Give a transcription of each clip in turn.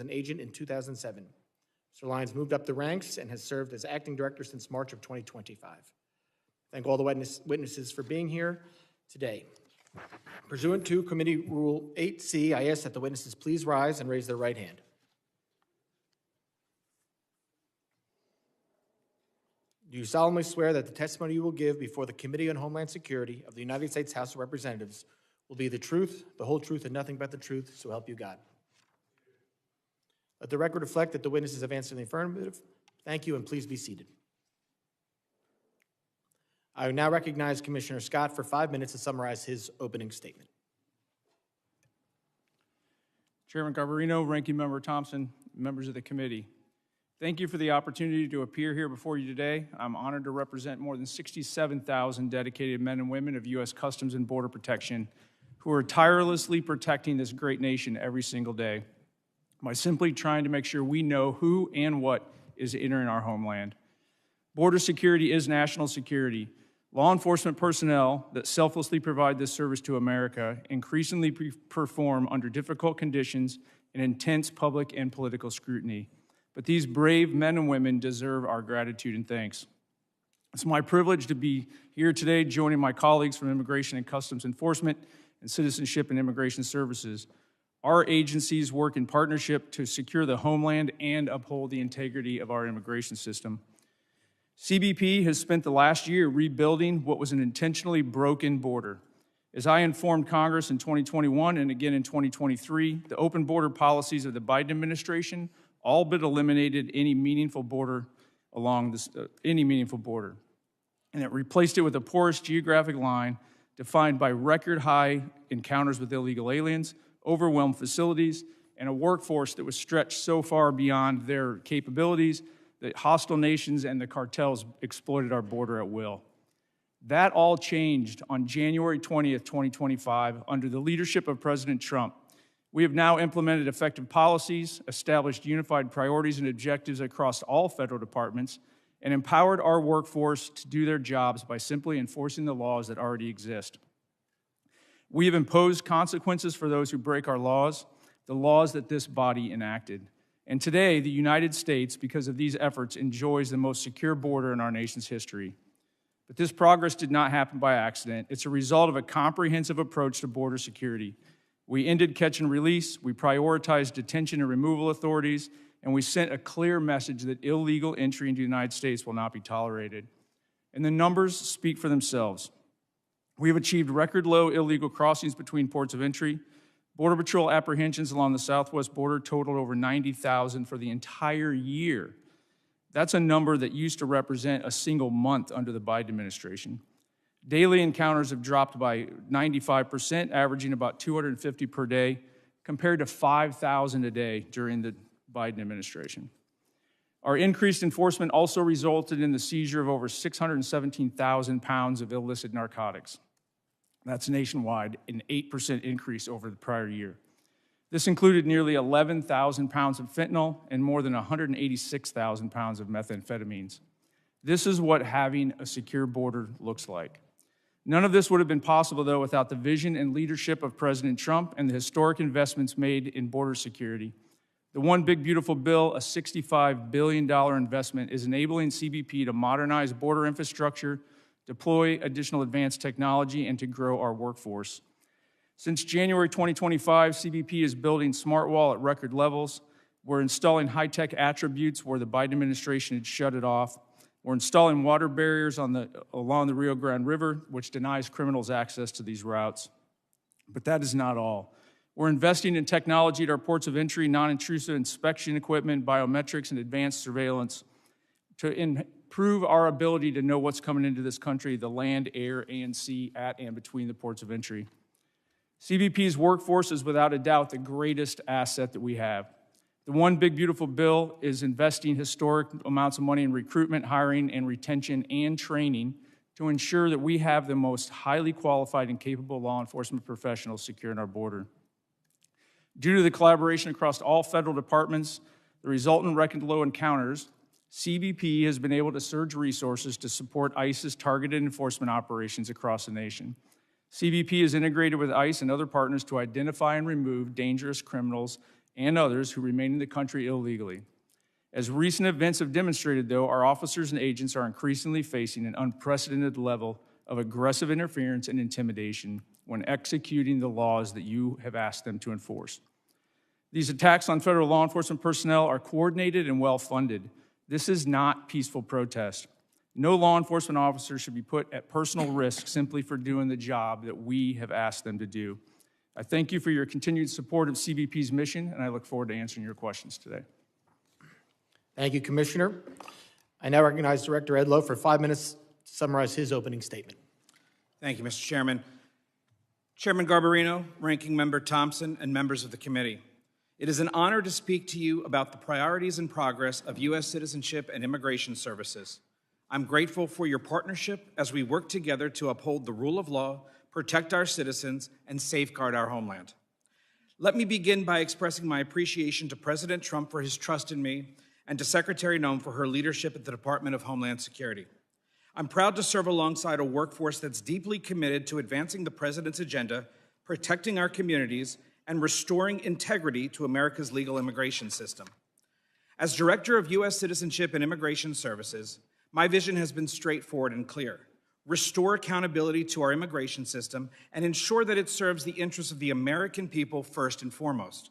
as an agent in 2007. Mr. Lyons moved up the ranks and has served as acting director since March of 2025. Thank all the witnesses for being here today. Pursuant to Committee Rule 8C, I ask that the witnesses please rise and raise their right hand. Do you solemnly swear that the testimony you will give before the Committee on Homeland Security of the United States House of Representatives will be the truth, the whole truth, and nothing but the truth, so help you God? Let the record reflect that the witnesses have answered in the affirmative. Thank you, and please be seated. I now recognize Commissioner Scott for 5 minutes to summarize his opening statement. Chairman Garbarino, Ranking Member Thompson, members of the committee. Thank you for the opportunity to appear here before you today. I'm honored to represent more than 67,000 dedicated men and women of U.S. Customs and Border Protection who are tirelessly protecting this great nation every single day by simply trying to make sure we know who and what is entering our homeland. Border security is national security. Law enforcement personnel that selflessly provide this service to America increasingly perform under difficult conditions and intense public and political scrutiny. But these brave men and women deserve our gratitude and thanks. It's my privilege to be here today joining my colleagues from Immigration and Customs Enforcement and Citizenship and Immigration Services. Our agencies work in partnership to secure the homeland and uphold the integrity of our immigration system. CBP has spent the last year rebuilding what was an intentionally broken border. As I informed Congress in 2021 and again in 2023, the open border policies of the Biden administration all but eliminated any meaningful border along this, and it replaced it with a porous geographic line defined by record-high encounters with illegal aliens, overwhelmed facilities, and a workforce that was stretched so far beyond their capabilities that hostile nations and the cartels exploited our border at will. That all changed on January 20th, 2025, under the leadership of President Trump. We have now implemented effective policies, established unified priorities and objectives across all federal departments, and empowered our workforce to do their jobs by simply enforcing the laws that already exist. We have imposed consequences for those who break our laws, the laws that this body enacted. And today, the United States, because of these efforts, enjoys the most secure border in our nation's history. But this progress did not happen by accident. It's a result of a comprehensive approach to border security. We ended catch and release, we prioritized detention and removal authorities, and we sent a clear message that illegal entry into the United States will not be tolerated. And the numbers speak for themselves. We have achieved record low illegal crossings between ports of entry. Border Patrol apprehensions along the southwest border totaled over 90,000 for the entire year. That's a number that used to represent a single month under the Biden administration. Daily encounters have dropped by 95%, averaging about 250 per day, compared to 5,000 a day during the Biden administration. Our increased enforcement also resulted in the seizure of over 617,000 pounds of illicit narcotics. That's nationwide, an 8% increase over the prior year. This included nearly 11,000 pounds of fentanyl and more than 186,000 pounds of methamphetamines. This is what having a secure border looks like. None of this would have been possible, though, without the vision and leadership of President Trump and the historic investments made in border security. The One Big Beautiful Bill, a $65 billion investment, is enabling CBP to modernize border infrastructure, deploy additional advanced technology, and to grow our workforce. Since January 2025, CBP is building smart wall at record levels. We're installing high-tech attributes where the Biden administration had shut it off. We're installing water barriers along the Rio Grande River, which denies criminals access to these routes. But that is not all. We're investing in technology at our ports of entry, non-intrusive inspection equipment, biometrics, and advanced surveillance to improve our ability to know what's coming into this country, the land, air, and sea, at and between the ports of entry. CBP's workforce is without a doubt the greatest asset that we have. The One Big Beautiful Bill is investing historic amounts of money in recruitment, hiring, and retention and training to ensure that we have the most highly qualified and capable law enforcement professionals securing our border. Due to the collaboration across all federal departments, the resultant record low encounters, CBP has been able to surge resources to support ICE's targeted enforcement operations across the nation. CBP is integrated with ICE and other partners to identify and remove dangerous criminals and others who remain in the country illegally. As recent events have demonstrated, though, our officers and agents are increasingly facing an unprecedented level of aggressive interference and intimidation when executing the laws that you have asked them to enforce. These attacks on federal law enforcement personnel are coordinated and well-funded. This is not peaceful protest. No law enforcement officer should be put at personal risk simply for doing the job that we have asked them to do. I thank you for your continued support of CBP's mission, and I look forward to answering your questions today. Thank you, Commissioner. I now recognize Director Edlow for 5 minutes to summarize his opening statement. Thank you, Mr. Chairman. Chairman Garbarino, Ranking Member Thompson, and members of the committee. It is an honor to speak to you about the priorities and progress of U.S. Citizenship and Immigration Services. I'm grateful for your partnership as we work together to uphold the rule of law, protect our citizens, and safeguard our homeland. Let me begin by expressing my appreciation to President Trump for his trust in me and to Secretary Noem for her leadership at the Department of Homeland Security. I'm proud to serve alongside a workforce that's deeply committed to advancing the President's agenda, protecting our communities, and restoring integrity to America's legal immigration system. As Director of U.S. Citizenship and Immigration Services, my vision has been straightforward and clear. Restore accountability to our immigration system and ensure that it serves the interests of the American people first and foremost.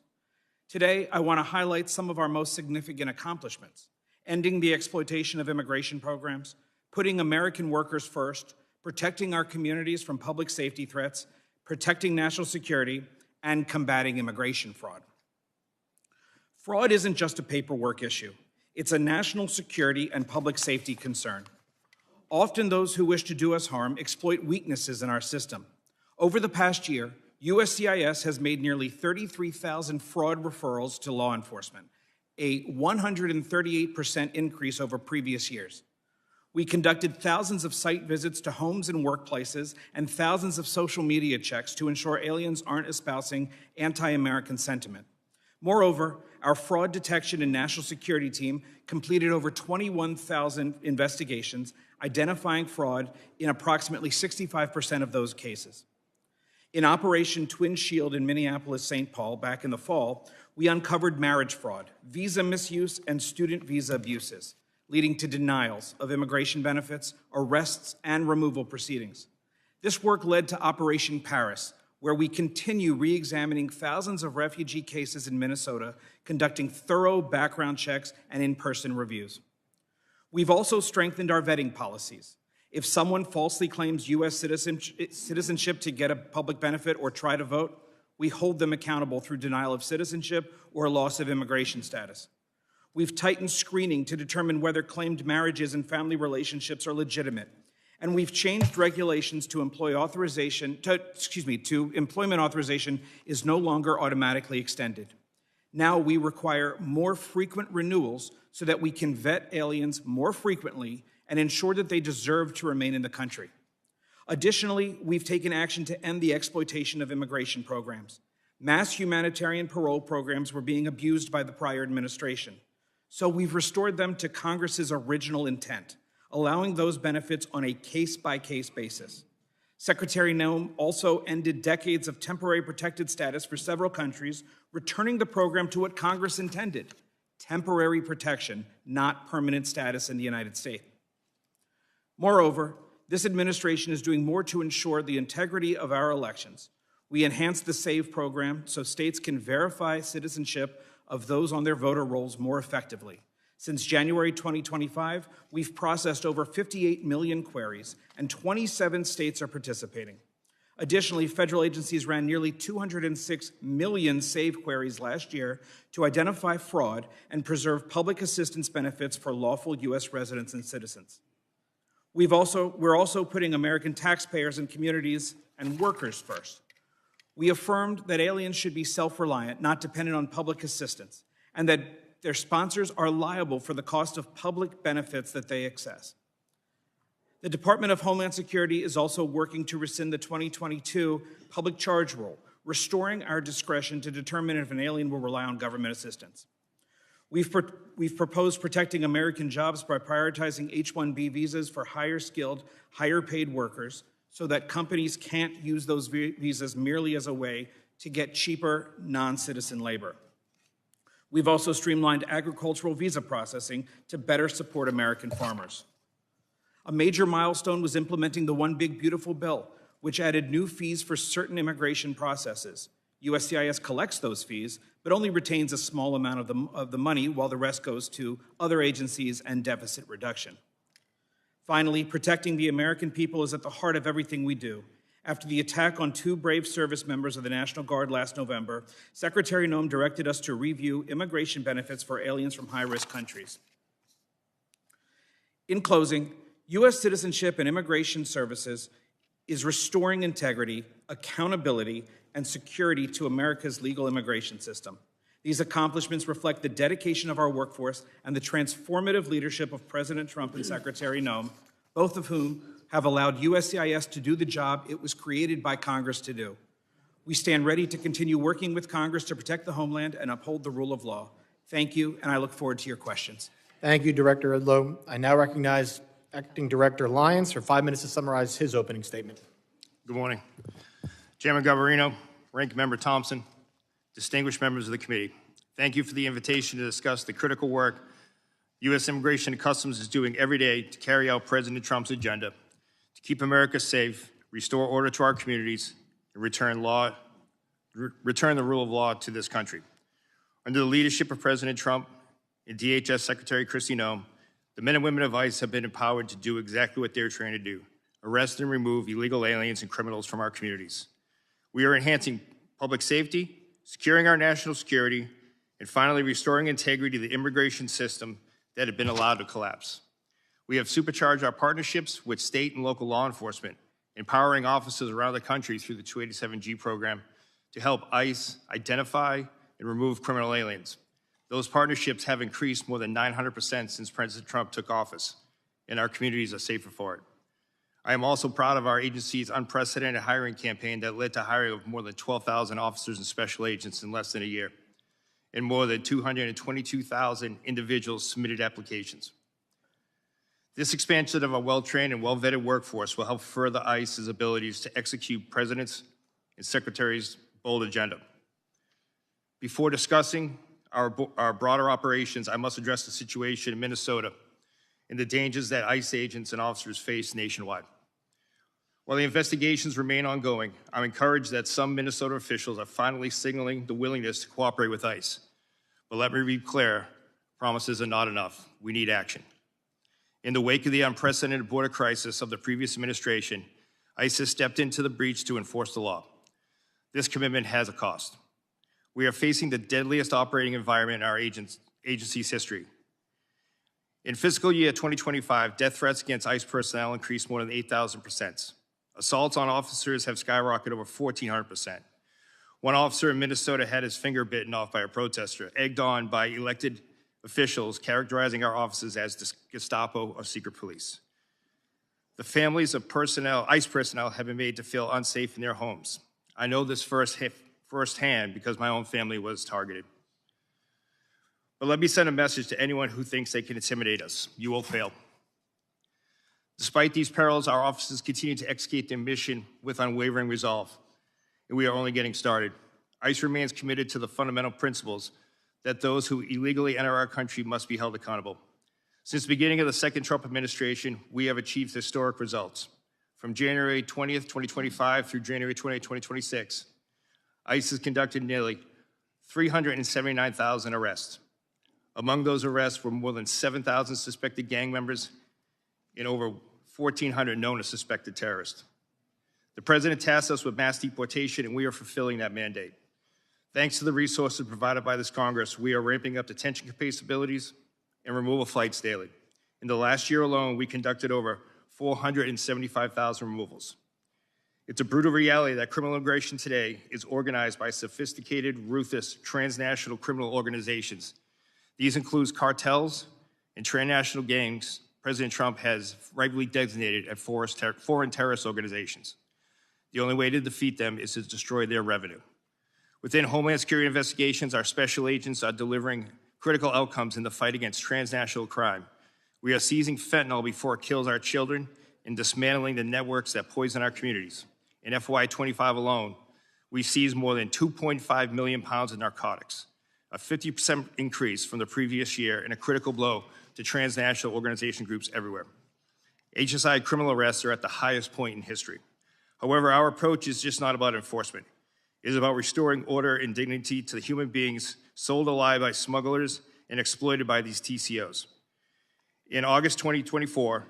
Today, I want to highlight some of our most significant accomplishments: ending the exploitation of immigration programs, putting American workers first, protecting our communities from public safety threats, protecting national security, and combating immigration fraud. Fraud isn't just a paperwork issue. It's a national security and public safety concern. Often those who wish to do us harm exploit weaknesses in our system. Over the past year, USCIS has made nearly 33,000 fraud referrals to law enforcement, a 138% increase over previous years. We conducted thousands of site visits to homes and workplaces and thousands of social media checks to ensure aliens aren't espousing anti-American sentiment. Moreover, our fraud detection and national security team completed over 21,000 investigations, identifying fraud in approximately 65% of those cases. In Operation Twin Shield in Minneapolis-St. Paul back in the fall, we uncovered marriage fraud, visa misuse, and student visa abuses, leading to denials of immigration benefits, arrests, and removal proceedings. This work led to Operation Paris, where we continue re-examining thousands of refugee cases in Minnesota, conducting thorough background checks and in-person reviews. We've also strengthened our vetting policies. If someone falsely claims U.S. citizenship to get a public benefit or try to vote, we hold them accountable through denial of citizenship or loss of immigration status. We've tightened screening to determine whether claimed marriages and family relationships are legitimate. And we've changed regulations to employment authorization is no longer automatically extended. Now we require more frequent renewals so that we can vet aliens more frequently and ensure that they deserve to remain in the country. Additionally, we've taken action to end the exploitation of immigration programs. Mass humanitarian parole programs were being abused by the prior administration. So we've restored them to Congress's original intent, allowing those benefits on a case-by-case basis. Secretary Noem also ended decades of temporary protected status for several countries, returning the program to what Congress intended: temporary protection, not permanent status in the United States. Moreover, this administration is doing more to ensure the integrity of our elections. We enhanced the SAVE program so states can verify citizenship of those on their voter rolls more effectively. Since January 2025, we've processed over 58 million queries, and 27 states are participating. Additionally, federal agencies ran nearly 206 million SAVE queries last year to identify fraud and preserve public assistance benefits for lawful U.S. residents and citizens. We're also putting American taxpayers and communities and workers first. We affirmed that aliens should be self-reliant, not dependent on public assistance, and that their sponsors are liable for the cost of public benefits that they access. The Department of Homeland Security is also working to rescind the 2022 public charge rule, restoring our discretion to determine if an alien will rely on government assistance. We've proposed protecting American jobs by prioritizing H-1B visas for higher-skilled, higher-paid workers so that companies can't use those visas merely as a way to get cheaper non-citizen labor. We've also streamlined agricultural visa processing to better support American farmers. A major milestone was implementing the One Big Beautiful Bill, which added new fees for certain immigration processes. USCIS collects those fees, but only retains a small amount of the money, while the rest goes to other agencies and deficit reduction. Finally, protecting the American people is at the heart of everything we do. After the attack on 2 brave service members of the National Guard last November, Secretary Noem directed us to review immigration benefits for aliens from high-risk countries. In closing, U.S. Citizenship and Immigration Services is restoring integrity, accountability, and security to America's legal immigration system. These accomplishments reflect the dedication of our workforce and the transformative leadership of President Trump and Secretary Noem, both of whom have allowed USCIS to do the job it was created by Congress to do. We stand ready to continue working with Congress to protect the homeland and uphold the rule of law. Thank you, and I look forward to your questions. Thank you, Director Udlow. I now recognize Acting Director Lyons for 5 minutes to summarize his opening statement. Good morning. Chairman Garbarino, Ranking Member Thompson, distinguished members of the committee, thank you for the invitation to discuss the critical work U.S. Immigration and Customs is doing every day to carry out President Trump's agenda to keep America safe, restore order to our communities, and return the rule of law to this country. Under the leadership of President Trump and DHS Secretary Kristi Noem, the men and women of ICE have been empowered to do exactly what they're trained to do: arrest and remove illegal aliens and criminals from our communities. We are enhancing public safety, securing our national security, and finally restoring integrity to the immigration system that had been allowed to collapse. We have supercharged our partnerships with state and local law enforcement, empowering officers around the country through the 287G program to help ICE identify and remove criminal aliens. Those partnerships have increased more than 900% since President Trump took office, and our communities are safer for it. I am also proud of our agency's unprecedented hiring campaign that led to hiring of more than 12,000 officers and special agents in less than a year, and more than 222,000 individuals submitted applications. This expansion of a well-trained and well-vetted workforce will help further ICE's abilities to execute President's and Secretary's bold agenda. Before discussing our broader operations, I must address the situation in Minnesota and the dangers that ICE agents and officers face nationwide. While the investigations remain ongoing, I'm encouraged that some Minnesota officials are finally signaling the willingness to cooperate with ICE. But let me be clear, promises are not enough. We need action. In the wake of the unprecedented border crisis of the previous administration, ICE has stepped into the breach to enforce the law. This commitment has a cost. We are facing the deadliest operating environment in our agency's history. In fiscal year 2025, death threats against ICE personnel increased more than 8,000%. Assaults on officers have skyrocketed over 1,400%. One officer in Minnesota had his finger bitten off by a protester, egged on by elected officials characterizing our officers as Gestapo or secret police. The families of ICE personnel have been made to feel unsafe in their homes. I know this firsthand because my own family was targeted. But let me send a message to anyone who thinks they can intimidate us. You will fail. Despite these perils, our officers continue to execute their mission with unwavering resolve, and we are only getting started. ICE remains committed to the fundamental principles that those who illegally enter our country must be held accountable. Since the beginning of the second Trump administration, we have achieved historic results. From January 20th, 2025 through January 20th, 2026, ICE has conducted nearly 379,000 arrests. Among those arrests were more than 7,000 suspected gang members and over 1,400 known as suspected terrorists. The President tasked us with mass deportation, and we are fulfilling that mandate. Thanks to the resources provided by this Congress, we are ramping up detention capabilities and removal flights daily. In the last year alone, we conducted over 475,000 removals. It's a brutal reality that criminal immigration today is organized by sophisticated, ruthless, transnational criminal organizations. These include cartels and transnational gangs President Trump has rightly designated as foreign terrorist organizations. The only way to defeat them is to destroy their revenue. Within Homeland Security investigations, our special agents are delivering critical outcomes in the fight against transnational crime. We are seizing fentanyl before it kills our children and dismantling the networks that poison our communities. In FY25 alone, we seized more than 2.5 million pounds of narcotics. a 50% increase from the previous year and a critical blow to transnational organization groups everywhere. HSI criminal arrests are at the highest point in history. However, our approach is just not about enforcement. It is about restoring order and dignity to the human beings sold alive by smugglers and exploited by these TCOs. In August 2024,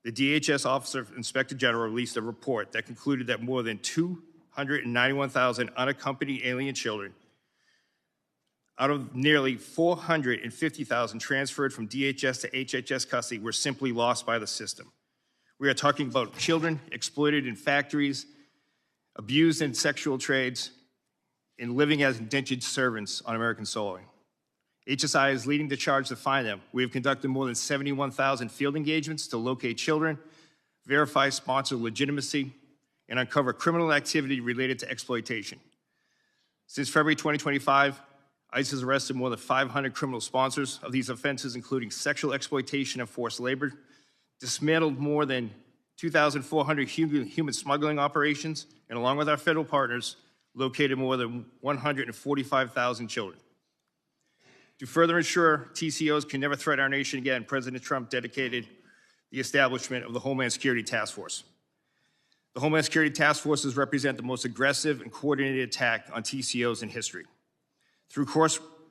the DHS Office of Inspector General released a report that concluded that more than 291,000 unaccompanied alien children out of nearly 450,000 transferred from DHS to HHS custody were simply lost by the system. We are talking about children exploited in factories, abused in sexual trades, and living as indentured servants on American soil. HSI is leading the charge to find them. We have conducted more than 71,000 field engagements to locate children, verify sponsor legitimacy, and uncover criminal activity related to exploitation. Since February 2025, ICE has arrested more than 500 criminal sponsors of these offenses, including sexual exploitation and forced labor, dismantled more than 2,400 human smuggling operations, and along with our federal partners, located more than 145,000 children. To further ensure TCOs can never threaten our nation again, President Trump dedicated the establishment of the Homeland Security Task Force. The Homeland Security Task Forces represent the most aggressive and coordinated attack on TCOs in history. Through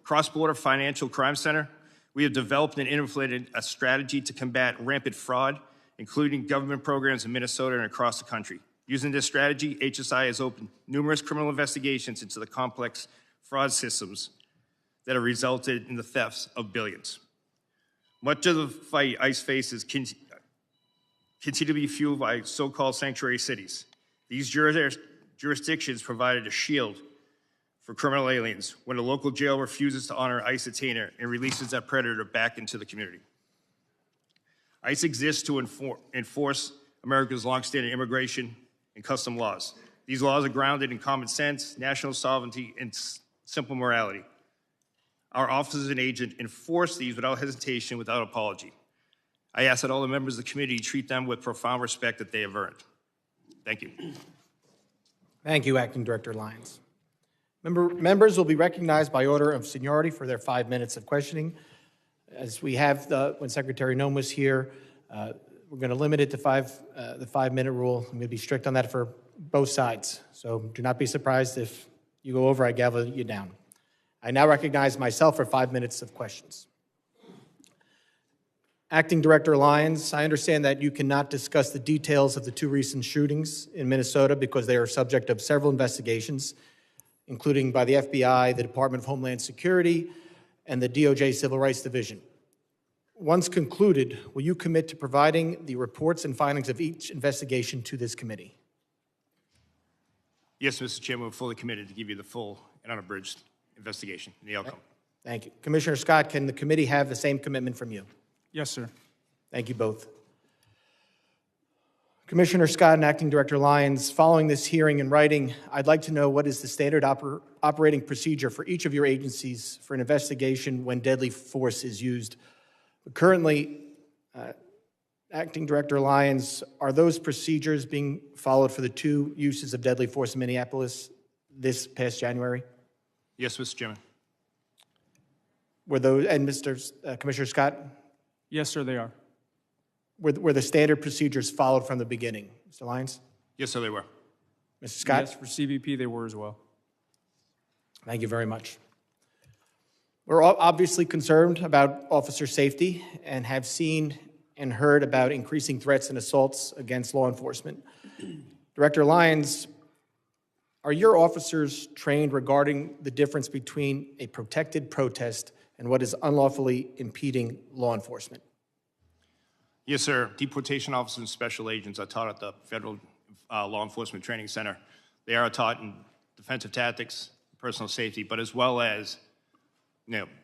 Cross-Border Financial Crime Center, we have developed and implemented a strategy to combat rampant fraud, including government programs in Minnesota and across the country. Using this strategy, HSI has opened numerous criminal investigations into the complex fraud systems that have resulted in the thefts of billions. Much of the fight ICE faces continue to be fueled by so-called sanctuary cities. These jurisdictions provided a shield for criminal aliens when a local jail refuses to honor ICE detainer and releases that predator back into the community. ICE exists to enforce America's longstanding immigration and custom laws. These laws are grounded in common sense, national sovereignty, and simple morality. Our officers and agents enforce these without hesitation, without apology. I ask that all the members of the committee treat them with profound respect that they have earned. Thank you. Thank you, Acting Director Lyons. Members will be recognized by order of seniority for their 5 minutes of questioning. As we have when Secretary Noem was here, we're going to limit it to the 5-minute rule. I'm going to be strict on that for both sides. So do not be surprised if you go over, I gavel you down. I now recognize myself for 5 minutes of questions. Acting Director Lyons, I understand that you cannot discuss the details of the 2 recent shootings in Minnesota because they are subject of several investigations, including by the FBI, the Department of Homeland Security, and the DOJ Civil Rights Division. Once concluded, will you commit to providing the reports and findings of each investigation to this committee? Yes, Mr. Chairman, we're fully committed to give you the full and unabridged investigation and the outcome. Thank you. Commissioner Scott, can the committee have the same commitment from you? Yes, sir. Thank you both. Commissioner Scott and Acting Director Lyons, following this hearing in writing, I'd like to know what is the standard operating procedure for each of your agencies for an investigation when deadly force is used. Currently, Acting Director Lyons, are those procedures being followed for the 2 uses of deadly force in Minneapolis this past January? Yes, Mr. Chairman. Were those, and Commissioner Scott? Yes, sir, they are. Were the standard procedures followed from the beginning? Mr. Lyons? Yes, sir, they were. Mr. Scott? Yes, for CBP, they were as well. Thank you very much. We're obviously concerned about officer safety and have seen and heard about increasing threats and assaults against law enforcement. Director Lyons, are your officers trained regarding the difference between a protected protest and what is unlawfully impeding law enforcement? Yes, sir. Deportation officers and special agents are taught at the Federal Law Enforcement Training Center. They are taught in defensive tactics, personal safety, but as well as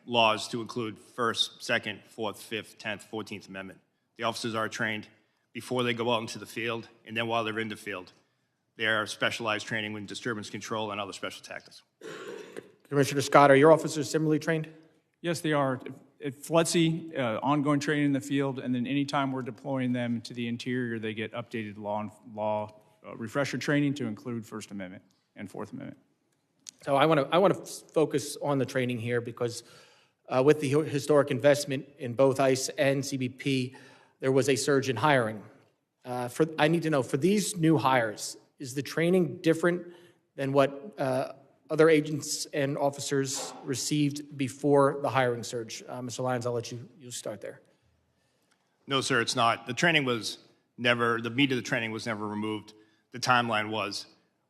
laws to include First, Second, Fourth, Fifth, 10th, 14th Amendment. The officers are trained before they go out into the field, and then while they're in the field. They are specialized training with disturbance control and other special tactics. Commissioner Scott, are your officers similarly trained? Yes, they are. At FLETC, ongoing training in the field, and then anytime we're deploying them to the interior, they get updated law refresher training to include First Amendment and Fourth Amendment. So I want to focus on the training here because with the historic investment in both ICE and CBP, there was a surge in hiring. I need to know, for these new hires, is the training different than what other agents and officers received before the hiring surge? Mr. Lyons, I'll let you start there. No, sir, it's not. The training was never, the meat of the training was never removed. The timeline was.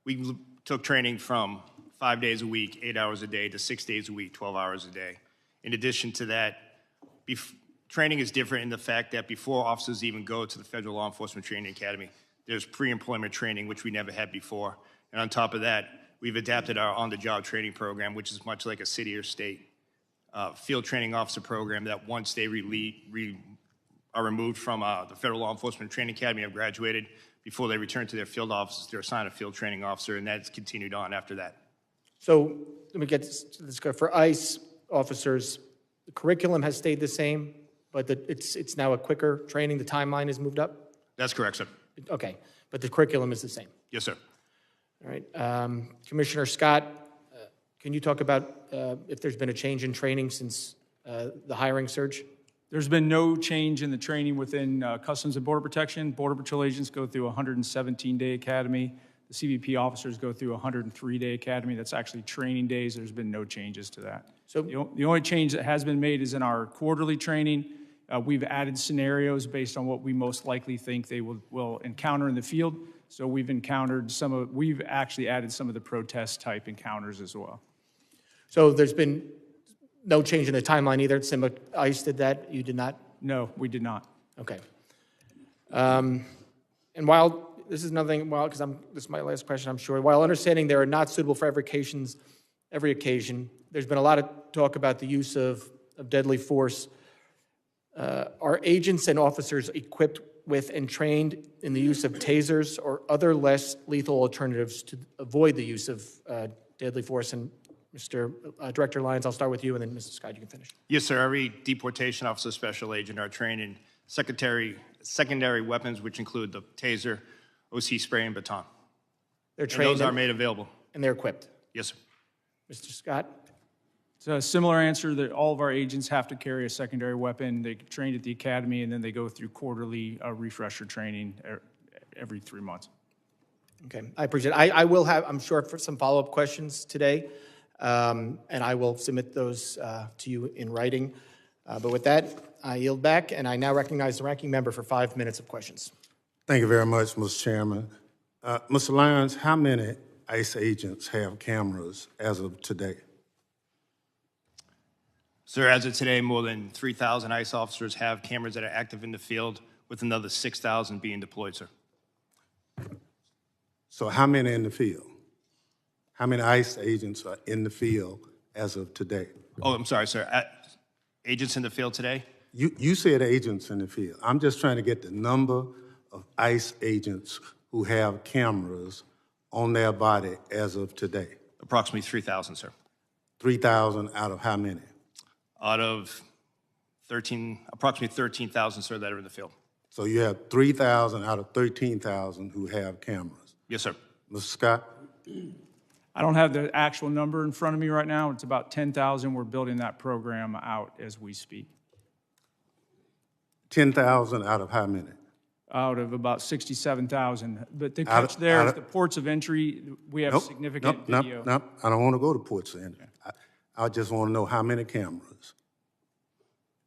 We took training from 5 days a week, 8 hours a day, to 6 days a week, 12 hours a day. In addition to that, training is different in the fact that before officers even go to the Federal Law Enforcement Training Academy, there's pre-employment training, which we never had before. And on top of that, we've adapted our on-the-job training program, which is much like a city or state field training officer program that once they are removed from the Federal Law Enforcement Training Academy, have graduated, before they return to their field offices, they're assigned a field training officer, and that's continued on after that. So let me get this. For ICE officers, the curriculum has stayed the same, but it's now a quicker training. The timeline has moved up? That's correct, sir. Okay, but the curriculum is the same. Yes, sir. All right. Commissioner Scott, can you talk about if there's been a change in training since the hiring surge? There's been no change in the training within Customs and Border Protection. Border Patrol agents go through a 117-day academy. The CBP officers go through a 103-day academy. That's actually training days. There's been no changes to that. So the only change that has been made is in our quarterly training. We've added scenarios based on what we most likely think they will encounter in the field. So we've actually added some of the protest type encounters as well. So there's been no change in the timeline either. ICE did that. You did not? No, we did not. Okay. And while this is nothing, because this is my last question, I'm sure. While understanding they are not suitable for every occasion, there's been a lot of talk about the use of deadly force. Are agents and officers equipped with and trained in the use of tasers or other less lethal alternatives to avoid the use of deadly force? And Mr. Director Lyons, I'll start with you, and then Mr. Scott, you can finish. Yes, sir. Every deportation officer special agent are trained in secondary weapons, which include the taser, OC spray, and baton. They're trained. And those are made available. And they're equipped. Yes, sir. Mr. Scott? So a similar answer, that all of our agents have to carry a secondary weapon. They trained at the academy, and then they go through quarterly refresher training every 3 months. Okay, I appreciate it. I will have, I'm sure, for some follow-up questions today, and I will submit those to you in writing. But with that, I yield back, and I now recognize the ranking member for 5 minutes of questions. Thank you very much, Mr. Chairman. Mr. Lyons, how many ICE agents have cameras as of today? Sir, as of today, more than 3,000 ICE officers have cameras that are active in the field, with another 6,000 being deployed, sir. So how many in the field? How many ICE agents are in the field as of today? Oh, I'm sorry, sir. Agents in the field today? You said agents in the field. I'm just trying to get the number of ICE agents who have cameras on their body as of today. Approximately 3,000, sir. 3,000 out of how many? Out of approximately 13,000, sir, that are in the field. So you have 3,000 out of 13,000 who have cameras. Yes, sir. Mr. Scott? I don't have the actual number in front of me right now. It's about 10,000. We're building that program out as we speak. 10,000 out of how many? Out of about 67,000. But the catch there is the ports of entry, we have significant video. Nope. I don't want to go to ports of entry. I just want to know how many cameras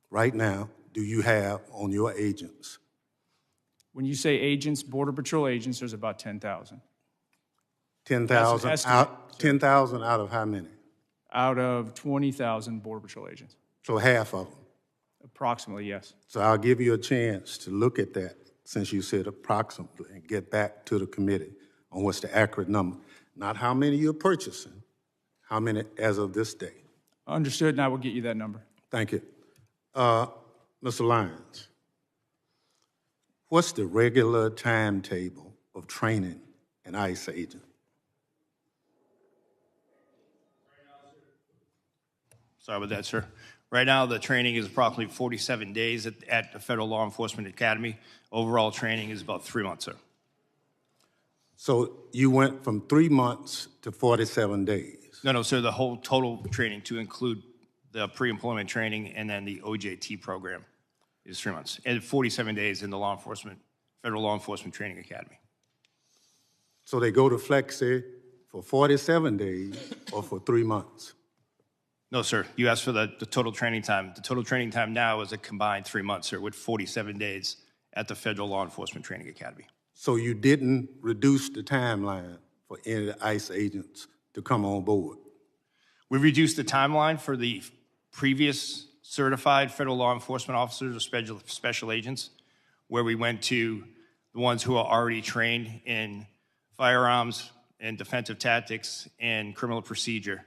right now do you have on your agents? When you say agents, Border Patrol agents, there's about 10,000. 10,000 out. 10,000 out of how many? Out of 20,000 Border Patrol agents. So half of them. Approximately, yes. So I'll give you a chance to look at that since you said approximately and get back to the committee on what's the accurate number. Not how many you're purchasing, how many as of this day. Understood, and I will get you that number. Thank you. Mr. Lyons, what's the regular timetable of training an ICE agent? Sorry about that, sir. Right now, the training is approximately 47 days at the Federal Law Enforcement Academy. Overall training is about 3 months, sir. So you went from 3 months to 47 days. No, sir, the whole total training to include the pre-employment training and then the OJT program is 3 months, and 47 days in the Federal Law Enforcement Training Academy. So they go to Flexi for 47 days or for 3 months? No, sir, you asked for the total training time. The total training time now is a combined 3 months, sir, with 47 days at the Federal Law Enforcement Training Academy. So you didn't reduce the timeline for any of the ICE agents to come on board? We reduced the timeline for the previous certified federal law enforcement officers or special agents, where we went to the ones who are already trained in firearms and defensive tactics and criminal procedure.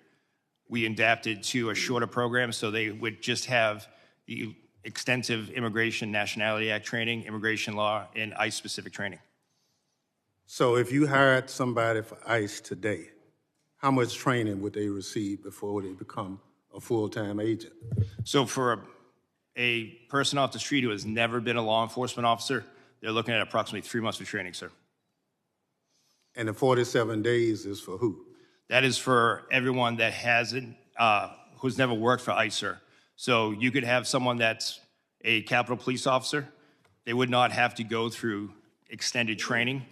We adapted to a shorter program so they would just have the extensive Immigration Nationality Act training, immigration law, and ICE-specific training. So if you hired somebody for ICE today, how much training would they receive before they become a full-time agent? So for a person off the street who has never been a law enforcement officer, they're looking at approximately 3 months of training, sir. And the 47 days is for who? That is for everyone that hasn't, who's never worked for ICE, sir. So you could have someone that's a Capitol Police officer. They would not have to go through extended training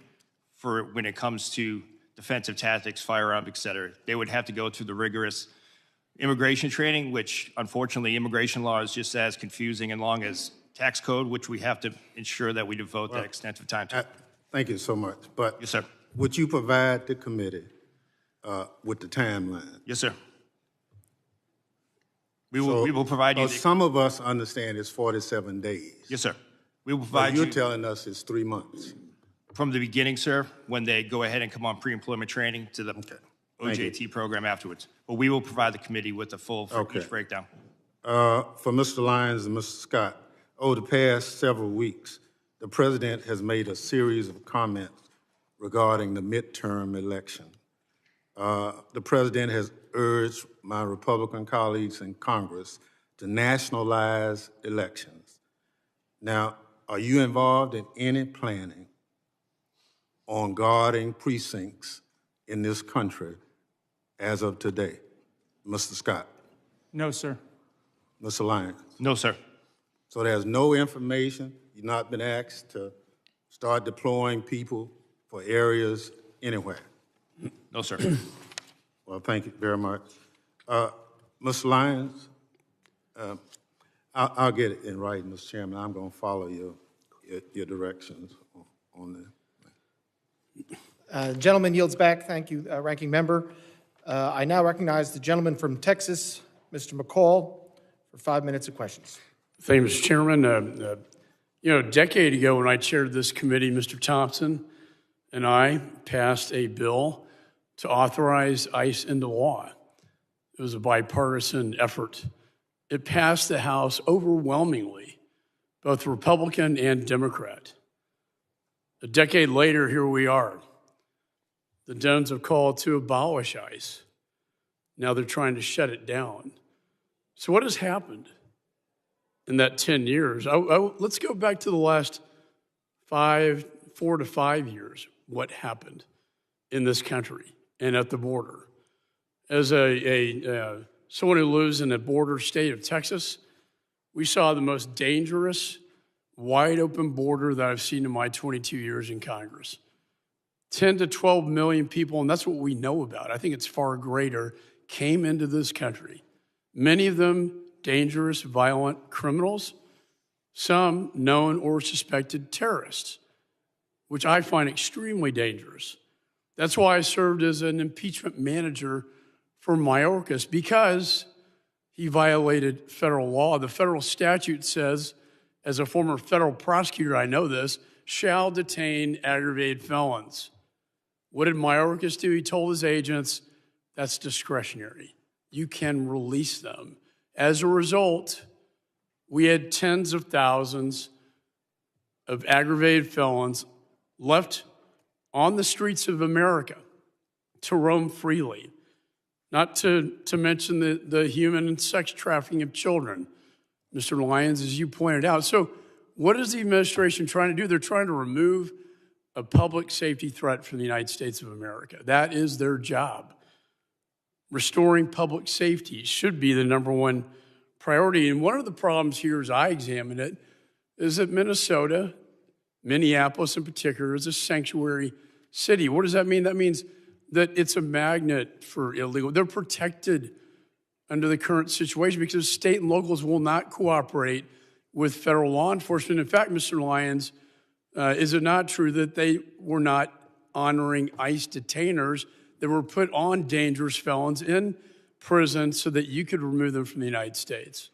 for when it comes to defensive tactics, firearms, et cetera. They would have to go through the rigorous immigration training, which unfortunately immigration law is just as confusing and long as tax code, which we have to ensure that we devote that extensive time to. Thank you so much. But Yes, sir. would you provide the committee with the timeline? Yes, sir. We will provide you. Some of us understand it's 47 days. Yes, sir. We will But provide you're you telling us it's 3 months. from the beginning, sir, when they go ahead and come on pre-employment training to the Thank OJT program afterwards. But we will provide the committee with the full for Okay. each breakdown. For Mr. Lyons and Mr. Scott, over the past several weeks, the president has made a series of comments regarding the midterm election. The president has urged my Republican colleagues in Congress to nationalize elections. Now, are you involved in any planning on guarding precincts in this country as of today? Mr. Scott? No, sir. Mr. Lyons? No, sir. So there's no information, you've not been asked to start deploying people for areas anywhere? No, sir. Well, thank you very much. Mr. Lyons, I'll get it in writing, Mr. Chairman. I'm going to follow your directions on this. Gentleman yields back. Thank you, Ranking Member. I now recognize the gentleman from Texas, Mr. McCall, for 5 minutes of questions. Thank you, Mr. Chairman. A decade ago when I chaired this committee, Mr. Thompson and I passed a bill to authorize ICE into law. It was a bipartisan effort. It passed the House overwhelmingly, both Republican and Democrat. A decade later, here we are. The Dems have called to abolish ICE. Now they're trying to shut it down. So what has happened in that 10 years? Let's go back to the last 4 to 5 years. What happened in this country and at the border? As someone who lives in the border state of Texas, we saw the most dangerous, wide open border that I've seen in my 22 years in Congress. 10 to 12 million people, and that's what we know about. I think it's far greater, came into this country. Many of them dangerous, violent criminals, some known or suspected terrorists, which I find extremely dangerous. That's why I served as an impeachment manager for Mayorkas, because he violated federal law. The federal statute says, as a former federal prosecutor, I know this, shall detain aggravated felons. What did Mayorkas do? He told his agents, that's discretionary. You can release them. As a result, we had tens of thousands of aggravated felons left on the streets of America to roam freely, not to mention the human and sex trafficking of children, Mr. Lyons, as you pointed out. So what is the administration trying to do? They're trying to remove a public safety threat from the United States of America. That is their job. restoring public safety should be the number one priority. And one of the problems here, as I examine it, is that Minnesota, Minneapolis in particular, is a sanctuary city. What does that mean? That means that it's a magnet for illegal. They're protected under the current situation because state and locals will not cooperate with federal law enforcement. In fact, Mr. Lyons, is it not true that they were not honoring ICE detainers that were put on dangerous felons in prison so that you could remove them from the United States?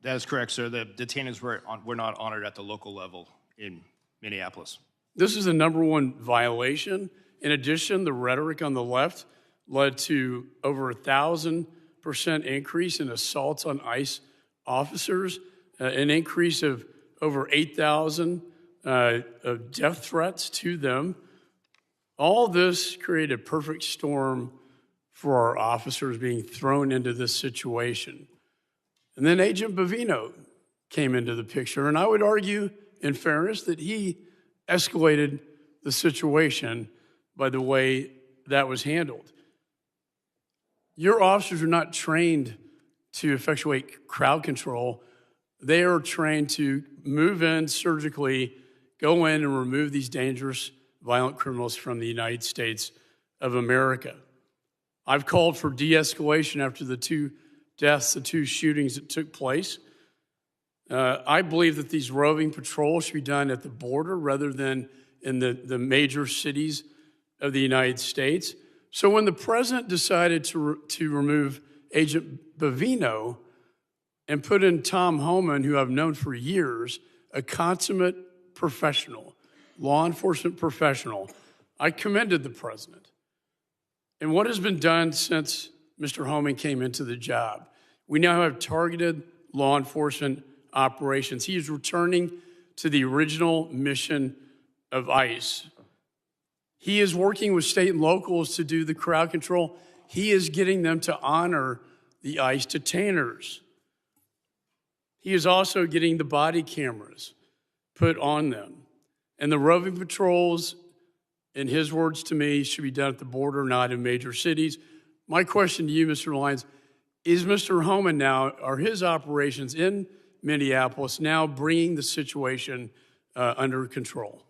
That is correct, sir. The detainees were not honored at the local level in Minneapolis. This is the number one violation. In addition, the rhetoric on the left led to over 1,000% increase in assaults on ICE officers, an increase of over 8,000 of death threats to them. All this created a perfect storm for our officers being thrown into this situation. And then Agent Bovino came into the picture, and I would argue, in fairness, that he escalated the situation by the way that was handled. Your officers are not trained to effectuate crowd control. They are trained to move in surgically, go in and remove these dangerous, violent criminals from the United States of America. I've called for de-escalation after the two deaths, the two shootings that took place. I believe that these roving patrols should be done at the border rather than in the major cities of the United States. So when the president decided to remove Agent Bovino and put in Tom Homan, who I've known for years, a consummate professional, law enforcement professional, I commended the president. And what has been done since Mr. Homan came into the job? We now have targeted law enforcement operations. He is returning to the original mission of ICE. He is working with state and locals to do the crowd control. He is getting them to honor the ICE detainers. He is also getting the body cameras put on them. And the roving patrols, in his words to me, should be done at the border, not in major cities. My question to you, Mr. Lyons, is Mr. Homan now, are his operations in Minneapolis now bringing the situation under control?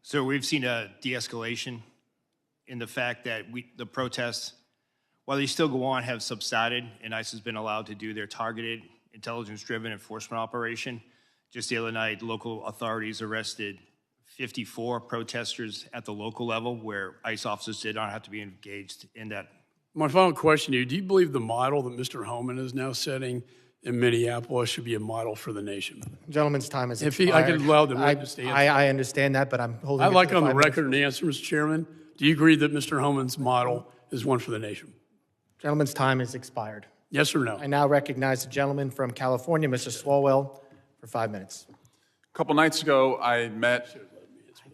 So we've seen a de-escalation in the fact that the protests, while they still go on, have subsided, and ICE has been allowed to do their targeted, intelligence-driven enforcement operation. Just the other night, local authorities arrested 54 protesters at the local level where ICE officers did not have to be engaged in that. My final question to you, do you believe the model that Mr. Homan is now setting in Minneapolis should be a model for the nation? Gentleman's time has If expired. I could allow the witness to answer. I understand that, but I'm holding I'd it like to on the 5 minutes. record an answer, Mr. Chairman. Do you agree that Mr. Homan's model is one for the nation? Gentleman's time has expired. Yes or no? I now recognize the gentleman from California, Mr. Swalwell, for 5 minutes. A couple nights ago, I met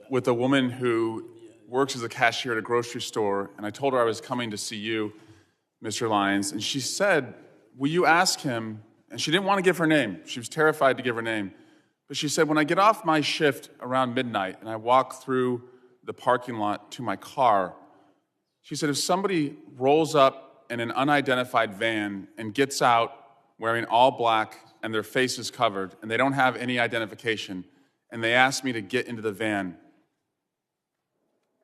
with a woman who works as a cashier at a grocery store, and I told her I was coming to see you, Mr. Lyons, and she said, will you ask him, and she didn't want to give her name. She was terrified to give her name. But she said, when I get off my shift around midnight and I walk through the parking lot to my car, she said, if somebody rolls up in an unidentified van and gets out wearing all black and their face is covered and they don't have any identification and they ask me to get into the van,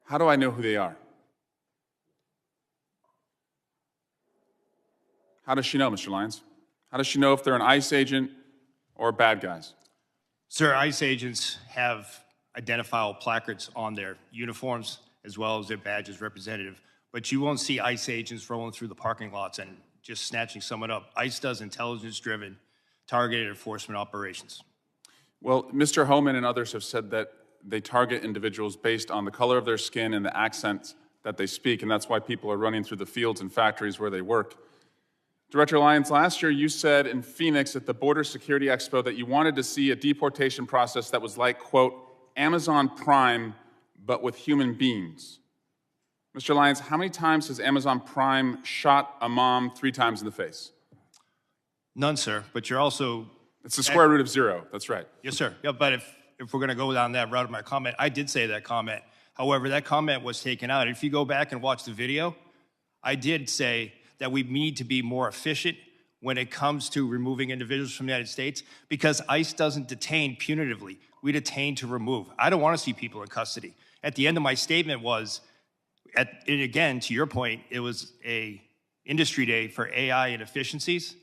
how do I know who they are? How does she know, Mr. Lyons? How does she know if they're an ICE agent or bad guys? Sir, ICE agents have identifiable placards on their uniforms as well as their badges representative, but you won't see ICE agents rolling through the parking lots and just snatching someone up. ICE does intelligence-driven, targeted enforcement operations. Well, Mr. Homan and others have said that they target individuals based on the color of their skin and the accents that they speak, and that's why people are running through the fields and factories where they work. Director Lyons, last year you said in Phoenix at the Border Security Expo that you wanted to see a deportation process that was like, quote, Amazon Prime, but with human beings. Mr. Lyons, how many times has Amazon Prime shot a mom 3 times in the face? None, sir, but you're also... It's the square root of 0, that's right. Yes, sir. Yeah, but if we're going to go down that route of my comment, I did say that comment However, that comment was taken out. If you go back and watch the video, I did say that we need to be more efficient when it comes to removing individuals from the United States, because ICE doesn't detain punitively. We detain to remove. I don't want to see people in custody. At the end of my statement was, and again, to your point, it was a industry day for AI and efficiencies,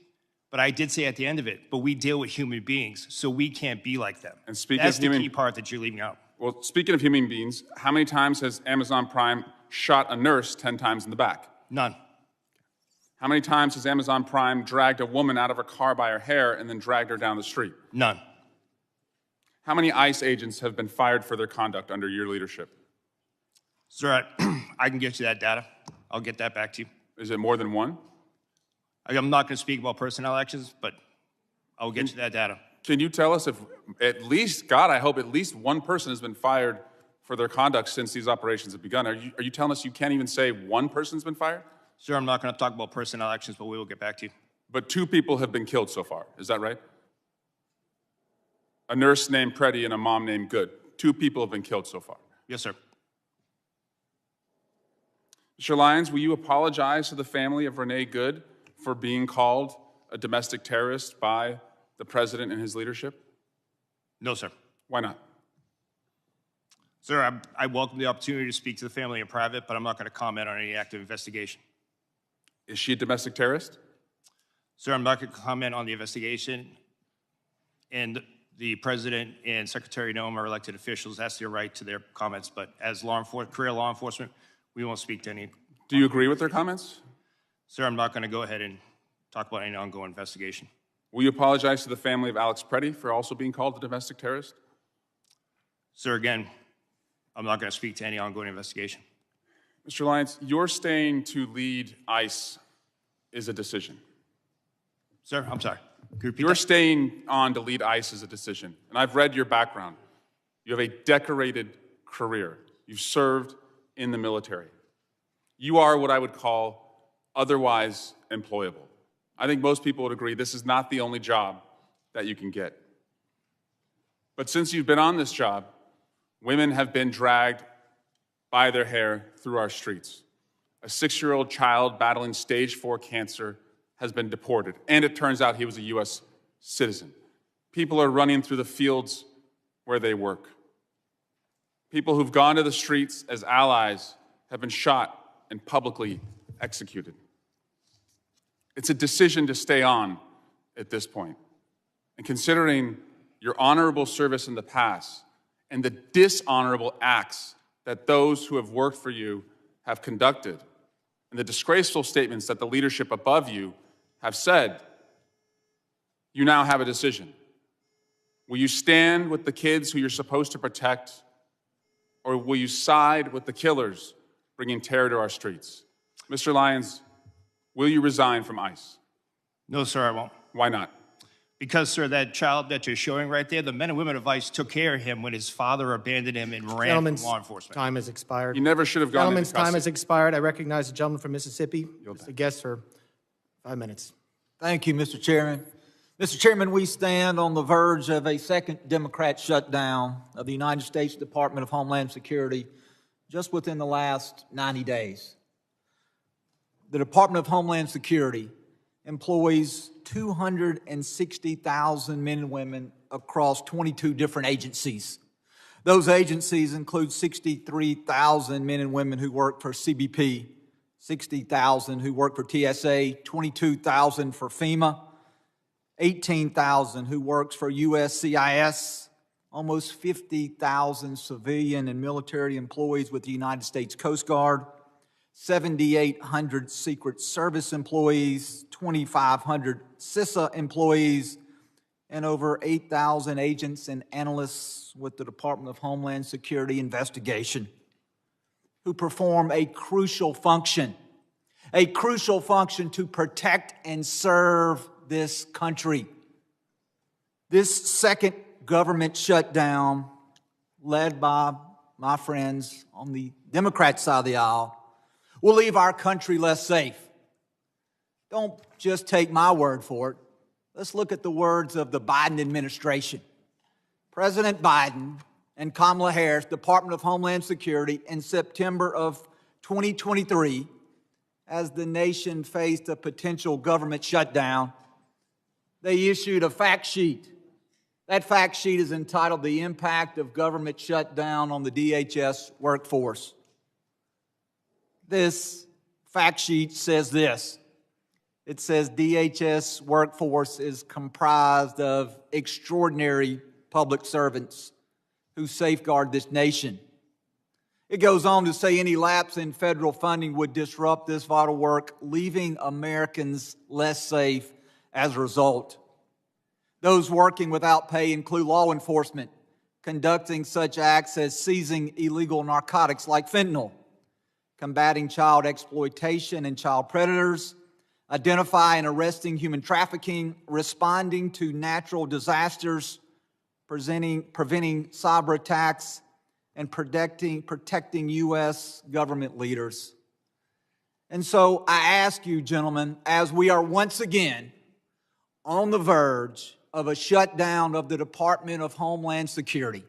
but I did say at the end of it, but we deal with human beings, so we can't be like them. And speaking That's of the human- key part that you're leaving out. Well, speaking of human beings, how many times has Amazon Prime shot a nurse 10 times in the back? None. How many times has Amazon Prime dragged a woman out of her car by her hair and then dragged her down the street? None. How many ICE agents have been fired for their conduct under your leadership? Sir, I can get you that data. I'll get that back to you. Is it more than one? I'm not going to speak about personnel actions, but I'll get you that data. Can you tell us if at least, God, I hope at least one person has been fired for their conduct since these operations have begun? Are you telling us you can't even say one person's been fired? Sir, I'm not going to talk about personnel actions, but we will get back to you. But 2 people have been killed so far. Is that right? A nurse named Preddy and a mom named Good. 2 people have been killed so far. Yes, sir. Mr. Lyons, will you apologize to the family of Renee Good for being called a domestic terrorist by the president and his leadership? No, sir. Why not? Sir, I welcome the opportunity to speak to the family in private, but I'm not going to comment on any active investigation. Is she a domestic terrorist? Sir, I'm not going to comment on the investigation, and the president and Secretary Noem are elected officials. That's their right to their comments, but as career law enforcement, we won't speak to any. Do you agree with their comments? Sir, I'm not going to go ahead and talk about any ongoing investigation. Will you apologize to the family of Alex Preddy for also being called a domestic terrorist? Sir, again, I'm not going to speak to any ongoing investigation. Mr. Lyons, your staying to lead ICE is a decision. Sir, I'm sorry. Could you repeat Your that? staying on to lead ICE is a decision. And I've read your background. You have a decorated career. You've served in the military. You are what I would call otherwise employable. I think most people would agree this is not the only job that you can get. But since you've been on this job, women have been dragged by their hair through our streets. A 6-year-old child battling stage 4 cancer has been deported, and it turns out he was a U.S. citizen. People are running through the fields where they work. People who've gone to the streets as allies have been shot and publicly executed. It's a decision to stay on at this point. And considering your honorable service in the past and the dishonorable acts that those who have worked for you have conducted, and the disgraceful statements that the leadership above you have said, you now have a decision. Will you stand with the kids who you're supposed to protect, or will you side with the killers bringing terror to our streets? Mr. Lyons, will you resign from ICE? No, sir, I won't. Why not? Because, sir, that child that you're showing right there, the men and women of ICE took care of him when his father abandoned him and ran from Gentleman's law enforcement. time has expired. You never should have gone Gentleman's into time custody. has expired. I recognize the gentleman from Mississippi. Mr. Guest for 5 minutes. Thank you, Mr. Chairman. Mr. Chairman, we stand on the verge of a second Democrat shutdown of the United States Department of Homeland Security just within the last 90 days. The Department of Homeland Security employs 260,000 men and women across 22 different agencies. Those agencies include 63,000 men and women who work for CBP, 60,000 who work for TSA, 22,000 for FEMA, 18,000 who works for USCIS, almost 50,000 civilian and military employees with the United States Coast Guard, 7,800 Secret Service employees, 2,500 CISA employees, and over 8,000 agents and analysts with the Department of Homeland Security investigation who perform a crucial function to protect and serve this country. This second government shutdown, led by my friends on the Democrat side of the aisle, will leave our country less safe. Don't just take my word for it. Let's look at the words of the Biden administration. President Biden and Kamala Harris, Department of Homeland Security, in September of 2023, as the nation faced a potential government shutdown, they issued a fact sheet. That fact sheet is entitled The Impact of Government Shutdown on the DHS Workforce. This fact sheet says this. It says DHS workforce is comprised of extraordinary public servants who safeguard this nation. It goes on to say any lapse in federal funding would disrupt this vital work, leaving Americans less safe as a result. Those working without pay include law enforcement, conducting such acts as seizing illegal narcotics like fentanyl, combating child exploitation and child predators, identifying and arresting human trafficking, responding to natural disasters, preventing cyber attacks, and protecting U.S. government leaders. And so I ask you, gentlemen, as we are once again on the verge of a shutdown of the Department of Homeland Security,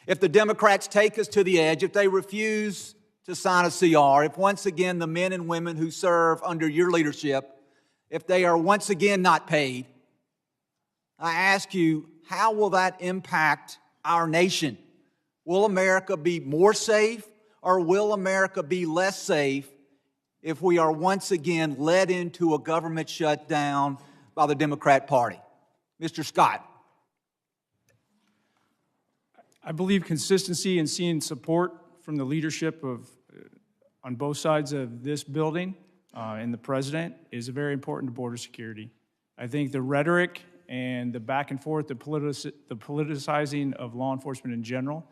if the Democrats take us to the edge, if they refuse to sign a CR, if once again the men and women who serve under your leadership, if they are once again not paid, I ask you, how will that impact our nation? Will America be more safe, or will America be less safe if we are once again led into a government shutdown by the Democrat Party? Mr. Scott. I believe consistency and seeing support from the leadership of on both sides of this building and the president is very important to border security. I think the rhetoric and the back and forth, the politicizing of law enforcement in general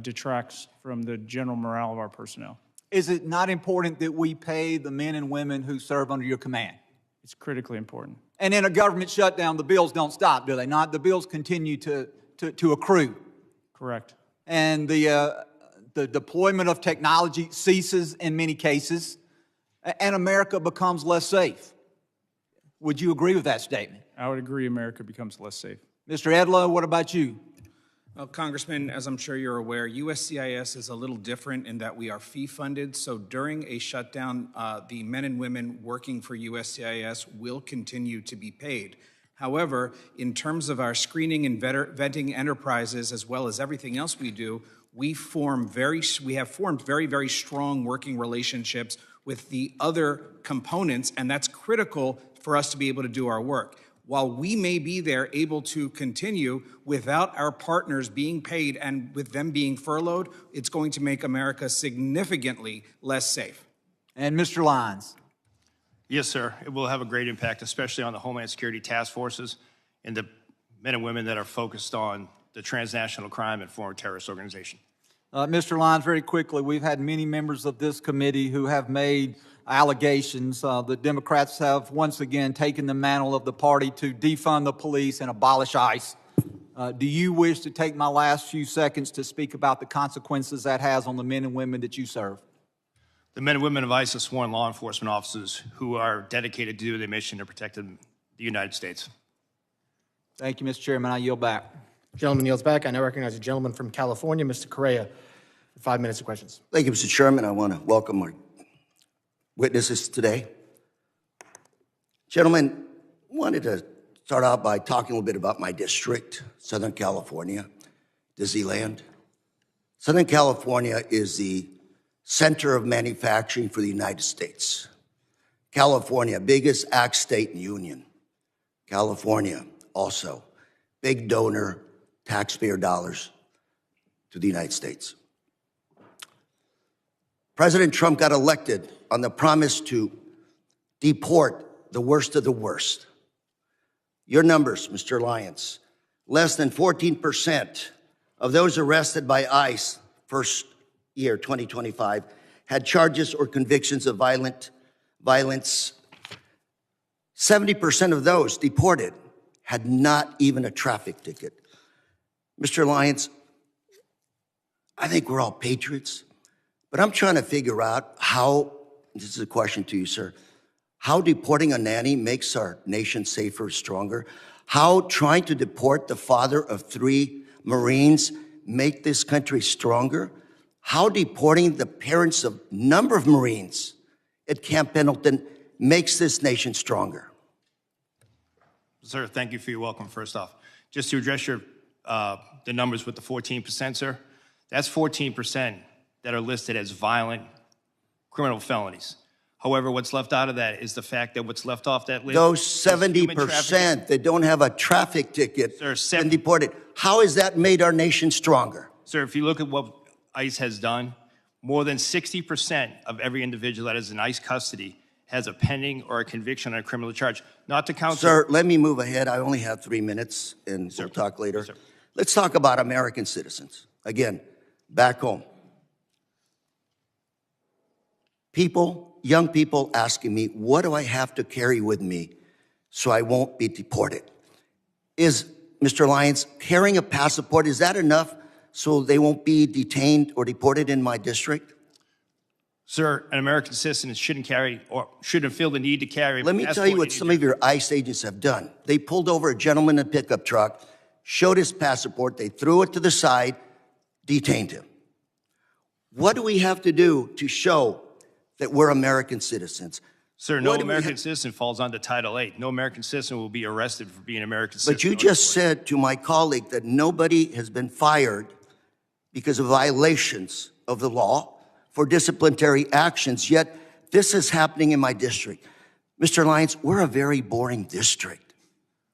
detracts from the general morale of our personnel. Is it not important that we pay the men and women who serve under your command? It's critically important. And in a government shutdown, the bills don't stop, do they not? The bills continue to accrue. Correct. And the deployment of technology ceases in many cases, and America becomes less safe. Would you agree with that statement? I would agree America becomes less safe. Mr. Edlow, what about you? Well, Congressman, as I'm sure you're aware, USCIS is a little different in that we are fee-funded. So during a shutdown, the men and women working for USCIS will continue to be paid. However, in terms of our screening and vetting enterprises, as well as everything else we do, we have formed very, very strong working relationships with the other components, and that's critical for us to be able to do our work. While we may be there able to continue without our partners being paid and with them being furloughed, it's going to make America significantly less safe. And Mr. Lyons. Yes, sir. It will have a great impact, especially on the Homeland Security task forces and the men and women that are focused on the transnational crime and foreign terrorist organization. Mr. Lyons, very quickly, we've had many members of this committee who have made allegations. The Democrats have once again taken the mantle of the party to defund the police and abolish ICE. Do you wish to take my last few seconds to speak about the consequences that has on the men and women that you serve? The men and women of ICE are sworn law enforcement officers who are dedicated to do their mission to protect the United States. Thank you, Mr. Chairman. I yield back. Gentleman yields back. I now recognize a gentleman from California, Mr. Correa, for 5 minutes of questions. Thank you, Mr. Chairman. I want to welcome our witnesses today. Gentlemen, I wanted to start out by talking a little bit about my district, Southern California, Disneyland. Southern California is the center of manufacturing for the United States. California, biggest ag state in the Union. California, also, big donor, taxpayer dollars to the United States. President Trump got elected on the promise to deport the worst of the worst. Your numbers, Mr. Lyons, less than 14% of those arrested by ICE first year, 2025, had charges or convictions of violence. 70% of those deported had not even a traffic ticket. Mr. Lyons, I think we're all patriots, but I'm trying to figure out how, this is a question to you, sir, how deporting a nanny makes our nation safer, stronger, how trying to deport the father of 3 Marines make this country stronger? How deporting the parents of a number of Marines at Camp Pendleton makes this nation stronger? Sir, thank you for your welcome, first off. Just to address your, the numbers with the 14%, sir, that's 14% that are listed as violent criminal felonies. However, what's left out of that is the fact that what's left off that list. Those is human trafficking. 70% that don't have a traffic ticket Sir, and deported. How has that made our nation stronger? Sir, if you look at what ICE has done, more than 60% of every individual that is in ICE custody has a pending or a conviction on a criminal charge. Not to count. Sir, let me move ahead. I only have 3 minutes, and we'll talk later. Sir. Let's talk about American citizens. Again, back home. People, young people asking me, what do I have to carry with me so I won't be deported? Is, Mr. Lyons, carrying a passport, is that enough so they won't be detained or deported in my district? Sir, an American citizen shouldn't carry or shouldn't feel the need to carry. Let me tell you what some of your ICE agents have done. They pulled over a gentleman in a pickup truck, showed his passport, they threw it to the side, detained him. What do we have to do to show that we're American citizens? Sir, no American citizen falls under Title VIII. No American citizen will be arrested for being an American citizen. But you just said to my colleague that nobody has been fired because of violations of the law for disciplinary actions, yet this is happening in my district. Mr. Lyons, we're a very boring district.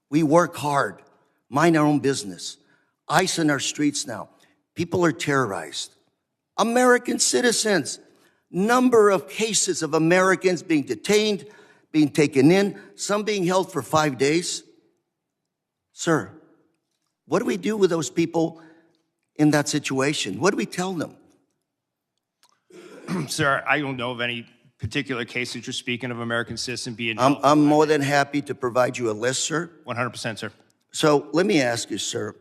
We work hard, mind our own business. ICE in our streets now. People are terrorized. American citizens. Number of cases of Americans being detained, being taken in, some being held for 5 days. Sir, what do we do with those people in that situation? What do we tell them? Sir, I don't know of any particular case that you're speaking of American citizen being held. I'm more than happy to provide you a list, sir. 100%, sir. So let me ask you, sir,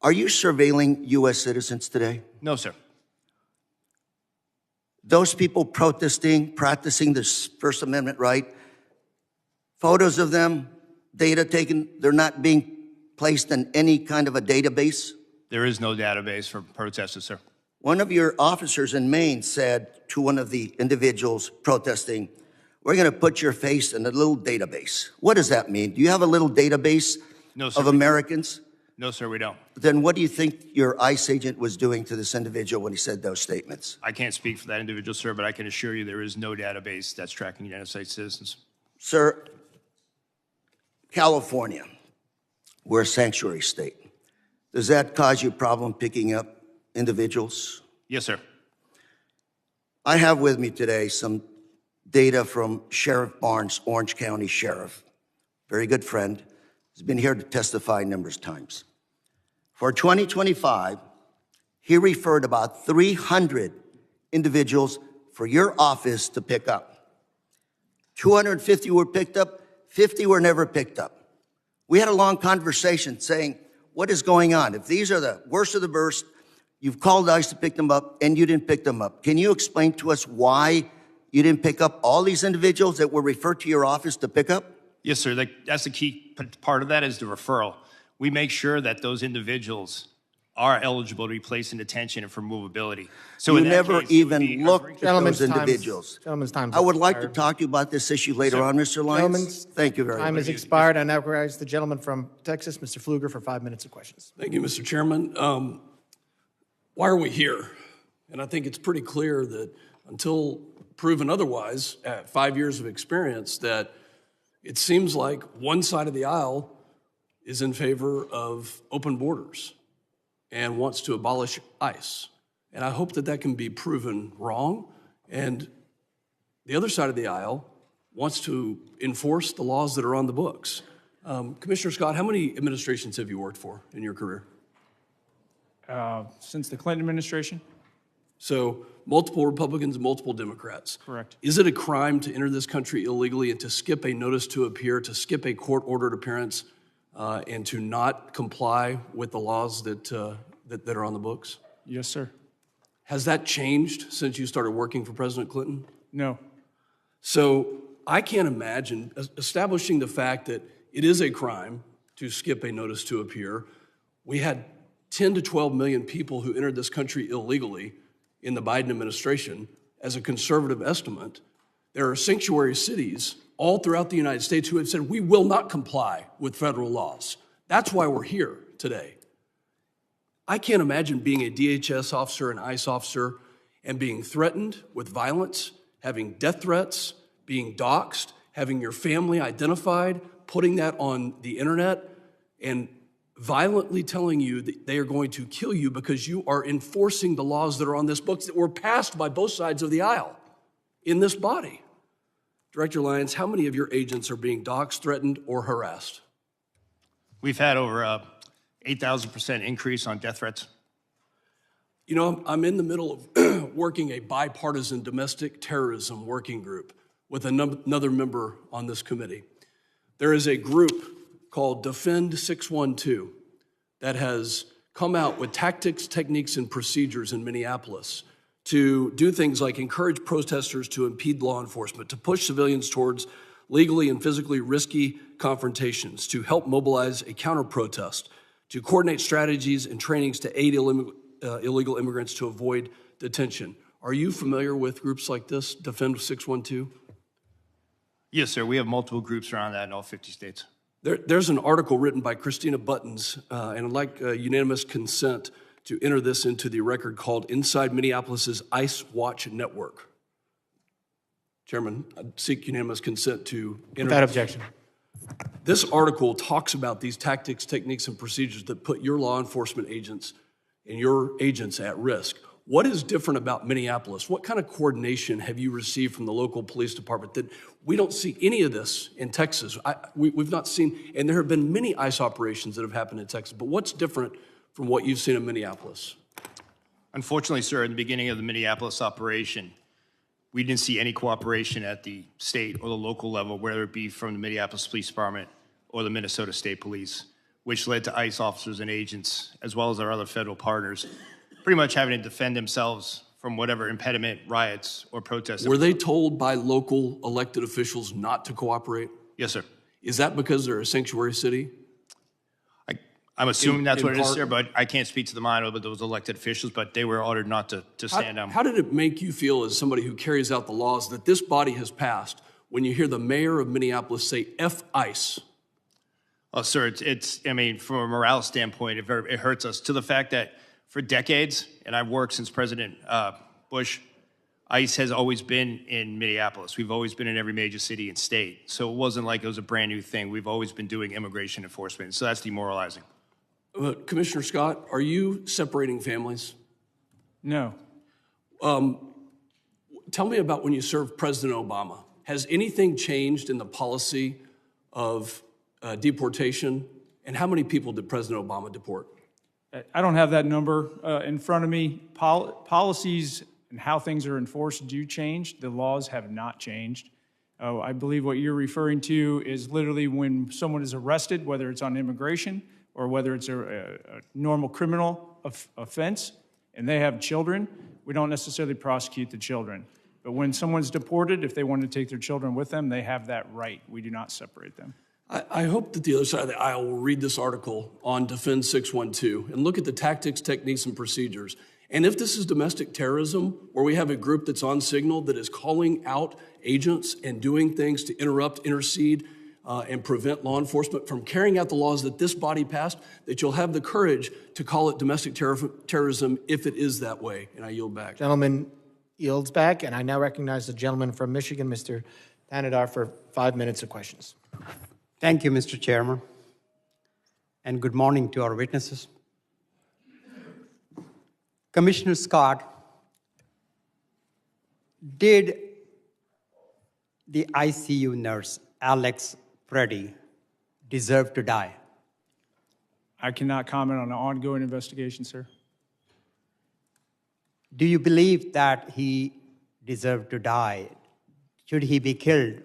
are you surveilling U.S. citizens today? No, sir. Those people protesting, practicing this First Amendment right, photos of them, data taken, they're not being placed in any kind of a database? There is no database for protesters, sir. One of your officers in Maine said to one of the individuals protesting, we're going to put your face in a little database. What does that mean? Do you have a little database of Americans? No, sir, we don't. Then what do you think your ICE agent was doing to this individual when he said those statements? I can't speak for that individual, sir, but I can assure you there is no database that's tracking United States citizens. Sir, California, we're a sanctuary state. Does that cause you a problem picking up individuals? Yes, sir. I have with me today some data from Sheriff Barnes, Orange County Sheriff. Very good friend. He's been here to testify numerous times. For 2025, he referred about 300 individuals for your office to pick up. 250 were picked up, 50 were never picked up. We had a long conversation saying, what is going on? If these are the worst of the worst, you've called ICE to pick them up and you didn't pick them up. Can you explain to us why you didn't pick up all these individuals that were referred to your office to pick up? Yes, sir. That's the key part of that is the referral. We make sure that those individuals are eligible to be placed in detention and for movability. So you never even looked at those individuals. Gentleman's time. I would like to talk to you about this issue later on, Mr. Lyons. Thank you very much. Time has expired. I now recognize the gentleman from Texas, Mr. Pfluger, for 5 minutes of questions. Thank you, Mr. Chairman. Why are we here? And I think it's pretty clear that until proven otherwise, at 5 years of experience, that it seems like one side of the aisle is in favor of open borders and wants to abolish ICE. And I hope that that can be proven wrong. And the other side of the aisle wants to enforce the laws that are on the books. Commissioner Scott, how many administrations have you worked for in your career? Since the Clinton administration? So multiple Republicans, multiple Democrats. Correct. Is it a crime to enter this country illegally and to skip a notice to appear, to skip a court-ordered appearance, and to not comply with the laws that are on the books? Yes, sir. Has that changed since you started working for President Clinton? No. So I can't imagine establishing the fact that it is a crime to skip a notice to appear. We had 10 to 12 million people who entered this country illegally in the Biden administration. As a conservative estimate, there are sanctuary cities all throughout the United States who have said, we will not comply with federal laws. That's why we're here today. I can't imagine being a DHS officer, an ICE officer, and being threatened with violence, having death threats, being doxxed, having your family identified, putting that on the internet, and violently telling you that they are going to kill you because you are enforcing the laws that are on this book that were passed by both sides of the aisle in this body. Director Lyons, how many of your agents are being doxxed, threatened, or harassed? We've had over 8,000% increase on death threats. You know, I'm in the middle of working a bipartisan domestic terrorism working group with another member on this committee. There is a group called Defend 612 that has come out with tactics, techniques, and procedures in Minneapolis to do things like encourage protesters to impede law enforcement, to push civilians towards legally and physically risky confrontations, to help mobilize a counter-protest, to coordinate strategies and trainings to aid illegal immigrants to avoid detention. Are you familiar with groups like this, Defend 612? Yes, sir. We have multiple groups around that in all 50 states. There's an article written by Christina Buttons, and I'd like unanimous consent to enter this into the record called Inside Minneapolis's ICE Watch Network. Chairman, I'd seek unanimous consent to enter. Without objection. This article talks about these tactics, techniques, and procedures that put your law enforcement agents and your agents at risk. What is different about Minneapolis? What kind of coordination have you received from the local police department that we don't see any of this in Texas? We've not seen, and there have been many ICE operations that have happened in Texas, but what's different from what you've seen in Minneapolis? Unfortunately, sir, in the beginning of the Minneapolis operation, we didn't see any cooperation at the state or the local level, whether it be from the Minneapolis Police Department or the Minnesota State Police, which led to ICE officers and agents, as well as our other federal partners, pretty much having to defend themselves from whatever impediment, riots, or protests. Were they told by local elected officials not to cooperate? Yes, sir. Is that because they're a sanctuary city? I'm assuming that's what it is, part- sir, but I can't speak to the mind of those elected officials, but they were ordered not to stand down. How did it make you feel as somebody who carries out the laws that this body has passed when you hear the mayor of Minneapolis say, F ICE? Oh, sir, I mean, from a morale standpoint, it hurts us to the fact that for decades, and I've worked since President Bush, ICE has always been in Minneapolis. We've always been in every major city and state. So it wasn't like it was a brand new thing. We've always been doing immigration enforcement. So that's demoralizing. Commissioner Scott, are you separating families? No. Tell me about when you served President Obama. Has anything changed in the policy of deportation? And how many people did President Obama deport? I don't have that number in front of me. Policies and how things are enforced do change. The laws have not changed. I believe what you're referring to is literally when someone is arrested, whether it's on immigration or whether it's a normal criminal offense, and they have children, we don't necessarily prosecute the children. But when someone's deported, if they want to take their children with them, they have that right. We do not separate them. I hope that the other side of the aisle will read this article on Defend 612 and look at the tactics, techniques, and procedures. And if this is domestic terrorism, where we have a group that's on signal that is calling out agents and doing things to interrupt, intercede, and prevent law enforcement from carrying out the laws that this body passed, that you'll have the courage to call it domestic terrorism if it is that way. And I yield back. Gentleman yields back, and I now recognize the gentleman from Michigan, Mr. Panadar, for 5 minutes of questions. Thank you, Mr. Chairman, and good morning to our witnesses. Commissioner Scott, did the ICU nurse, Alex Preddy, deserve to die? I cannot comment on an ongoing investigation, sir. Do you believe that he deserved to die? Should he be killed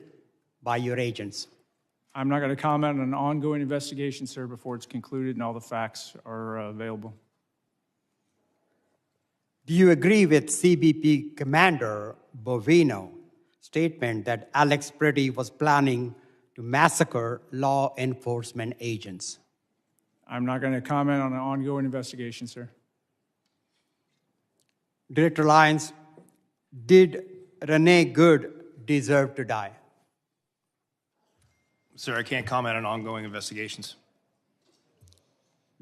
by your agents? I'm not going to comment on an ongoing investigation, sir, before it's concluded and all the facts are available. Do you agree with CBP Commander Bovino's statement that Alex Preddy was planning to massacre law enforcement agents? I'm not going to comment on an ongoing investigation, sir. Director Lyons, did Renee Good deserve to die? Sir, I can't comment on ongoing investigations.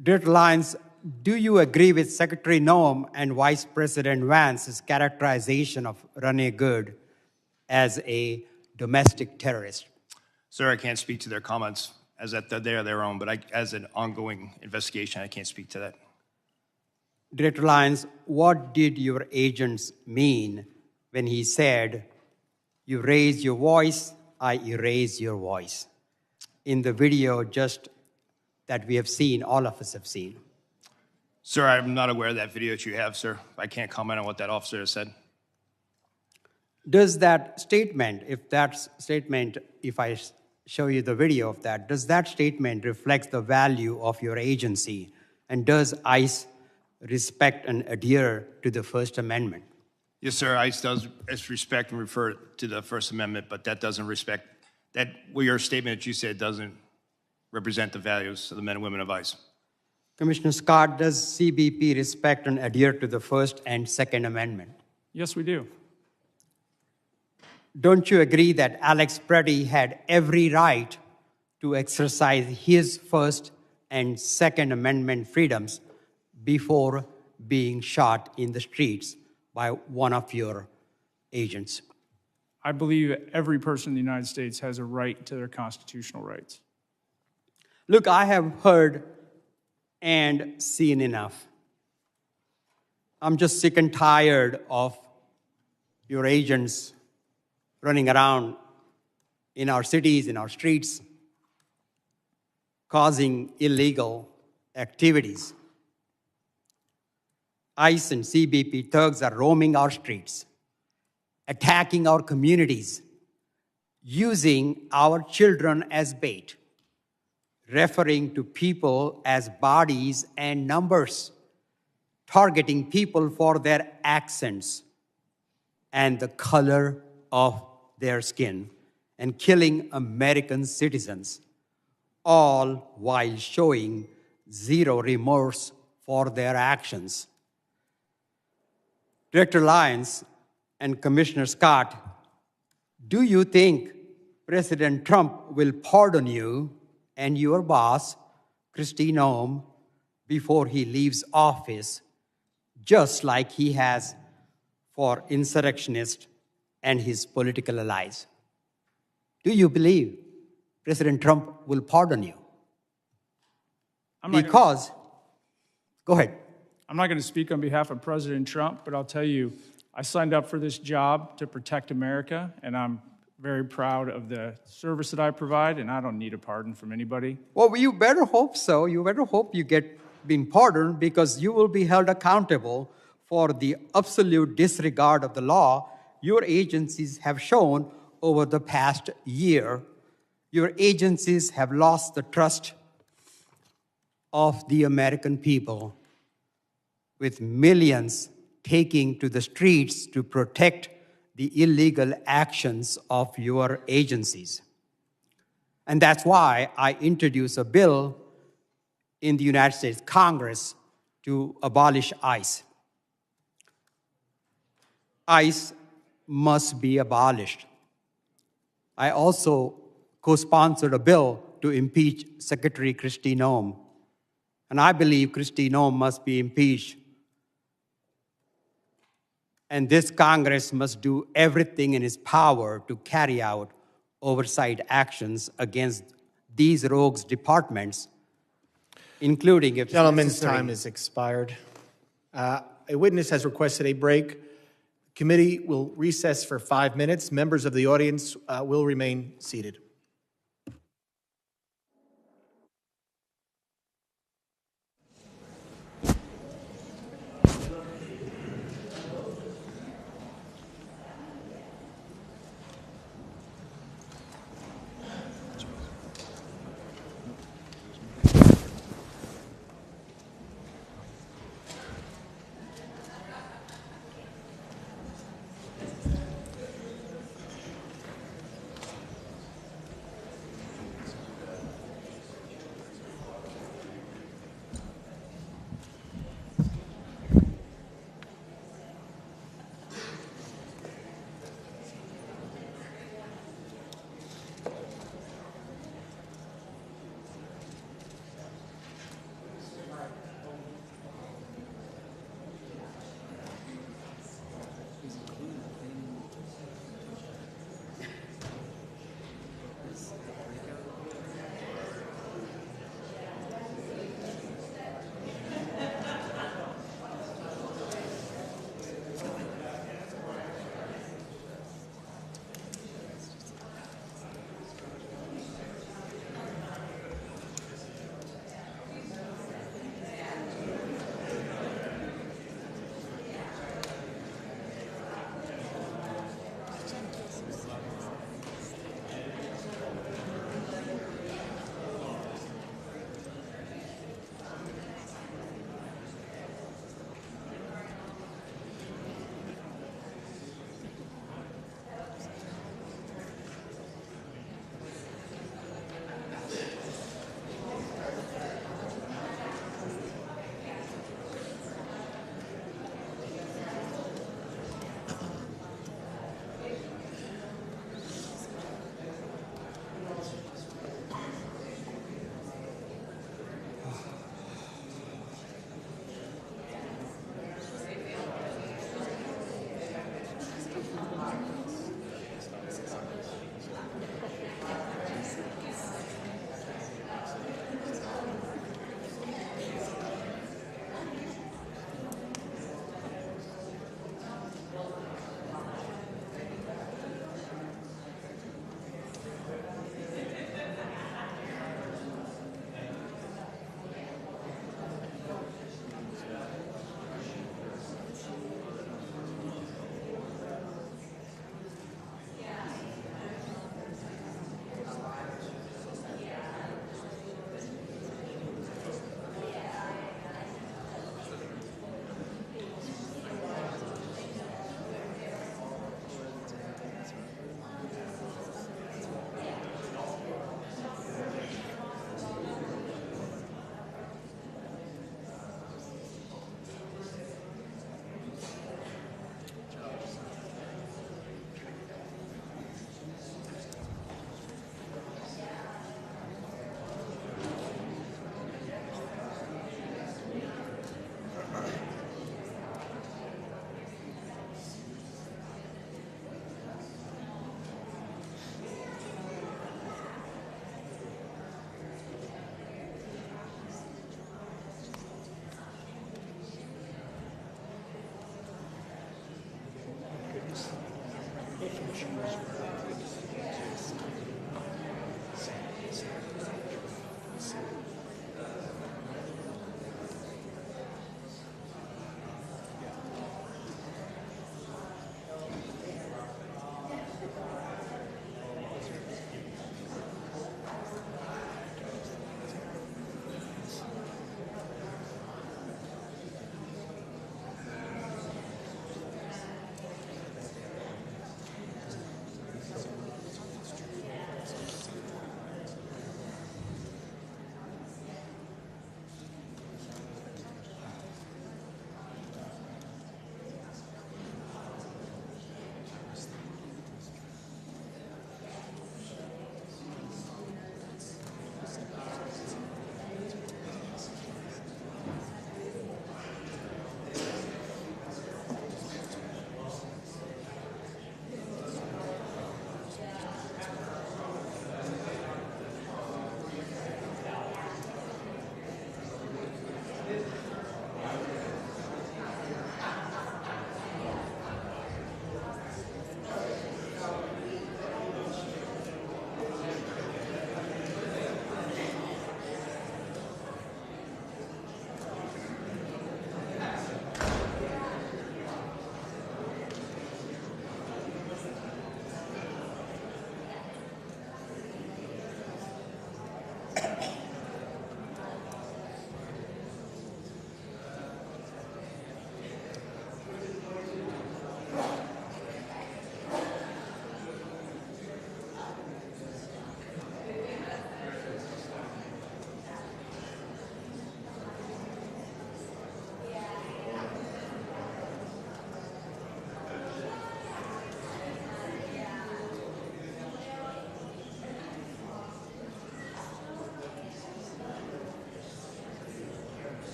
Director Lyons, do you agree with Secretary Noem and Vice President Vance's characterization of Renee Good as a domestic terrorist? Sir, I can't speak to their comments as that they are their own, but as an ongoing investigation, I can't speak to that. Director Lyons, what did your agents mean when he said, "You raise your voice, I erase your voice," in the video just that we have seen, all of us have seen? Sir, I'm not aware of that video that you have, sir. I can't comment on what that officer has said. Does that statement, if I show you the video of that, does that statement reflect the value of your agency? And does ICE respect and adhere to the First Amendment? Yes, sir, ICE does respect and refer to the First Amendment, but that doesn't respect, your statement that you said doesn't represent the values of the men and women of ICE. Commissioner Scott, does CBP respect and adhere to the First and Second Amendment? Yes, we do. Don't you agree that Alex Preddy had every right to exercise his First and Second Amendment freedoms before being shot in the streets by one of your agents? I believe every person in the United States has a right to their constitutional rights. Look, I have heard and seen enough. I'm just sick and tired of your agents running around in our cities, in our streets, causing illegal activities. ICE and CBP thugs are roaming our streets, attacking our communities, using our children as bait, referring to people as bodies and numbers, targeting people for their accents and the color of their skin, and killing American citizens, all while showing zero remorse for their actions. Director Lyons and Commissioner Scott, do you think President Trump will pardon you and your boss, Kristi Noem, before he leaves office, just like he has for insurrectionists and his political allies? Do you believe President Trump will pardon you? Go ahead. I'm not going to speak on behalf of President Trump, but I'll tell you, I signed up for this job to protect America, and I'm very proud of the service that I provide, and I don't need a pardon from anybody. Well, you better hope so. You better hope you get been pardoned, because you will be held accountable for the absolute disregard of the law your agencies have shown over the past year. Your agencies have lost the trust of the American people, with millions taking to the streets to protect the illegal actions of your agencies. And that's why I introduced a bill in the United States Congress to abolish ICE. ICE must be abolished. I also co-sponsored a bill to impeach Secretary Kristi Noem. And I believe Kristi Noem must be impeached. And this Congress must do everything in its power to carry out oversight actions against these rogues departments, including if Gentleman's time has expired. A witness has requested a break. Committee will recess for 5 minutes. Members of the audience will remain seated.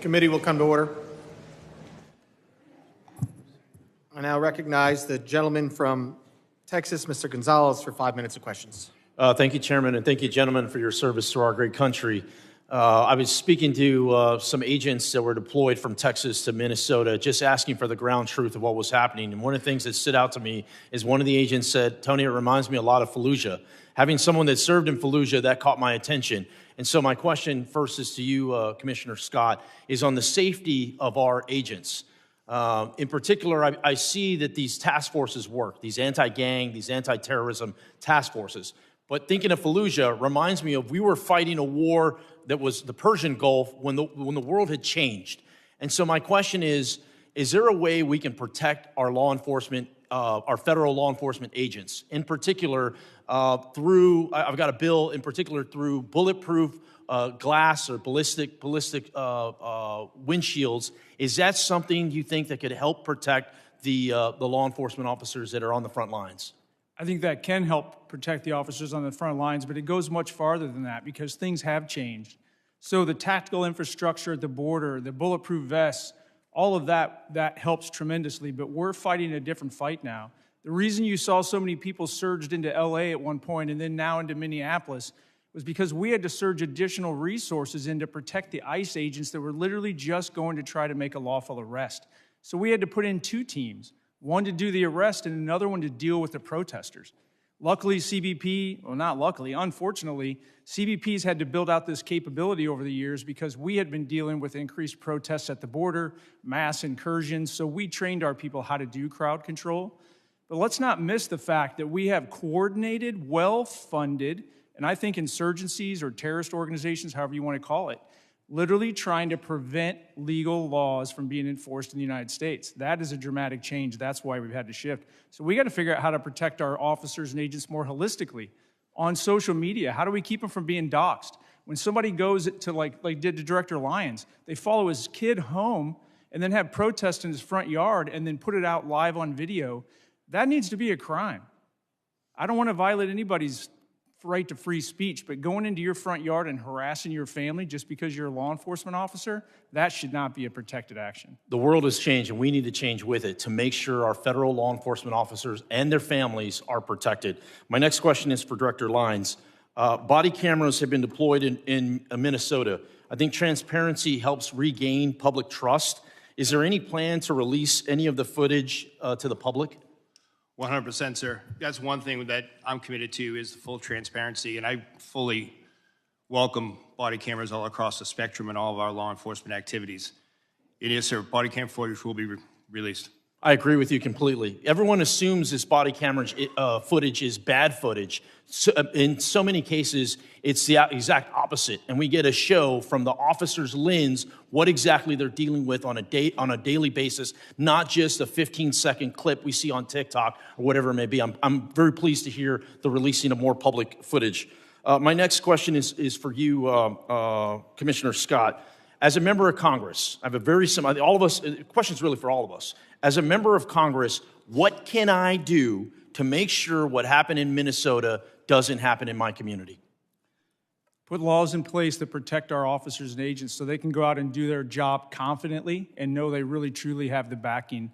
Committee will come to order. I now recognize the gentleman from Texas, Mr. Gonzalez, for 5 minutes of questions. Thank you, Chairman, and thank you, gentlemen, for your service to our great country. I was speaking to some agents that were deployed from Texas to Minnesota, just asking for the ground truth of what was happening. And one of the things that stood out to me is one of the agents said, Tony, it reminds me a lot of Fallujah. Having someone that served in Fallujah, that caught my attention. And so my question first is to you, Commissioner Scott, is on the safety of our agents. In particular, I see that these task forces work, these anti-gang, these anti-terrorism task forces. But thinking of Fallujah reminds me of we were fighting a war that was the Persian Gulf when the world had changed. And so my question is there a way we can protect our law enforcement, our federal law enforcement agents, in particular through, I've got a bill in particular through bulletproof glass or ballistic windshields. Is that something you think that could help protect the law enforcement officers that are on the front lines? I think that can help protect the officers on the front lines, but it goes much farther than that because things have changed. So the tactical infrastructure at the border, the bulletproof vests, all of that helps tremendously, but we're fighting a different fight now. The reason you saw so many people surged into LA at one point and then now into Minneapolis was because we had to surge additional resources in to protect the ICE agents that were literally just going to try to make a lawful arrest. So we had to put in two teams, one to do the arrest and another one to deal with the protesters. Luckily, unfortunately, CBP's had to build out this capability over the years because we had been dealing with increased protests at the border, mass incursions, so we trained our people how to do crowd control. But let's not miss the fact that we have coordinated, well-funded, and I think insurgencies or terrorist organizations, however you want to call it, literally trying to prevent legal laws from being enforced in the United States. That is a dramatic change. That's why we've had to shift. So we got to figure out how to protect our officers and agents more holistically. On social media, how do we keep them from being doxxed? When somebody goes to like did to Director Lyons, they follow his kid home and then have protests in his front yard and then put it out live on video. That needs to be a crime. I don't want to violate anybody's right to free speech, but going into your front yard and harassing your family just because you're a law enforcement officer, that should not be a protected action. The world has changed, and we need to change with it to make sure our federal law enforcement officers and their families are protected. My next question is for Director Lyons. Body cameras have been deployed in Minnesota. I think transparency helps regain public trust. Is there any plan to release any of the footage to the public? 100%, sir. That's one thing that I'm committed to is the full transparency, and I fully welcome body cameras all across the spectrum in all of our law enforcement activities. It is, sir. Body cam footage will be released. I agree with you completely. Everyone assumes this body camera footage is bad footage. So, in so many cases, it's the exact opposite. And we get a show from the officer's lens what exactly they're dealing with on a daily basis, not just a 15-second clip we see on TikTok or whatever it may be. I'm very pleased to hear the releasing of more public footage. My next question is for you, Commissioner Scott. As a member of Congress, I have a very similar, the question's really for all of us. As a member of Congress, what can I do to make sure what happened in Minnesota doesn't happen in my community? Put laws in place that protect our officers and agents so they can go out and do their job confidently and know they really truly have the backing.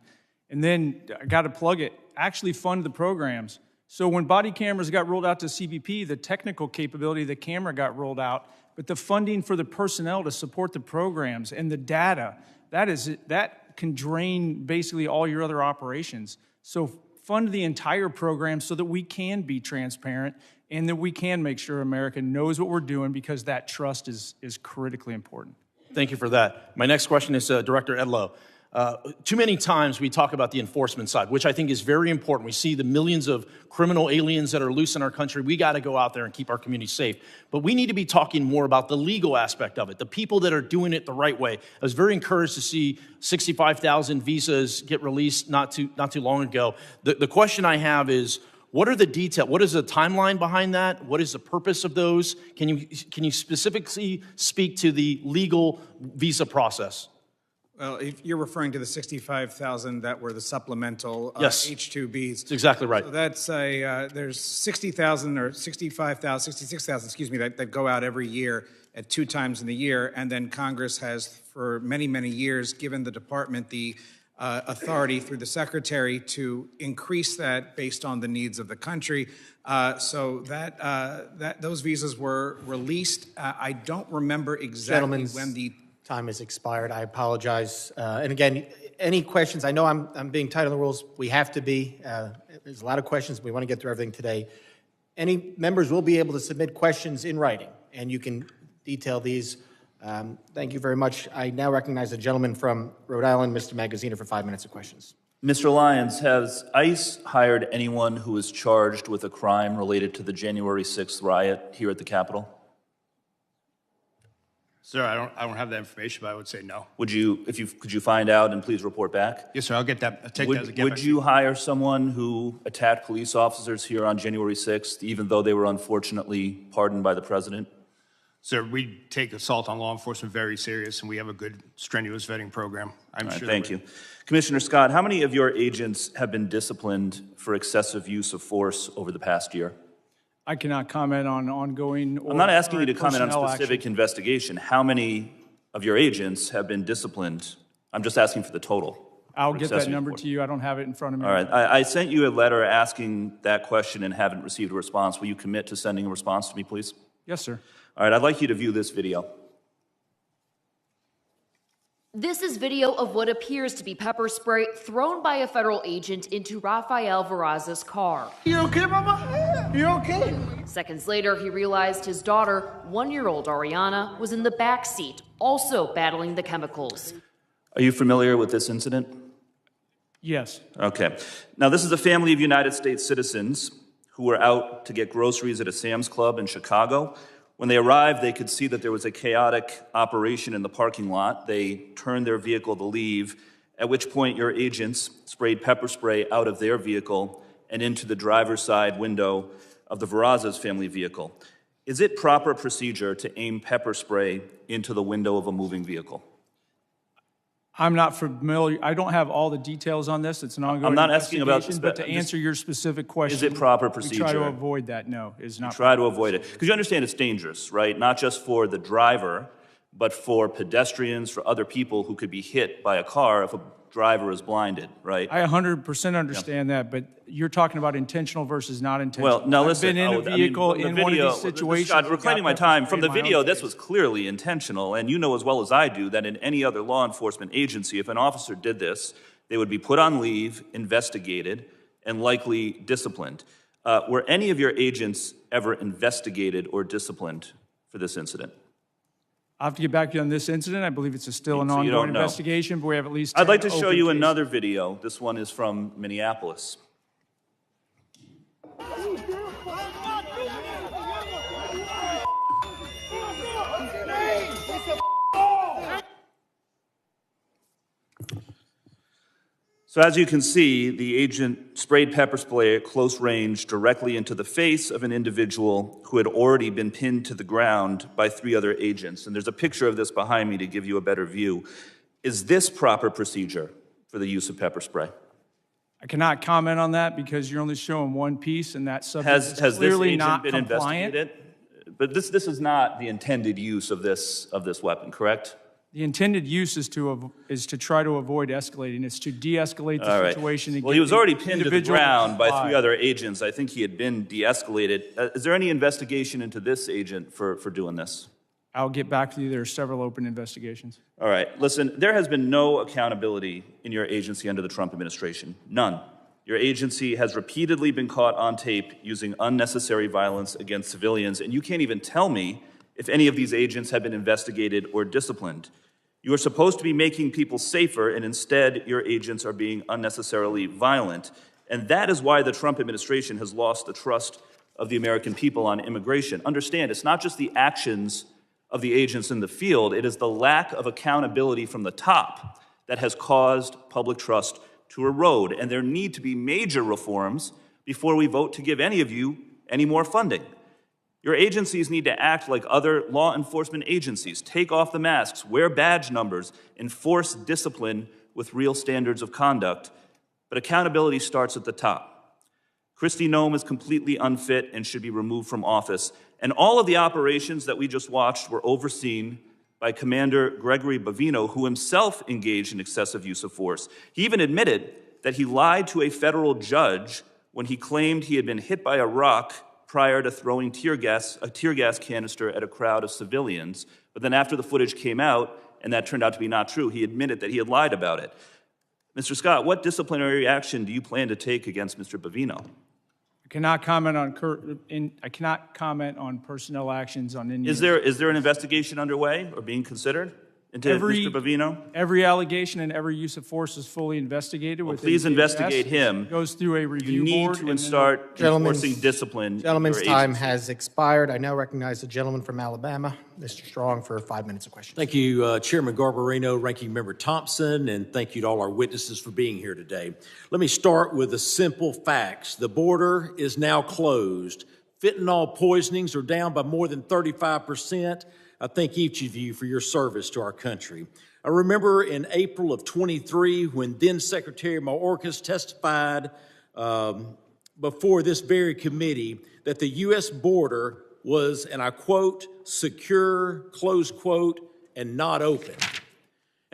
And then, I got to plug it, actually fund the programs. So when body cameras got rolled out to CBP, the technical capability of the camera got rolled out, but the funding for the personnel to support the programs and the data, that can drain basically all your other operations. So fund the entire program so that we can be transparent and that we can make sure America knows what we're doing because that trust is critically important. Thank you for that. My next question is Director Edlow. Too many times we talk about the enforcement side, which I think is very important. We see the millions of criminal aliens that are loose in our country. We got to go out there and keep our community safe. But we need to be talking more about the legal aspect of it, the people that are doing it the right way. I was very encouraged to see 65,000 visas get released not too long ago. The question I have is, what are the details? What is the timeline behind that? What is the purpose of those? Can you specifically speak to the legal visa process? Well, if you're referring to the 65,000 that were the supplemental yes. H-2Bs. That's exactly right. So that's there's 60,000 or 65,000, 66,000, excuse me, that go out every year at 2 times in the year. And then Congress has, for many, many years, given the department the authority through the Secretary to increase that based on the needs of the country. So those visas were released. I don't remember exactly when the time has expired. I apologize. And again, any questions? I know I'm being tight on the rules. We have to be. There's a lot of questions. We want to get through everything today. Any members will be able to submit questions in writing, and you can detail these. Thank you very much. I now recognize the gentleman from Rhode Island, Mr. Magaziner, for 5 minutes of questions. Mr. Lyons, has ICE hired anyone who is charged with a crime related to the January 6th riot here at the Capitol? Sir, I don't have that information, but I would say no. Would you, could you find out and please report back? Yes, sir, I'll get that. I'll take that as a get Would back. you hire someone who attacked police officers here on January 6th, even though they were unfortunately pardoned by the president? Sir, we take assault on law enforcement very serious, and we have a good, strenuous vetting program. I'm sure. Thank you. Commissioner Scott, how many of your agents have been disciplined for excessive use of force over the past year? I cannot comment on ongoing or I'm not asking you to current comment on personnel specific action. investigation. How many of your agents have been disciplined? I'm just asking for the total. I'll for get that excessive number force. to you. I don't have it in front of me. All right. I sent you a letter asking that question and haven't received a response. Will you commit to sending a response to me, please? Yes, sir. All right. I'd like you to view this video. This is video of what appears to be pepper spray thrown by a federal agent into Rafael Veraza's car. You okay, Mama? You okay? Seconds later, he realized his daughter, 1-year-old Ariana, was in the back seat, also battling the chemicals. Are you familiar with this incident? Yes. Okay. Now, this is a family of United States citizens who were out to get groceries at a Sam's Club in Chicago. When they arrived, they could see that there was a chaotic operation in the parking lot. They turned their vehicle to leave, at which point your agents sprayed pepper spray out of their vehicle and into the driver's side window of the Veraza's family vehicle. Is it proper procedure to aim pepper spray into the window of a moving vehicle? I'm not familiar. I don't have all the details on this. It's an ongoing I'm not asking about investigation, but to answer your specific question, is it proper procedure? we try to avoid that. No, it's not. Try to avoid it. Because you understand it's dangerous, right? Not just for the driver, but for pedestrians, for other people who could be hit by a car if a driver is blinded, right? I 100% understand that, but you're talking about intentional versus not intentional. Well, now listen. I've been in a vehicle in one of these situations. Scott, reclaiming my time. From the in my video, own this case. was clearly intentional, and you know as well as I do that in any other law enforcement agency, if an officer did this, they would be put on leave, investigated, and likely disciplined. Were any of your agents ever investigated or disciplined for this incident? I'll have to get back to you on this incident. I believe it's still an So you don't ongoing know. investigation, but we have at least 10 I'd like to show open you cases. another video. This one is from Minneapolis. So as you can see, the agent sprayed pepper spray at close range directly into the face of an individual who had already been pinned to the ground by 3 other agents. And there's a picture of this behind me to give you a better view. Is this proper procedure for the use of pepper spray? I cannot comment on that because you're only showing one piece, and that subject Has is this clearly agent not been compliant. investigated? But this is not the intended use of this weapon, correct? The intended use is to try to avoid escalating. It's to de-escalate the All right. situation. And Well, get he was the already pinned to the individual ground by comply. 3 other agents. I think he had been de-escalated. Is there any investigation into this agent for doing this? I'll get back to you. There are several open investigations. All right. Listen, there has been no accountability in your agency under the Trump administration. None. Your agency has repeatedly been caught on tape using unnecessary violence against civilians, and you can't even tell me if any of these agents have been investigated or disciplined. You are supposed to be making people safer, and instead your agents are being unnecessarily violent. And that is why the Trump administration has lost the trust of the American people on immigration. Understand, it's not just the actions of the agents in the field, it is the lack of accountability from the top that has caused public trust to erode. And there need to be major reforms before we vote to give any of you any more funding. Your agencies need to act like other law enforcement agencies. Take off the masks, wear badge numbers, enforce discipline with real standards of conduct. But accountability starts at the top. Kristi Noem is completely unfit and should be removed from office. And all of the operations that we just watched were overseen by Commander Gregory Bavino, who himself engaged in excessive use of force. He even admitted that he lied to a federal judge when he claimed he had been hit by a rock prior to throwing a tear gas canister at a crowd of civilians. But then after the footage came out, and that turned out to be not true, he admitted that he had lied about it. Mr. Scott, what disciplinary action do you plan to take against Mr. Bavino? I cannot comment on personnel actions on any. Is there an investigation underway or being considered into Mr. Bavino? Every allegation and every use of force is fully investigated. Well, please investigate him. Goes through a review You board. need to start enforcing discipline. Gentleman's time has expired. I now recognize the gentleman from Alabama, Mr. Strong, for 5 minutes of questions. Thank you, Chairman Garbarino, Ranking Member Thompson, and thank you to all our witnesses for being here today. Let me start with the simple facts. The border is now closed. Fentanyl poisonings are down by more than 35%. I thank each of you for your service to our country. I remember in April of 23 when then Secretary Mayorkas testified before this very committee that the U.S. border was, and I quote, secure, close quote, and not open.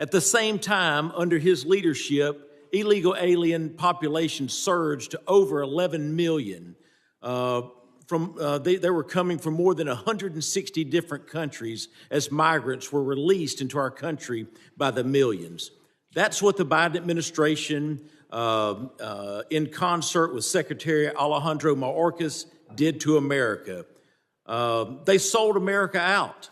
At the same time, under his leadership, illegal alien population surged to over 11 million. They were coming from more than 160 different countries as migrants were released into our country by the millions. That's what the Biden administration, in concert with Secretary Alejandro Mayorkas, did to America. They sold America out.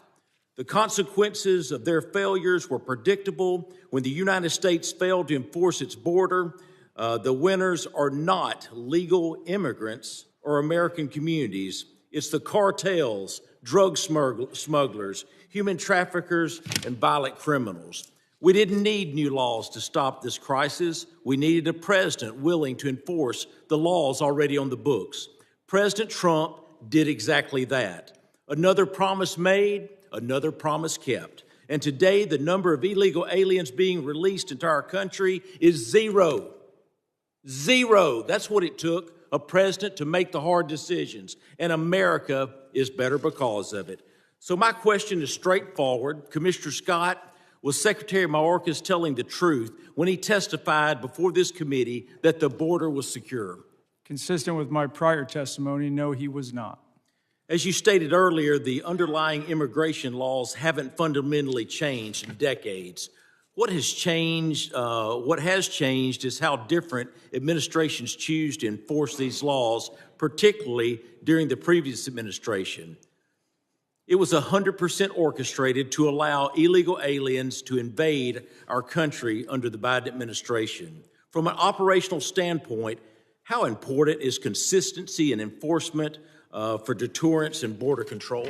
The consequences of their failures were predictable. When the United States failed to enforce its border, the winners are not legal immigrants or American communities. It's the cartels, drug smugglers, human traffickers, and violent criminals. We didn't need new laws to stop this crisis. We needed a president willing to enforce the laws already on the books. President Trump did exactly that. Another promise made, another promise kept. And today, the number of illegal aliens being released into our country is zero. Zero. That's what it took a president to make the hard decisions, and America is better because of it. So my question is straightforward. Commissioner Scott, was Secretary Mayorkas telling the truth when he testified before this committee that the border was secure? Consistent with my prior testimony, no, he was not. As you stated earlier, the underlying immigration laws haven't fundamentally changed in decades. What has changed is how different administrations choose to enforce these laws, particularly during the previous administration. It was 100% orchestrated to allow illegal aliens to invade our country under the Biden administration. From an operational standpoint, how important is consistency and enforcement for deterrence and border control?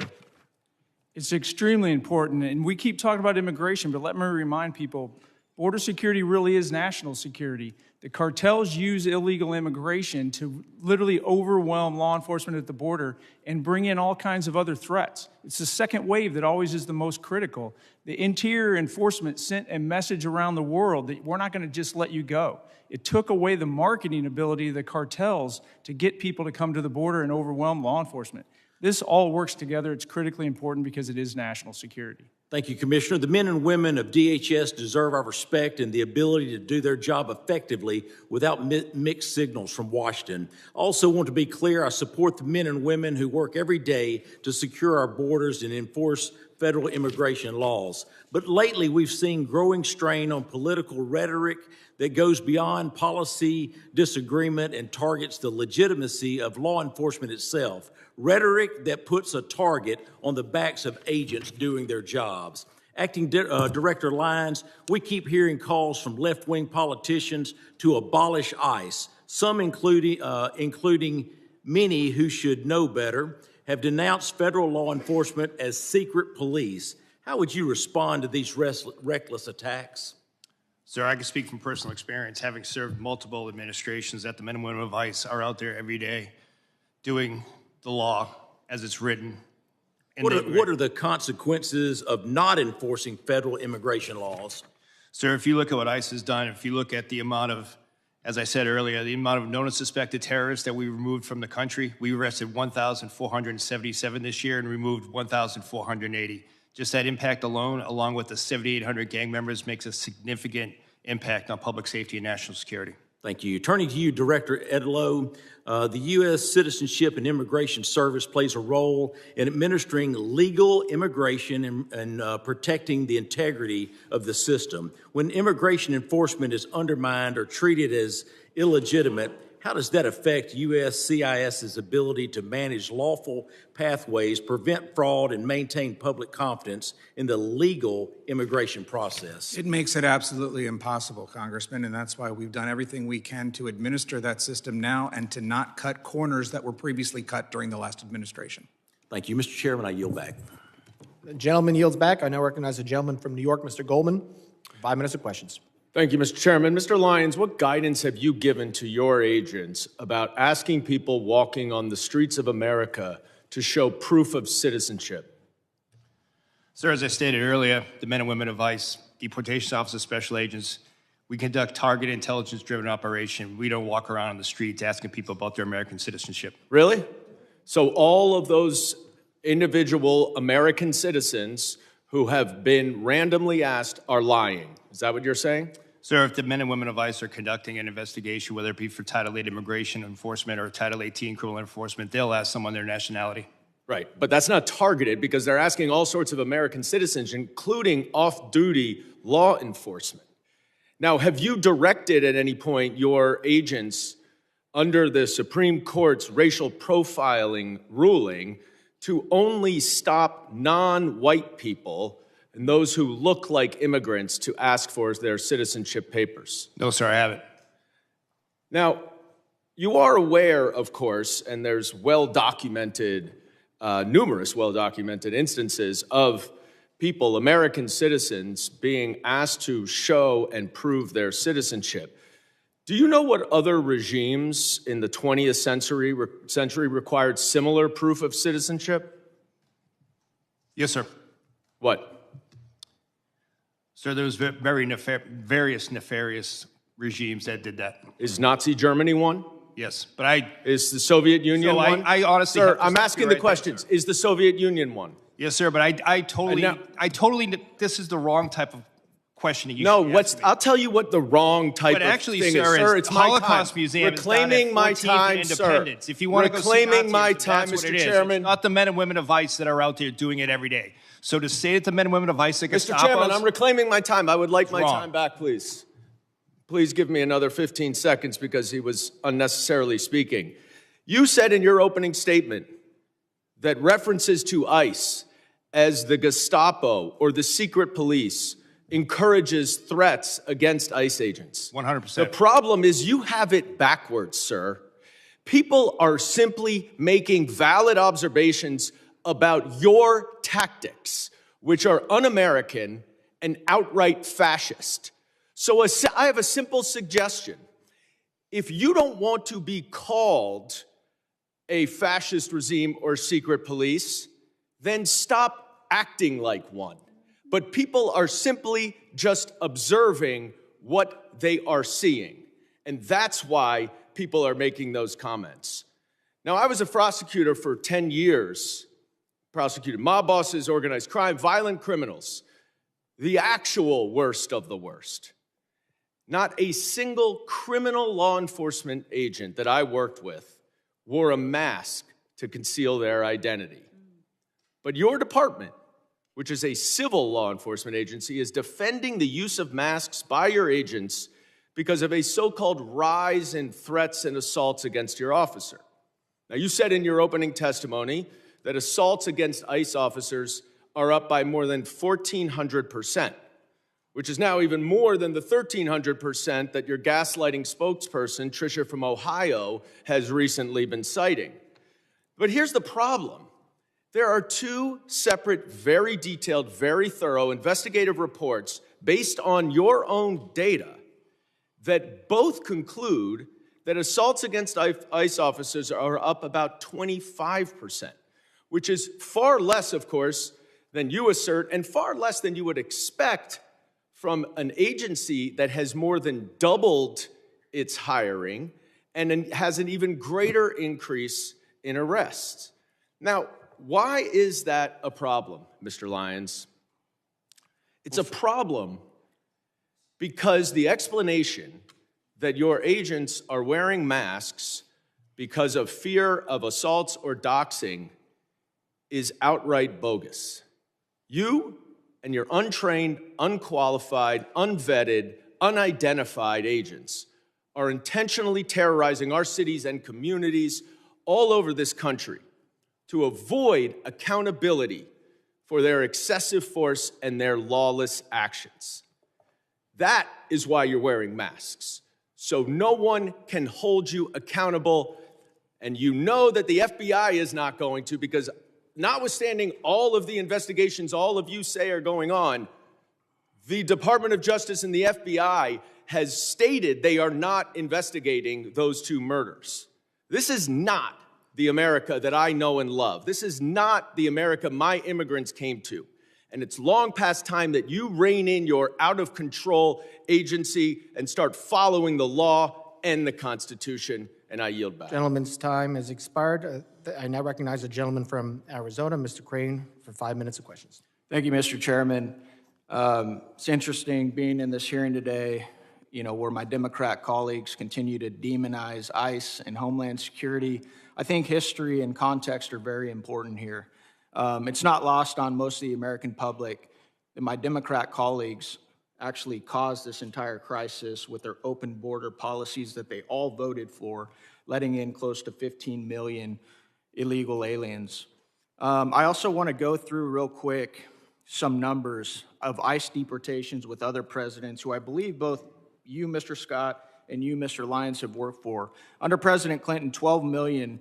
It's extremely important, and we keep talking about immigration, but let me remind people, border security really is national security. The cartels use illegal immigration to literally overwhelm law enforcement at the border and bring in all kinds of other threats. It's the second wave that always is the most critical. The Interior Enforcement sent a message around the world that we're not going to just let you go. It took away the marketing ability of the cartels to get people to come to the border and overwhelm law enforcement. This all works together. It's critically important because it is national security. Thank you, Commissioner. The men and women of DHS deserve our respect and the ability to do their job effectively without mixed signals from Washington. I also want to be clear, I support the men and women who work every day to secure our borders and enforce federal immigration laws. But lately, we've seen growing strain on political rhetoric that goes beyond policy disagreement and targets the legitimacy of law enforcement itself. Rhetoric that puts a target on the backs of agents doing their jobs. Acting Director Lyons, we keep hearing calls from left-wing politicians to abolish ICE. Some, including many who should know better, have denounced federal law enforcement as secret police. How would you respond to these reckless attacks? Sir, I can speak from personal experience, having served multiple administrations, that the men and women of ICE are out there every day doing the law as it's written. What are the consequences of not enforcing federal immigration laws? Sir, if you look at what ICE has done, if you look at the amount of, as I said earlier, the amount of known and suspected terrorists that we removed from the country, we arrested 1,477 this year and removed 1,480. Just that impact alone, along with the 7,800 gang members, makes a significant impact on public safety and national security. Thank you. Turning to you, Director Edlow, the U.S. Citizenship and Immigration Service plays a role in administering legal immigration and protecting the integrity of the system. When immigration enforcement is undermined or treated as illegitimate, how does that affect USCIS's ability to manage lawful pathways, prevent fraud, and maintain public confidence in the legal immigration process? It makes it absolutely impossible, Congressman, and that's why we've done everything we can to administer that system now and to not cut corners that were previously cut during the last administration. Thank you. Mr. Chairman, I yield back. The gentleman yields back. I now recognize the gentleman from New York, Mr. Goldman. 5 minutes of questions. Thank you, Mr. Chairman. Mr. Lyons, what guidance have you given to your agents about asking people walking on the streets of America to show proof of citizenship? Sir, as I stated earlier, the men and women of ICE, deportation officers, special agents, we conduct targeted intelligence-driven operation. We don't walk around on the streets asking people about their American citizenship. Really? So all of those individual American citizens who have been randomly asked are lying. Is that what you're saying? Sir, if the men and women of ICE are conducting an investigation, whether it be for Title 8 immigration enforcement or Title 18 criminal enforcement, they'll ask someone their nationality. Right, but that's not targeted because they're asking all sorts of American citizens, including off-duty law enforcement. Now, have you directed at any point your agents under the Supreme Court's racial profiling ruling to only stop non-white people and those who look like immigrants to ask for their citizenship papers? No, sir, I haven't. Now, you are aware, of course, and there's numerous well-documented instances of people, American citizens, being asked to show and prove their citizenship. Do you know what other regimes in the 20th century required similar proof of citizenship? Yes, sir. What? Sir, there was various nefarious regimes that did that. Is Nazi Germany one? Yes, but Is the Soviet Union one? I honestly, sir, I'm asking the questions. Is the Soviet Union one? Yes, sir, but I totally, this is the wrong type of questioning. I'll tell you what the wrong type of actually, thing sir, is. Sir, it's my Holocaust time. Museum Reclaiming is my down at 14th time, and sir. Independence. If you want to go see Reclaiming my Nazis, time, that's what Mr. it is. Chairman. It's not the men and women of ICE that are out there doing it every day. So to say that the men and women of ICE that Mr. Chairman, I'm reclaiming my time. I would like my time back, please. Please give me another 15 seconds because he was unnecessarily speaking. You said in your opening statement that references to ICE as the Gestapo or the secret police encourages threats against ICE agents. 100%. The problem is you have it backwards, sir. People are simply making valid observations about your tactics, which are un-American and outright fascist. So I have a simple suggestion. If you don't want to be called a fascist regime or secret police, then stop acting like one. But people are simply just observing what they are seeing. And that's why people are making those comments. Now, I was a prosecutor for 10 years, prosecuted mob bosses, organized crime, violent criminals, the actual worst of the worst. Not a single criminal law enforcement agent that I worked with wore a mask to conceal their identity. But your department, which is a civil law enforcement agency, is defending the use of masks by your agents because of a so-called rise in threats and assaults against your officer. Now, you said in your opening testimony that assaults against ICE officers are up by more than 1,400%, which is now even more than the 1,300% that your gaslighting spokesperson, Tricia from Ohio, has recently been citing. But here's the problem. There are two separate, very detailed, very thorough investigative reports based on your own data that both conclude that assaults against ICE officers are up about 25%, which is far less, of course, than you assert, and far less than you would expect from an agency that has more than doubled its hiring and has an even greater increase in arrests. Now, why is that a problem, Mr. Lyons? It's a problem because the explanation that your agents are wearing masks because of fear of assaults or doxing is outright bogus. You and your untrained, unqualified, unvetted, unidentified agents are intentionally terrorizing our cities and communities all over this country to avoid accountability for their excessive force and their lawless actions. That is why you're wearing masks, so no one can hold you accountable, and you know that the FBI is not going to, because notwithstanding all of the investigations all of you say are going on, the Department of Justice and the FBI has stated they are not investigating those two murders. This is not the America that I know and love. This is not the America my immigrants came to. And it's long past time that you rein in your out-of-control agency and start following the law and the Constitution, and I yield back. Gentleman's time has expired. I now recognize the gentleman from Arizona, Mr. Crane, for 5 minutes of questions. Thank you, Mr. Chairman. It's interesting being in this hearing today, where my Democrat colleagues continue to demonize ICE and Homeland Security. I think history and context are very important here. It's not lost on most of the American public that my Democrat colleagues actually caused this entire crisis with their open border policies that they all voted for, letting in close to 15 million illegal aliens. I also want to go through real quick some numbers of ICE deportations with other presidents who I believe both you, Mr. Scott, and you, Mr. Lyons, have worked for. Under President Clinton, 12 million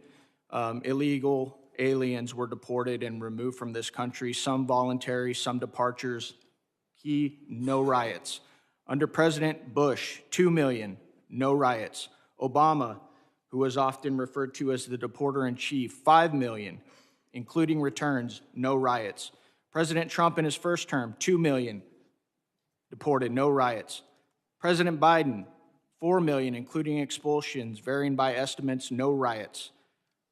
illegal aliens were deported and removed from this country, some voluntary, some departures. Key, no riots. Under President Bush, 2 million, no riots. Obama, who was often referred to as the deporter-in-chief, 5 million, including returns, no riots. President Trump in his first term, 2 million deported, no riots. President Biden, 4 million, including expulsions, varying by estimates, no riots.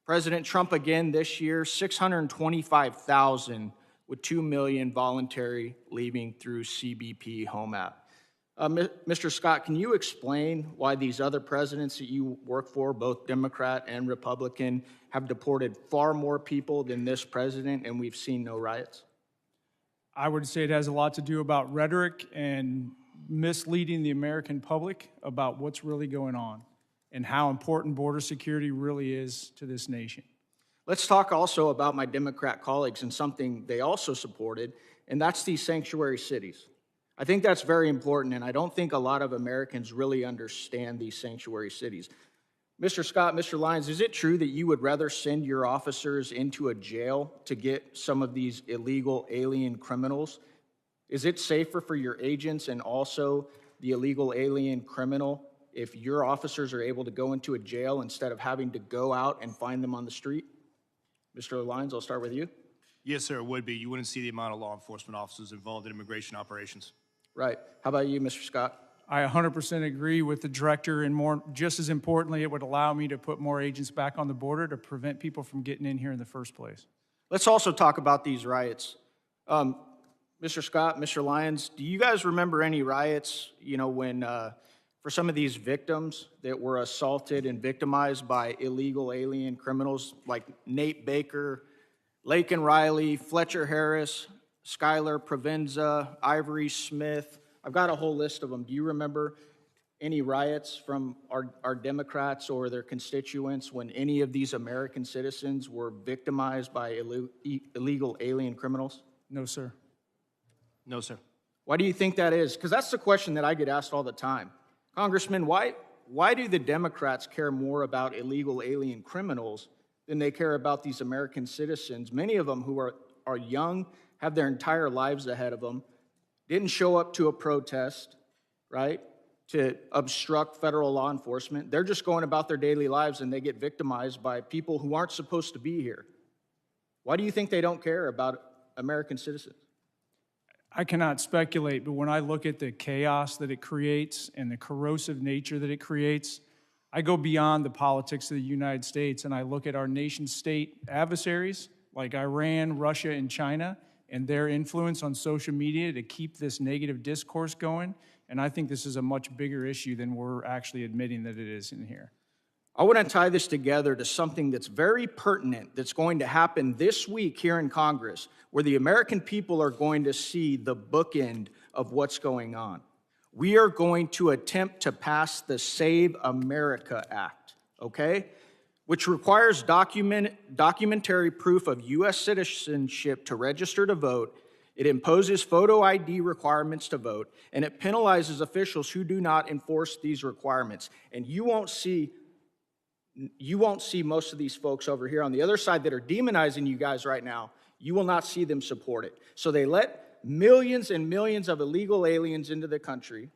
President Trump again this year, 625,000 with 2 million voluntary leaving through CBP Home App. Mr. Scott, can you explain why these other presidents that you work for, both Democrat and Republican, have deported far more people than this president and we've seen no riots? I would say it has a lot to do about rhetoric and misleading the American public about what's really going on and how important border security really is to this nation. Let's talk also about my Democrat colleagues and something they also supported, and that's these sanctuary cities. I think that's very important, and I don't think a lot of Americans really understand these sanctuary cities. Mr. Scott, Mr. Lyons, is it true that you would rather send your officers into a jail to get some of these illegal alien criminals? Is it safer for your agents and also the illegal alien criminal if your officers are able to go into a jail instead of having to go out and find them on the street? Mr. Lyons, I'll start with you. Yes, sir, it would be. You wouldn't see the amount of law enforcement officers involved in immigration operations. Right. How about you, Mr. Scott? I 100% agree with the director, and just as importantly, it would allow me to put more agents back on the border to prevent people from getting in here in the first place. Let's also talk about these riots. Mr. Scott, Mr. Lyons, do you guys remember any riots, when for some of these victims that were assaulted and victimized by illegal alien criminals like Nate Baker, Laken Riley, Fletcher Harris, Skylar Provenza, Ivory Smith? I've got a whole list of them. Do you remember any riots from our Democrats or their constituents when any of these American citizens were victimized by illegal alien criminals? No, sir. No, sir. Why do you think that is? Because that's the question that I get asked all the time. Congressman, why do the Democrats care more about illegal alien criminals than they care about these American citizens, many of them who are young, have their entire lives ahead of them, didn't show up to a protest, right, to obstruct federal law enforcement. They're just going about their daily lives and they get victimized by people who aren't supposed to be here. Why do you think they don't care about American citizens? I cannot speculate, but when I look at the chaos that it creates and the corrosive nature that it creates, I go beyond the politics of the United States and I look at our nation-state adversaries like Iran, Russia, and China, and their influence on social media to keep this negative discourse going. And I think this is a much bigger issue than we're actually admitting that it is in here. I want to tie this together to something that's very pertinent that's going to happen this week here in Congress, where the American people are going to see the bookend of what's going on. We are going to attempt to pass the Save America Act, okay? Which requires documentary proof of U.S. citizenship to register to vote. It imposes photo ID requirements to vote, and it penalizes officials who do not enforce these requirements. And you won't see most of these folks over here on the other side that are demonizing you guys right now. You will not see them support it. So they let millions and millions of illegal aliens into the country.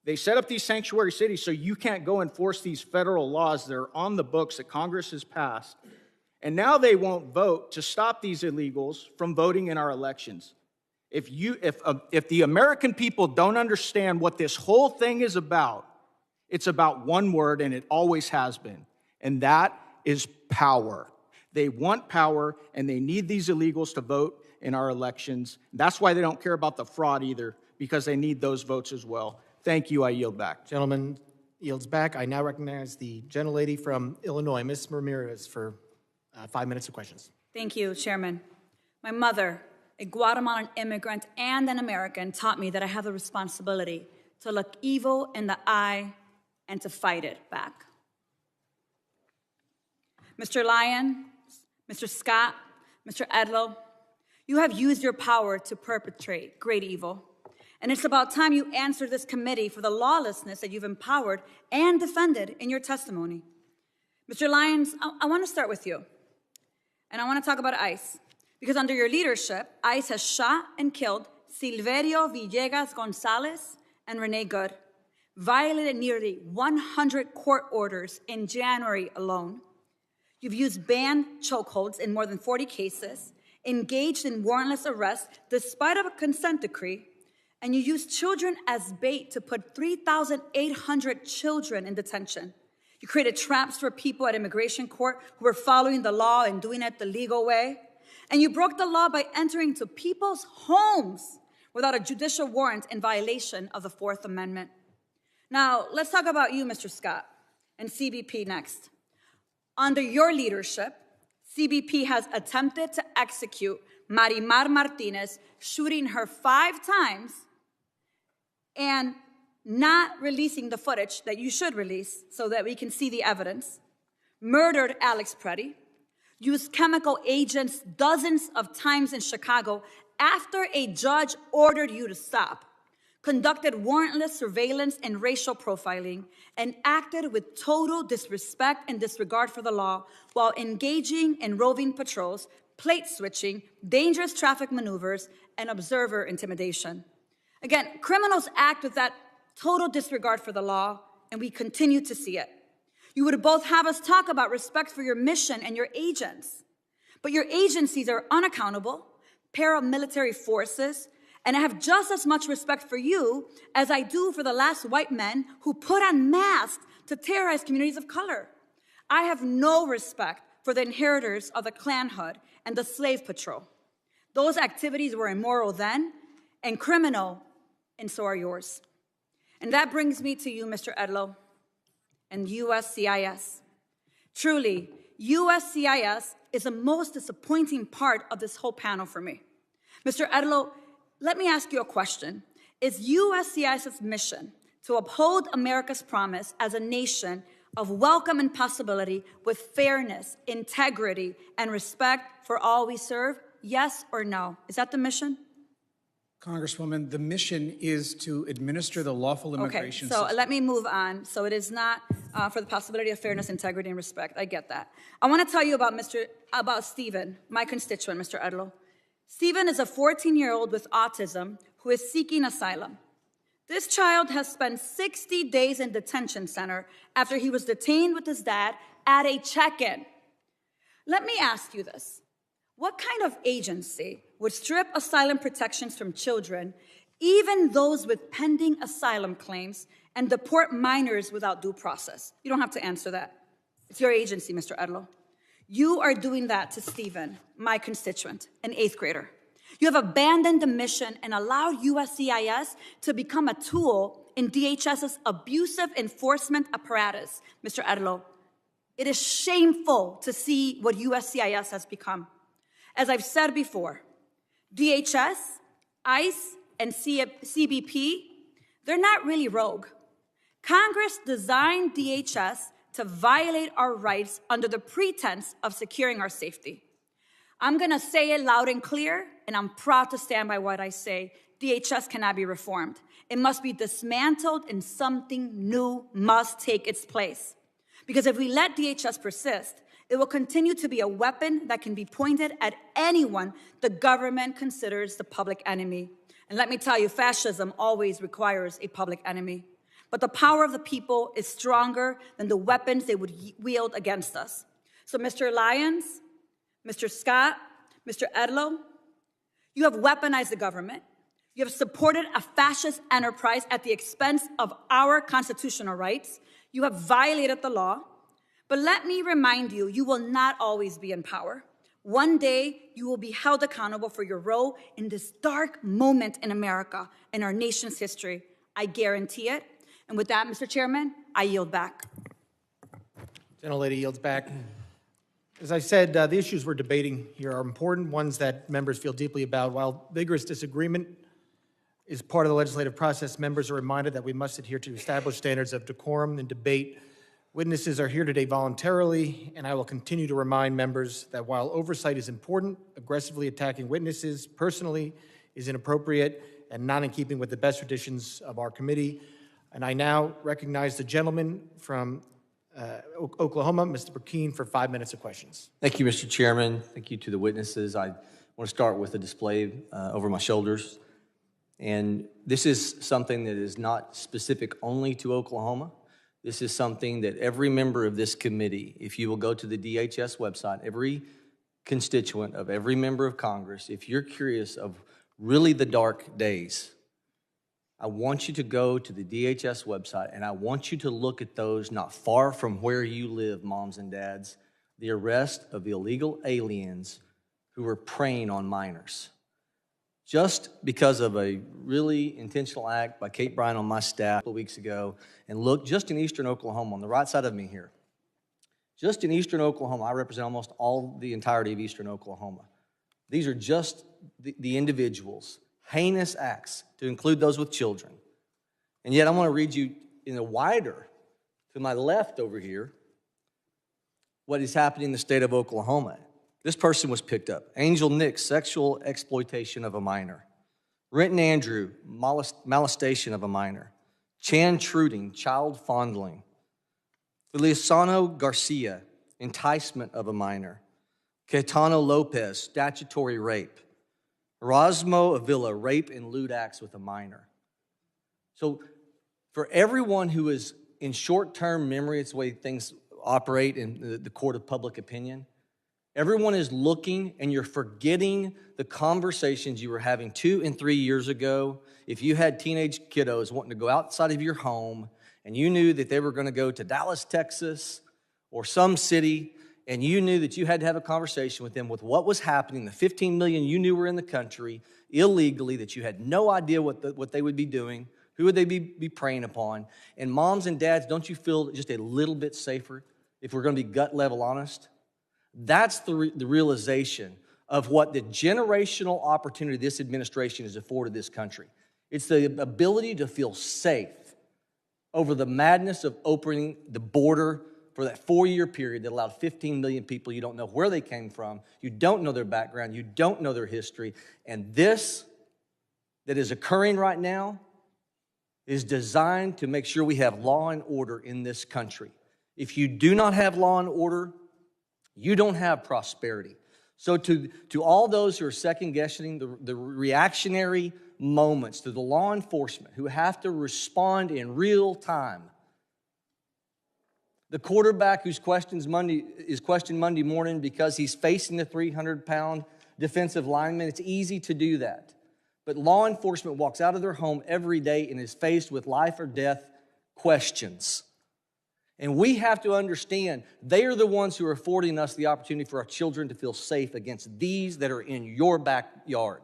They set up these sanctuary cities so you can't go enforce these federal laws that are on the books that Congress has passed. And now they won't vote to stop these illegals from voting in our elections. If the American people don't understand what this whole thing is about, it's about one word, and it always has been, and that is power. They want power, and they need these illegals to vote in our elections. That's why they don't care about the fraud either, because they need those votes as well. Thank you. I yield back. Gentleman yields back. I now recognize the gentlelady from Illinois, Ms. Ramirez, for 5 minutes of questions. Thank you, Chairman. My mother, a Guatemalan immigrant and an American, taught me that I have the responsibility to look evil in the eye and to fight it back. Mr. Lyons, Mr. Scott, Mr. Edlow, you have used your power to perpetrate great evil. And it's about time you answer this committee for the lawlessness that you've empowered and defended in your testimony. Mr. Lyons, I want to start with you. And I want to talk about ICE. Because under your leadership, ICE has shot and killed Silverio Villegas Gonzalez and Renee Good, violated nearly 100 court orders in January alone. You've used banned chokeholds in more than 40 cases, engaged in warrantless arrests despite of a consent decree, and you used children as bait to put 3,800 children in detention. You created traps for people at immigration court who were following the law and doing it the legal way. And you broke the law by entering into people's homes without a judicial warrant in violation of the Fourth Amendment. Now, let's talk about you, Mr. Scott, and CBP next. Under your leadership, CBP has attempted to execute Marimar Martinez, shooting her 5 times and not releasing the footage that you should release so that we can see the evidence, murdered Alex Preddy, used chemical agents dozens of times in Chicago after a judge ordered you to stop, conducted warrantless surveillance and racial profiling, and acted with total disrespect and disregard for the law while engaging in roving patrols, plate switching, dangerous traffic maneuvers, and observer intimidation. Again, criminals act with that total disregard for the law, and we continue to see it. You would both have us talk about respect for your mission and your agents, but your agencies are unaccountable, paramilitary forces, and I have just as much respect for you as I do for the last white men who put on masks to terrorize communities of color. I have no respect for the inheritors of the Klanhood and the slave patrol. Those activities were immoral then and criminal, and so are yours. And that brings me to you, Mr. Edlow, and USCIS. Truly, USCIS is the most disappointing part of this whole panel for me. Mr. Edlow, let me ask you a question. Is USCIS's mission to uphold America's promise as a nation of welcome and possibility with fairness, integrity, and respect for all we serve? Yes or no? Is that the mission? Congresswoman, the mission is to administer the lawful immigration system. Okay, so let me move on. So it is not for the possibility of fairness, integrity, and respect. I get that. I want to tell you about Stephen, my constituent, Mr. Edlow. Stephen is a 14-year-old with autism who is seeking asylum. This child has spent 60 days in detention center after he was detained with his dad at a check-in. Let me ask you this. What kind of agency would strip asylum protections from children, even those with pending asylum claims, and deport minors without due process? You don't have to answer that. It's your agency, Mr. Edlow. You are doing that to Stephen, my constituent, an 8th grader. You have abandoned the mission and allowed USCIS to become a tool in DHS's abusive enforcement apparatus, Mr. Edlow. It is shameful to see what USCIS has become. As I've said before, DHS, ICE, and CBP, they're not really rogue. Congress designed DHS to violate our rights under the pretense of securing our safety. I'm gonna say it loud and clear, and I'm proud to stand by what I say. DHS cannot be reformed. It must be dismantled and something new must take its place. Because if we let DHS persist, it will continue to be a weapon that can be pointed at anyone the government considers the public enemy. And let me tell you, fascism always requires a public enemy. But the power of the people is stronger than the weapons they would wield against us. So Mr. Lyons, Mr. Scott, Mr. Edlow, you have weaponized the government. You have supported a fascist enterprise at the expense of our constitutional rights. You have violated the law. But let me remind you, you will not always be in power. One day, you will be held accountable for your role in this dark moment in America, in our nation's history. I guarantee it. And with that, Mr. Chairman, I yield back. Gentlelady yields back. As I said, the issues we're debating here are important, ones that members feel deeply about. While vigorous disagreement is part of the legislative process, members are reminded that we must adhere to established standards of decorum and debate. Witnesses are here today voluntarily, and I will continue to remind members that while oversight is important, aggressively attacking witnesses personally is inappropriate and not in keeping with the best traditions of our committee. And I now recognize the gentleman from Oklahoma, Mr. Burkeen, for 5 minutes of questions. Thank you, Mr. Chairman. Thank you to the witnesses. I want to start with a display over my shoulders. And this is something that is not specific only to Oklahoma. This is something that every member of this committee, if you will go to the DHS website, every constituent of every member of Congress, if you're curious of really the dark days, I want you to go to the DHS website and I want you to look at those not far from where you live, moms and dads, the arrest of illegal aliens who were preying on minors. Just because of a really intentional act by Kate Bryan on my staff a couple weeks ago, and look just in eastern Oklahoma, on the right side of me here, just in eastern Oklahoma, I represent almost all the entirety of eastern Oklahoma. These are just the individuals, heinous acts, to include those with children. And yet I want to read you in a wider, to my left over here, what is happening in the state of Oklahoma. This person was picked up. Angel Nick, sexual exploitation of a minor. Renton Andrew, molestation of a minor. Chan Truding, child fondling. Feliciano Garcia, enticement of a minor. Caetano Lopez, statutory rape. Erasmo Avila, rape and lewd acts with a minor. So for everyone who is in short-term memory, it's the way things operate in the court of public opinion, everyone is looking and you're forgetting the conversations you were having 2 and 3 years ago. If you had teenage kiddos wanting to go outside of your home and you knew that they were going to go to Dallas, Texas, or some city, and you knew that you had to have a conversation with them with what was happening, the 15 million you knew were in the country illegally, that you had no idea what they would be doing, who would they be preying upon. And moms and dads, don't you feel just a little bit safer if we're going to be gut level honest? That's the realization of what the generational opportunity this administration has afforded this country. It's the ability to feel safe over the madness of opening the border for that 4-year period that allowed 15 million people. You don't know where they came from. You don't know their background. You don't know their history. And this that is occurring right now is designed to make sure we have law and order in this country. If you do not have law and order, you don't have prosperity. So to all those who are second-guessing the reactionary moments, to the law enforcement who have to respond in real time, the quarterback who's questioned Monday morning because he's facing the 300-pound defensive lineman, it's easy to do that. But law enforcement walks out of their home every day and is faced with life or death questions. And we have to understand they are the ones who are affording us the opportunity for our children to feel safe against these that are in your backyard.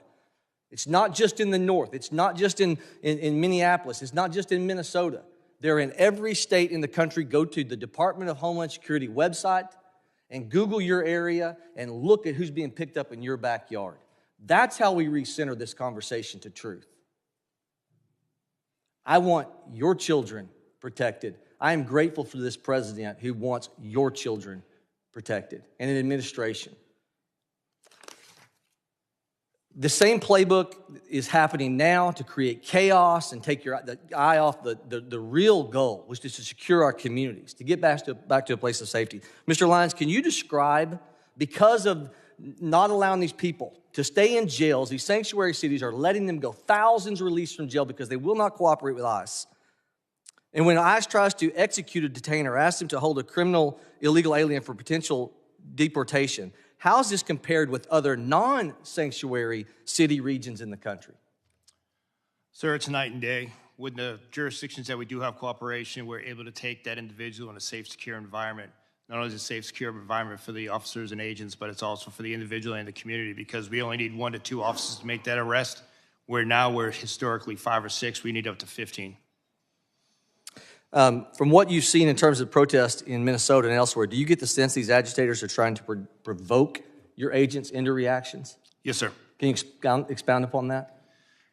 It's not just in the north. It's not just in Minneapolis. It's not just in Minnesota. They're in every state in the country. Go to the Department of Homeland Security website and Google your area and look at who's being picked up in your backyard. That's how we recenter this conversation to truth. I want your children protected. I am grateful for this president who wants your children protected and an administration. The same playbook is happening now to create chaos and take your eye off the real goal, which is to secure our communities, to get back to a place of safety. Mr. Lyons, can you describe, because of not allowing these people to stay in jails, these sanctuary cities are letting them go, thousands released from jail because they will not cooperate with ICE. And when ICE tries to execute a detainer, ask them to hold a criminal illegal alien for potential deportation, how is this compared with other non-sanctuary city regions in the country? Sir, it's night and day. With the jurisdictions that we do have cooperation, we're able to take that individual in a safe, secure environment. Not only is it a safe, secure environment for the officers and agents, but it's also for the individual and the community, because we only need 1 to 2 officers to make that arrest, where now we're historically 5 or 6. We need up to 15. From what you've seen in terms of protests in Minnesota and elsewhere, do you get the sense these agitators are trying to provoke your agents into reactions? Yes, sir. Can you expound upon that?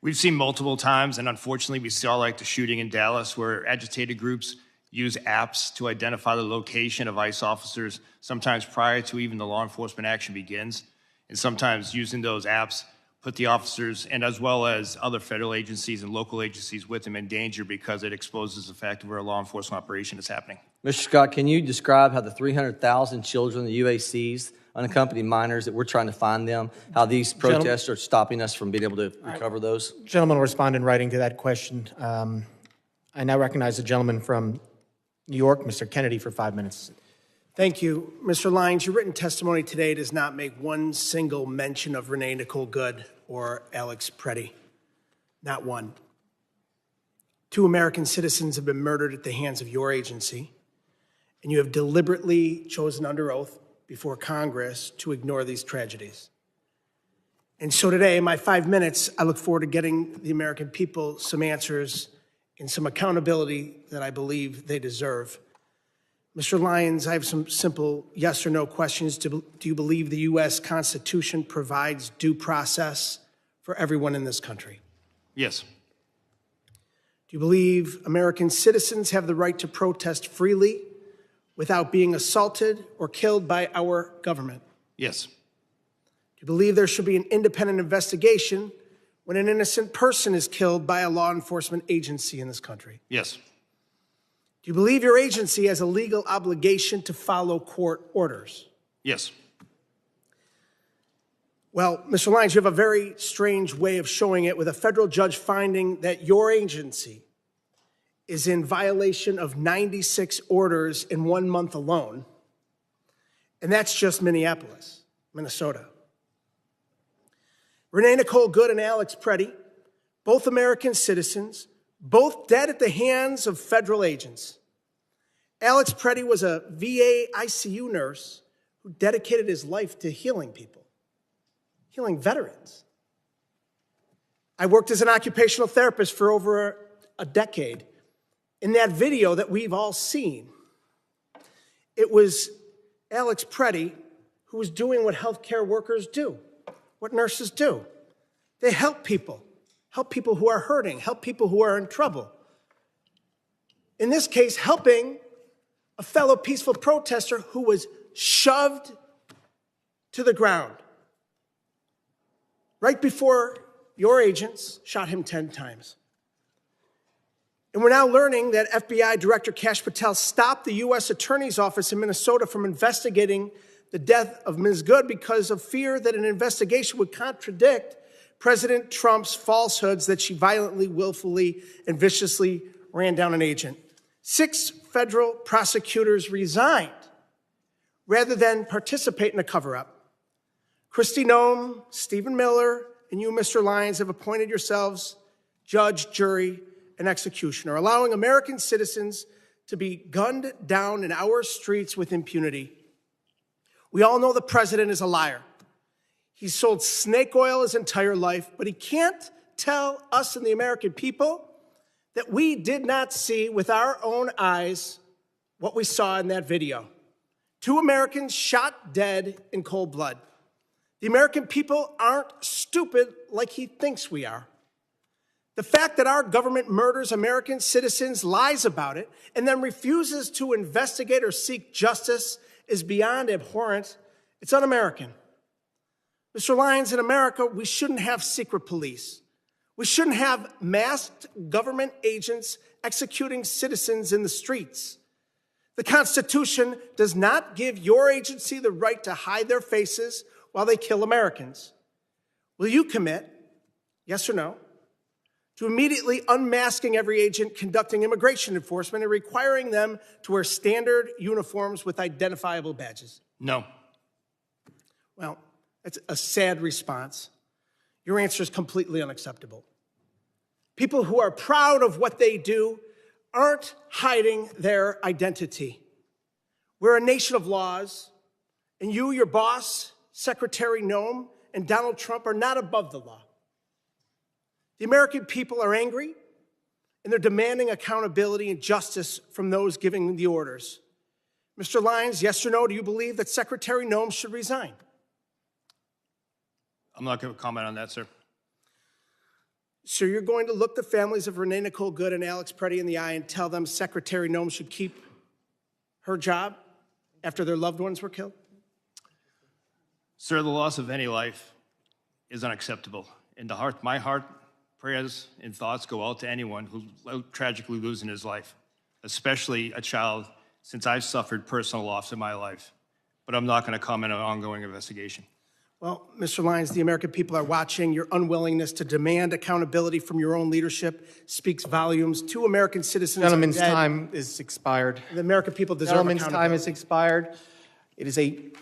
We've seen multiple times, and unfortunately we saw like the shooting in Dallas, where agitated groups use apps to identify the location of ICE officers, sometimes prior to even the law enforcement action begins, and sometimes using those apps put the officers, and as well as other federal agencies and local agencies with them, in danger, because it exposes the fact of where a law enforcement operation is happening. Mr. Scott, can you describe how the 300,000 children, the UACs, unaccompanied minors, that we're trying to find them, how these protests are stopping us from being able to recover those? Gentleman will respond in writing to that question. I now recognize the gentleman from New York, Mr. Kennedy, for 5 minutes. Thank you. Mr. Lyons, your written testimony today does not make one single mention of Renee Nicole Good or Alex Preddy. Not one. 2 American citizens have been murdered at the hands of your agency, and you have deliberately chosen under oath before Congress to ignore these tragedies. And so today, in my 5 minutes, I look forward to getting the American people some answers and some accountability that I believe they deserve. Mr. Lyons, I have some simple yes or no questions. Do you believe the U.S. Constitution provides due process for everyone in this country? Yes. Do you believe American citizens have the right to protest freely without being assaulted or killed by our government? Yes. Do you believe there should be an independent investigation when an innocent person is killed by a law enforcement agency in this country? Yes. Do you believe your agency has a legal obligation to follow court orders? Yes. Well, Mr. Lyons, you have a very strange way of showing it, with a federal judge finding that your agency is in violation of 96 orders in 1 month alone. And that's just Minneapolis, Minnesota. Renee Nicole Good and Alex Preddy, both American citizens, both dead at the hands of federal agents. Alex Preddy was a VA ICU nurse who dedicated his life to healing people, healing veterans. I worked as an occupational therapist for over a decade. In that video that we've all seen, it was Alex Preddy who was doing what healthcare workers do, what nurses do. They help people who are hurting, help people who are in trouble. In this case, helping a fellow peaceful protester who was shoved to the ground right before your agents shot him 10 times. And we're now learning that FBI Director Kash Patel stopped the U.S. Attorney's Office in Minnesota from investigating the death of Ms. Good because of fear that an investigation would contradict President Trump's falsehoods that she violently, willfully, and viciously ran down an agent. 6 federal prosecutors resigned rather than participate in a cover-up. Kristi Noem, Stephen Miller, and you, Mr. Lyons, have appointed yourselves judge, jury, and executioner, allowing American citizens to be gunned down in our streets with impunity. We all know the president is a liar. He's sold snake oil his entire life, but he can't tell us and the American people that we did not see with our own eyes what we saw in that video. 2 Americans shot dead in cold blood. The American people aren't stupid like he thinks we are. The fact that our government murders American citizens, lies about it, and then refuses to investigate or seek justice is beyond abhorrent. It's un-American. Mr. Lyons, in America, we shouldn't have secret police. We shouldn't have masked government agents executing citizens in the streets. The Constitution does not give your agency the right to hide their faces while they kill Americans. Will you commit, yes or no, to immediately unmasking every agent conducting immigration enforcement and requiring them to wear standard uniforms with identifiable badges? No. Well, that's a sad response. Your answer is completely unacceptable. People who are proud of what they do aren't hiding their identity. We're a nation of laws, and you, your boss, Secretary Noem, and Donald Trump are not above the law. The American people are angry, and they're demanding accountability and justice from those giving the orders. Mr. Lyons, yes or no, do you believe that Secretary Noem should resign? I'm not going to comment on that, sir. So you're going to look the families of Renee Nicole Good and Alex Preddy in the eye and tell them Secretary Noem should keep her job after their loved ones were killed? Sir, the loss of any life is unacceptable. In the heart, my heart, prayers and thoughts go out to anyone who tragically losing his life, especially a child, since I've suffered personal loss in my life. But I'm not going to comment on an ongoing investigation. Well, Mr. Lyons, the American people are watching. Your unwillingness to demand accountability from your own leadership speaks volumes. 2 American citizens Gentleman's are dead. time is expired. The American people deserve Gentleman's time is expired.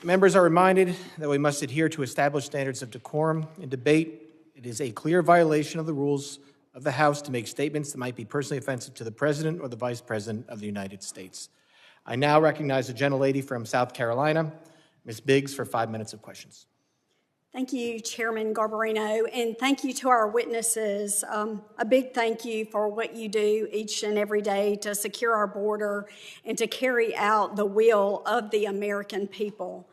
Members are reminded that we must adhere to established standards of decorum in debate. It is a clear violation of the rules of the House to make statements that might be personally offensive to the President or the Vice President of the United States. I now recognize the gentlelady from South Carolina, Ms. Biggs, for 5 minutes of questions. Thank you, Chairman Garbarino, and thank you to our witnesses. A big thank you for what you do each and every day to secure our border and to carry out the will of the American people.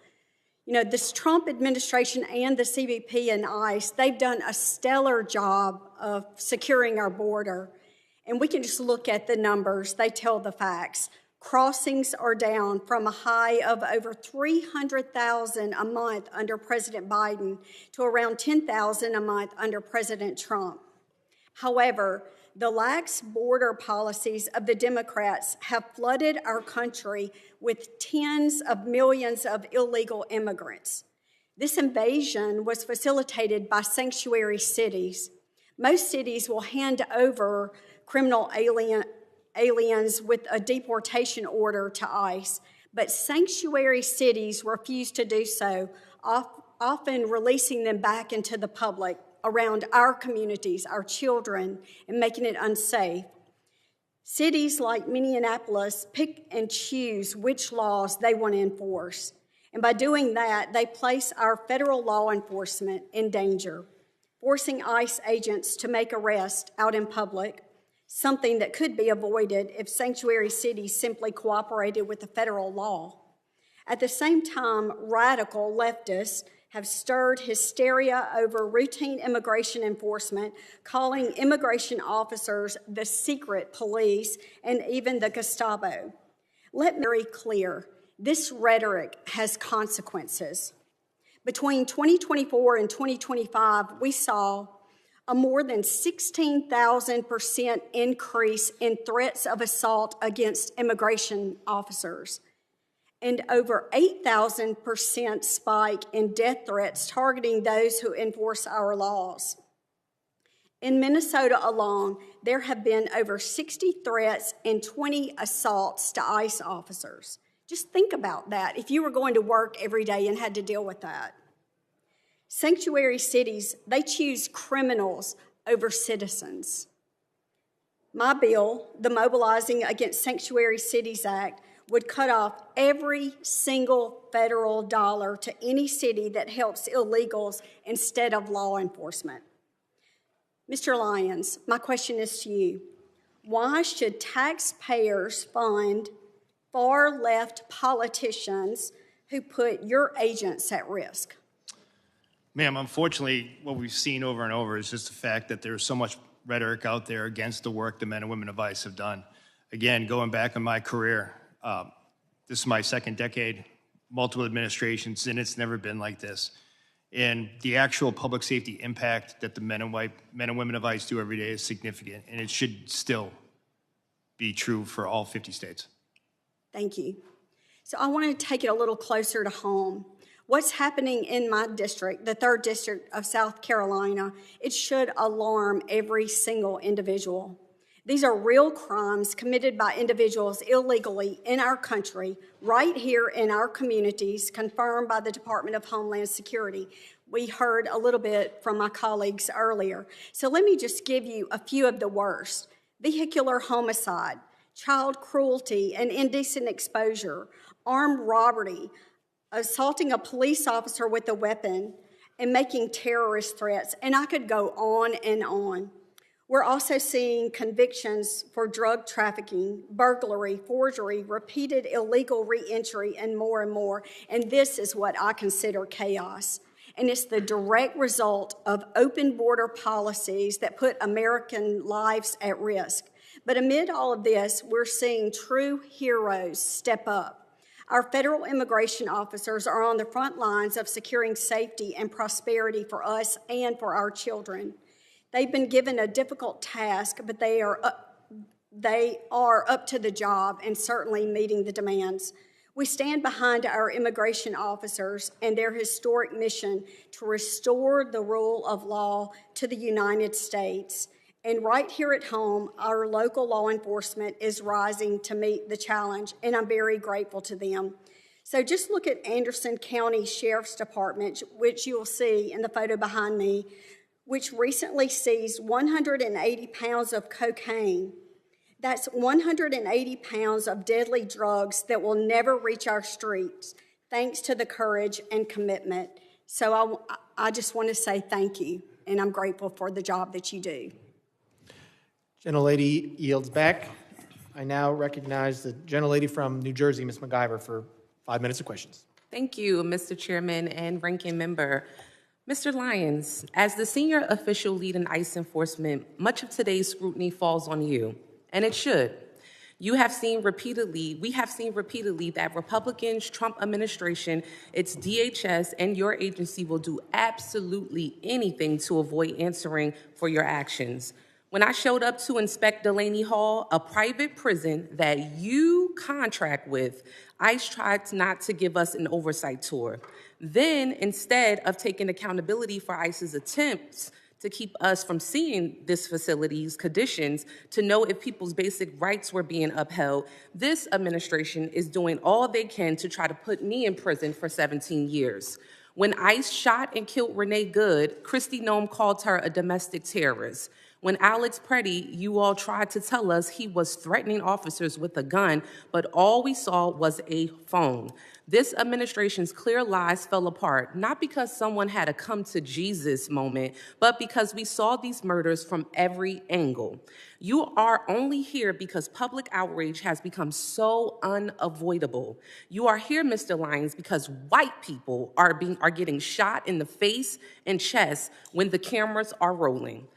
You know, this Trump administration and the CBP and ICE, they've done a stellar job of securing our border. And we can just look at the numbers. They tell the facts. Crossings are down from a high of over 300,000 a month under President Biden to around 10,000 a month under President Trump. However, the lax border policies of the Democrats have flooded our country with tens of millions of illegal immigrants. This invasion was facilitated by sanctuary cities. Most cities will hand over criminal aliens with a deportation order to ICE, but sanctuary cities refuse to do so, often releasing them back into the public around our communities, our children, and making it unsafe. Cities like Minneapolis pick and choose which laws they want to enforce, and by doing that, they place our federal law enforcement in danger, forcing ICE agents to make arrests out in public, something that could be avoided if sanctuary cities simply cooperated with the federal law. At the same time, radical leftists have stirred hysteria over routine immigration enforcement, calling immigration officers the secret police and even the Gestapo. Let me be very clear, this rhetoric has consequences. Between 2024 and 2025, we saw a more than 16,000% increase in threats of assault against immigration officers, and over 8,000% spike in death threats targeting those who enforce our laws. In Minnesota alone, there have been over 60 threats and 20 assaults to ICE officers. Just think about that if you were going to work every day and had to deal with that. Sanctuary cities, they choose criminals over citizens. My bill, the Mobilizing Against Sanctuary Cities Act, would cut off every single federal dollar to any city that helps illegals instead of law enforcement. Mr. Lyons, my question is to you. Why should taxpayers fund far-left politicians who put your agents at risk? Ma'am, unfortunately, what we've seen over and over is just the fact that there's so much rhetoric out there against the work the men and women of ICE have done. Again, going back in my career, this is my second decade, multiple administrations, and it's never been like this. And the actual public safety impact that the men and women of ICE do every day is significant, and it should still be true for all 50 states. Thank you. So I want to take it a little closer to home. What's happening in my district, the 3rd District of South Carolina, it should alarm every single individual. These are real crimes committed by individuals illegally in our country, right here in our communities, confirmed by the Department of Homeland Security. We heard a little bit from my colleagues earlier. So let me just give you a few of the worst. Vehicular homicide, child cruelty and indecent exposure, armed robbery, assaulting a police officer with a weapon, and making terrorist threats. And I could go on and on. We're also seeing convictions for drug trafficking, burglary, forgery, repeated illegal re-entry, and more. And this is what I consider chaos. And it's the direct result of open border policies that put American lives at risk. But amid all of this, we're seeing true heroes step up. Our federal immigration officers are on the front lines of securing safety and prosperity for us and for our children. They've been given a difficult task, but they are up to the job and certainly meeting the demands. We stand behind our immigration officers and their historic mission to restore the rule of law to the United States. And right here at home, our local law enforcement is rising to meet the challenge, and I'm very grateful to them. So just look at Anderson County Sheriff's Department, which you'll see in the photo behind me, which recently seized 180 pounds of cocaine. That's 180 pounds of deadly drugs that will never reach our streets, thanks to the courage and commitment. So I just want to say thank you, and I'm grateful for the job that you do. Gentlelady yields back. I now recognize the gentlelady from New Jersey, Ms. McIver, for 5 minutes of questions. Thank you, Mr. Chairman and Ranking Member. Mr. Lyons, as the senior official lead in ICE enforcement, much of today's scrutiny falls on you, and it should. We have seen repeatedly that Republicans, Trump administration, its DHS, and your agency will do absolutely anything to avoid answering for your actions. When I showed up to inspect Delaney Hall, a private prison that you contract with, ICE tried not to give us an oversight tour. Then, instead of taking accountability for ICE's attempts to keep us from seeing this facility's conditions to know if people's basic rights were being upheld, this administration is doing all they can to try to put me in prison for 17 years. When ICE shot and killed Renee Good, Kristi Noem called her a domestic terrorist. When Alex Preddy, you all tried to tell us he was threatening officers with a gun, but all we saw was a phone. This administration's clear lies fell apart, not because someone had a come to Jesus moment, but because we saw these murders from every angle. You are only here because public outrage has become so unavoidable. You are here, Mr. Lyons, because white people are getting shot in the face and chest when the cameras are rolling.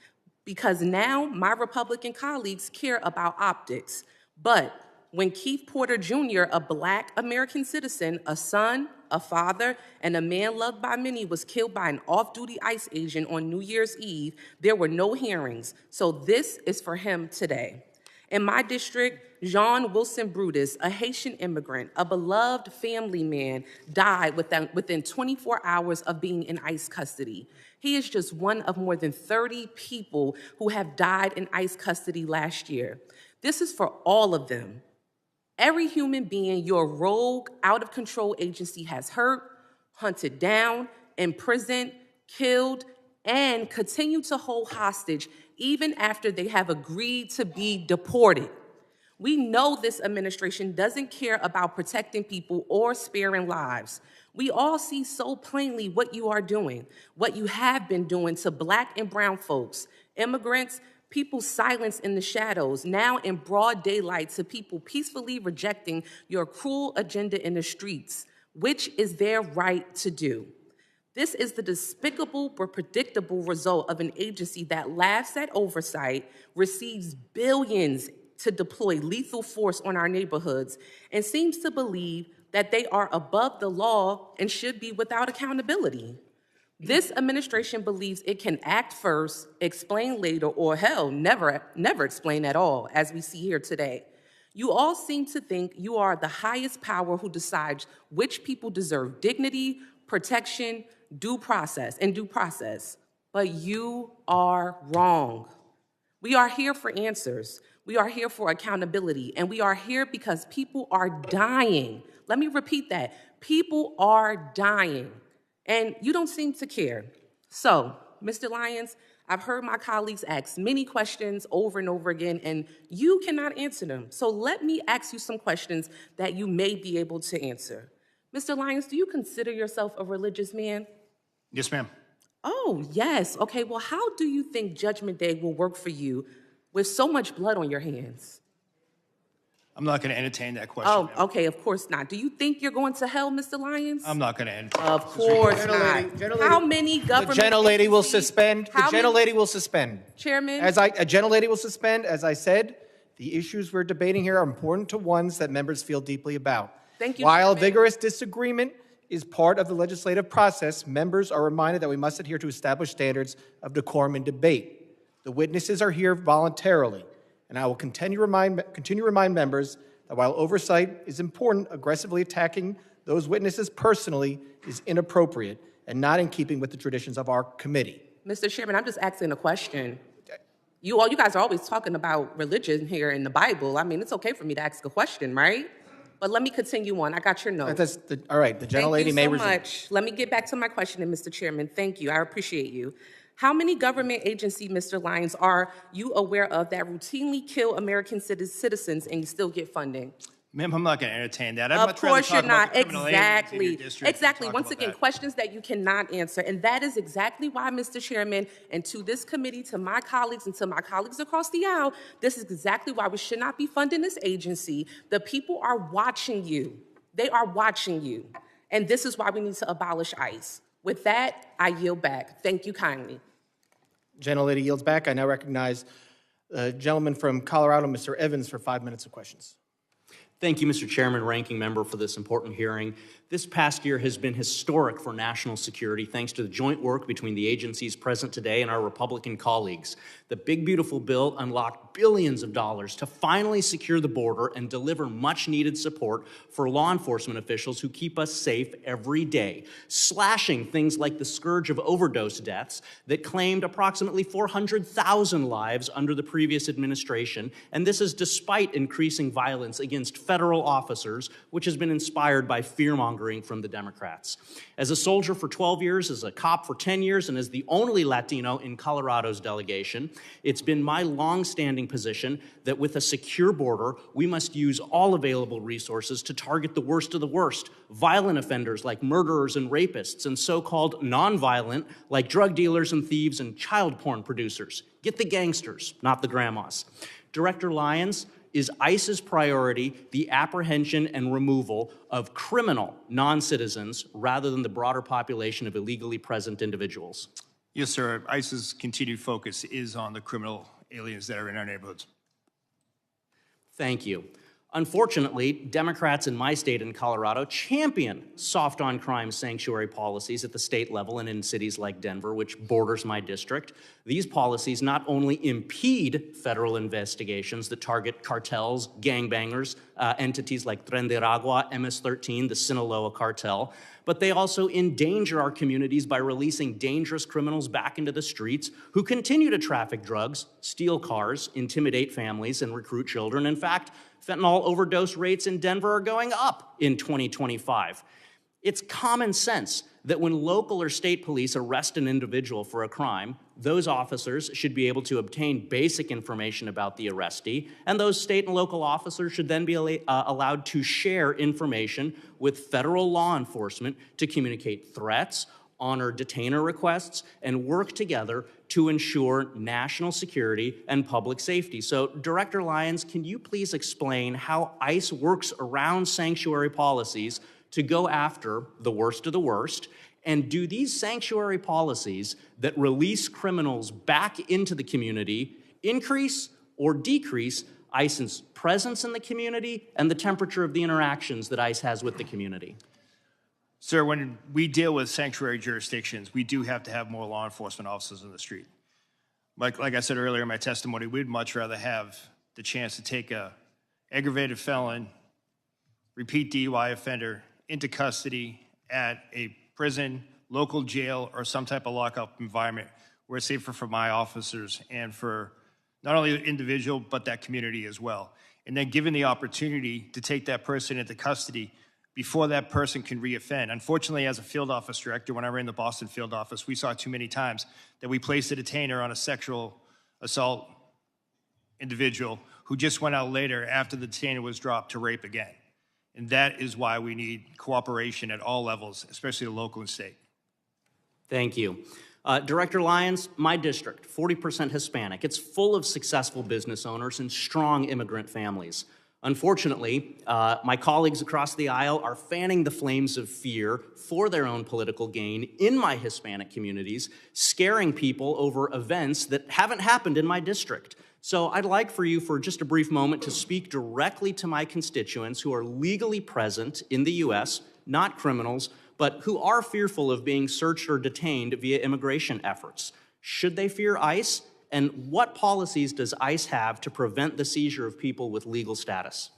Because now my Republican colleagues care about optics. But when Keith Porter Jr., a Black American citizen, a son, a father, and a man loved by many, was killed by an off-duty ICE agent on New Year's Eve, there were no hearings. So this is for him today. In my district, Jean Wilson Brutus, a Haitian immigrant, a beloved family man, died within 24 hours of being in ICE custody. He is just one of more than 30 people who have died in ICE custody last year. This is for all of them. Every human being your rogue, out-of-control agency has hurt, hunted down, imprisoned, killed, and continue to hold hostage even after they have agreed to be deported. We know this administration doesn't care about protecting people or sparing lives. We all see so plainly what you are doing, what you have been doing to Black and brown folks, immigrants, people silenced in the shadows, now in broad daylight to people peacefully rejecting your cruel agenda in the streets, which is their right to do. This is the despicable but predictable result of an agency that laughs at oversight, receives billions to deploy lethal force on our neighborhoods, and seems to believe that they are above the law and should be without accountability. This administration believes it can act first, explain later, or hell, never explain at all, as we see here today. You all seem to think you are the highest power who decides which people deserve dignity, protection, due process, but you are wrong. We are here for answers. We are here for accountability, and we are here because people are dying. Let me repeat that. People are dying. And you don't seem to care. So, Mr. Lyons, I've heard my colleagues ask many questions over and over again, and you cannot answer them. So let me ask you some questions that you may be able to answer. Mr. Lyons, do you consider yourself a religious man? Yes, ma'am. Oh, yes. Okay, well, how do you think Judgment Day will work for you with so much blood on your hands? I'm not going to entertain that question. Oh, ma'am. okay, of course not. Do you think you're going to hell, Mr. Lyons? I'm not going to entertain. Of course not. How many government The gentlelady will agencies- suspend. The How many- gentlelady will suspend. Chairman? A gentlelady will suspend. As I said, the issues we're debating here are important to ones that members feel deeply about. Thank you, While Chairman. vigorous disagreement is part of the legislative process, members are reminded that we must adhere to established standards of decorum and debate. The witnesses are here voluntarily, and I will continue to remind members that while oversight is important, aggressively attacking those witnesses personally is inappropriate and not in keeping with the traditions of our committee. Mr. Chairman, I'm just asking a question. You guys are always talking about religion here in the Bible. I mean, it's okay for me to ask a question, right? But let me continue on. I got your note. All right, the gentlelady may resume. Thank you so much. Let me get back to my question, Mr. Chairman. Thank you. I appreciate you. How many government agencies, Mr. Lyons, are you aware of that routinely kill American citizens and you still get funding? Ma'am, I'm not going to entertain that. Of course you're not. Exactly. Exactly. Once again, questions that you cannot answer. And that is exactly why, Mr. Chairman, and to this committee, to my colleagues, and to my colleagues across the aisle, this is exactly why we should not be funding this agency. The people are watching you. They are watching you. And this is why we need to abolish ICE. With that, I yield back. Thank you kindly. Gentlelady yields back. I now recognize the gentleman from Colorado, Mr. Evans, for 5 minutes of questions. Thank you, Mr. Chairman, Ranking Member, for this important hearing. This past year has been historic for national security thanks to the joint work between the agencies present today and our Republican colleagues. The Big Beautiful Bill unlocked billions of dollars to finally secure the border and deliver much-needed support for law enforcement officials who keep us safe every day, slashing things like the scourge of overdose deaths that claimed approximately 400,000 lives under the previous administration, and this is despite increasing violence against federal officers, which has been inspired by fear-mongering from the Democrats. As a soldier for 12 years, as a cop for 10 years, and as the only Latino in Colorado's delegation, it's been my long-standing position that with a secure border, we must use all available resources to target the worst of the worst, violent offenders like murderers and rapists, and so-called nonviolent like drug dealers and thieves and child porn producers. Get the gangsters, not the grandmas. Director Lyons, is ICE's priority the apprehension and removal of criminal non-citizens rather than the broader population of illegally present individuals? Yes, sir. ICE's continued focus is on the criminal aliens that are in our neighborhoods. Thank you. Unfortunately, Democrats in my state in Colorado champion soft-on-crime sanctuary policies at the state level and in cities like Denver, which borders my district. These policies not only impede federal investigations that target cartels, gangbangers, entities like Tren de Aragua, MS-13, the Sinaloa cartel, but they also endanger our communities by releasing dangerous criminals back into the streets who continue to traffic drugs, steal cars, intimidate families, and recruit children. In fact, fentanyl overdose rates in Denver are going up in 2025. It's common sense that when local or state police arrest an individual for a crime, those officers should be able to obtain basic information about the arrestee, and those state and local officers should then be allowed to share information with federal law enforcement to communicate threats, honor detainer requests, and work together to ensure national security and public safety. So, Director Lyons, can you please explain how ICE works around sanctuary policies to go after the worst of the worst? And do these sanctuary policies that release criminals back into the community increase or decrease ICE's presence in the community and the temperature of the interactions that ICE has with the community? Sir, when we deal with sanctuary jurisdictions, we do have to have more law enforcement officers in the street. Like I said earlier in my testimony, we'd much rather have the chance to take a aggravated felon, repeat DUI offender into custody at a prison, local jail, or some type of lockup environment where it's safer for my officers and for not only the individual, but that community as well. And then given the opportunity to take that person into custody before that person can reoffend. Unfortunately, as a field office director, when I ran the Boston field office, we saw too many times that we placed a detainer on a sexual assault individual who just went out later after the detainer was dropped to rape again. And that is why we need cooperation at all levels, especially the local and state. Thank you. Director Lyons, my district, 40% Hispanic. It's full of successful business owners and strong immigrant families. Unfortunately, my colleagues across the aisle are fanning the flames of fear for their own political gain in my Hispanic communities, scaring people over events that haven't happened in my district. So I'd like for you for just a brief moment to speak directly to my constituents who are legally present in the U.S., not criminals, but who are fearful of being searched or detained via immigration efforts. Should they fear ICE? And what policies does ICE have to prevent the seizure of people with legal status?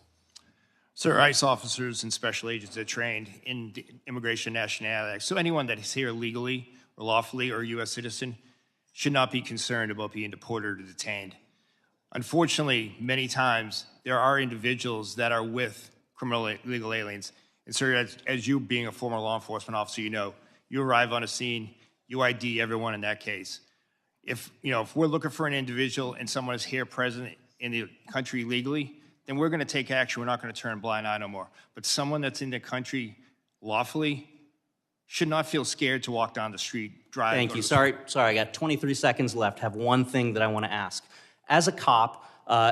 Sir, ICE officers and special agents are trained in the Immigration Nationality Act. So anyone that is here legally or lawfully or a U.S. citizen should not be concerned about being deported or detained. Unfortunately, many times there are individuals that are with criminal illegal aliens. And sir, as you being a former law enforcement officer, you know, you arrive on a scene, you ID everyone in that case. If we're looking for an individual and someone is here present in the country legally, then we're going to take action. We're not going to turn a blind eye no more. But someone that's in the country lawfully should not feel scared to walk down the street, drive. Thank you. Sorry, I got 23 seconds left. I have one thing that I want to ask. As a cop,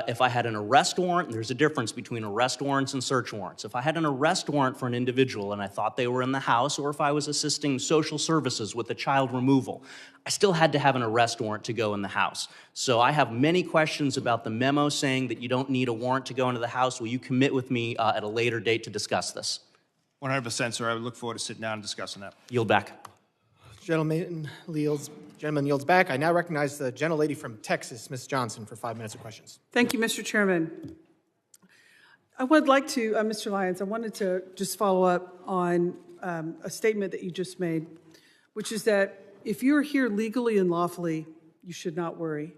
if I had an arrest warrant, and there's a difference between arrest warrants and search warrants. If I had an arrest warrant for an individual and I thought they were in the house, or if I was assisting social services with a child removal, I still had to have an arrest warrant to go in the house. So I have many questions about the memo saying that you don't need a warrant to go into the house. Will you commit with me at a later date to discuss this? 100%, sir. I would look forward to sitting down and discussing that. Yield back. Gentleman yields back. I now recognize the gentlelady from Texas, Ms. Johnson, for 5 minutes of questions. Thank you, Mr. Chairman. I would like to, Mr. Lyons, I wanted to just follow up on a statement that you just made, which is that if you're here legally and lawfully, you should not worry.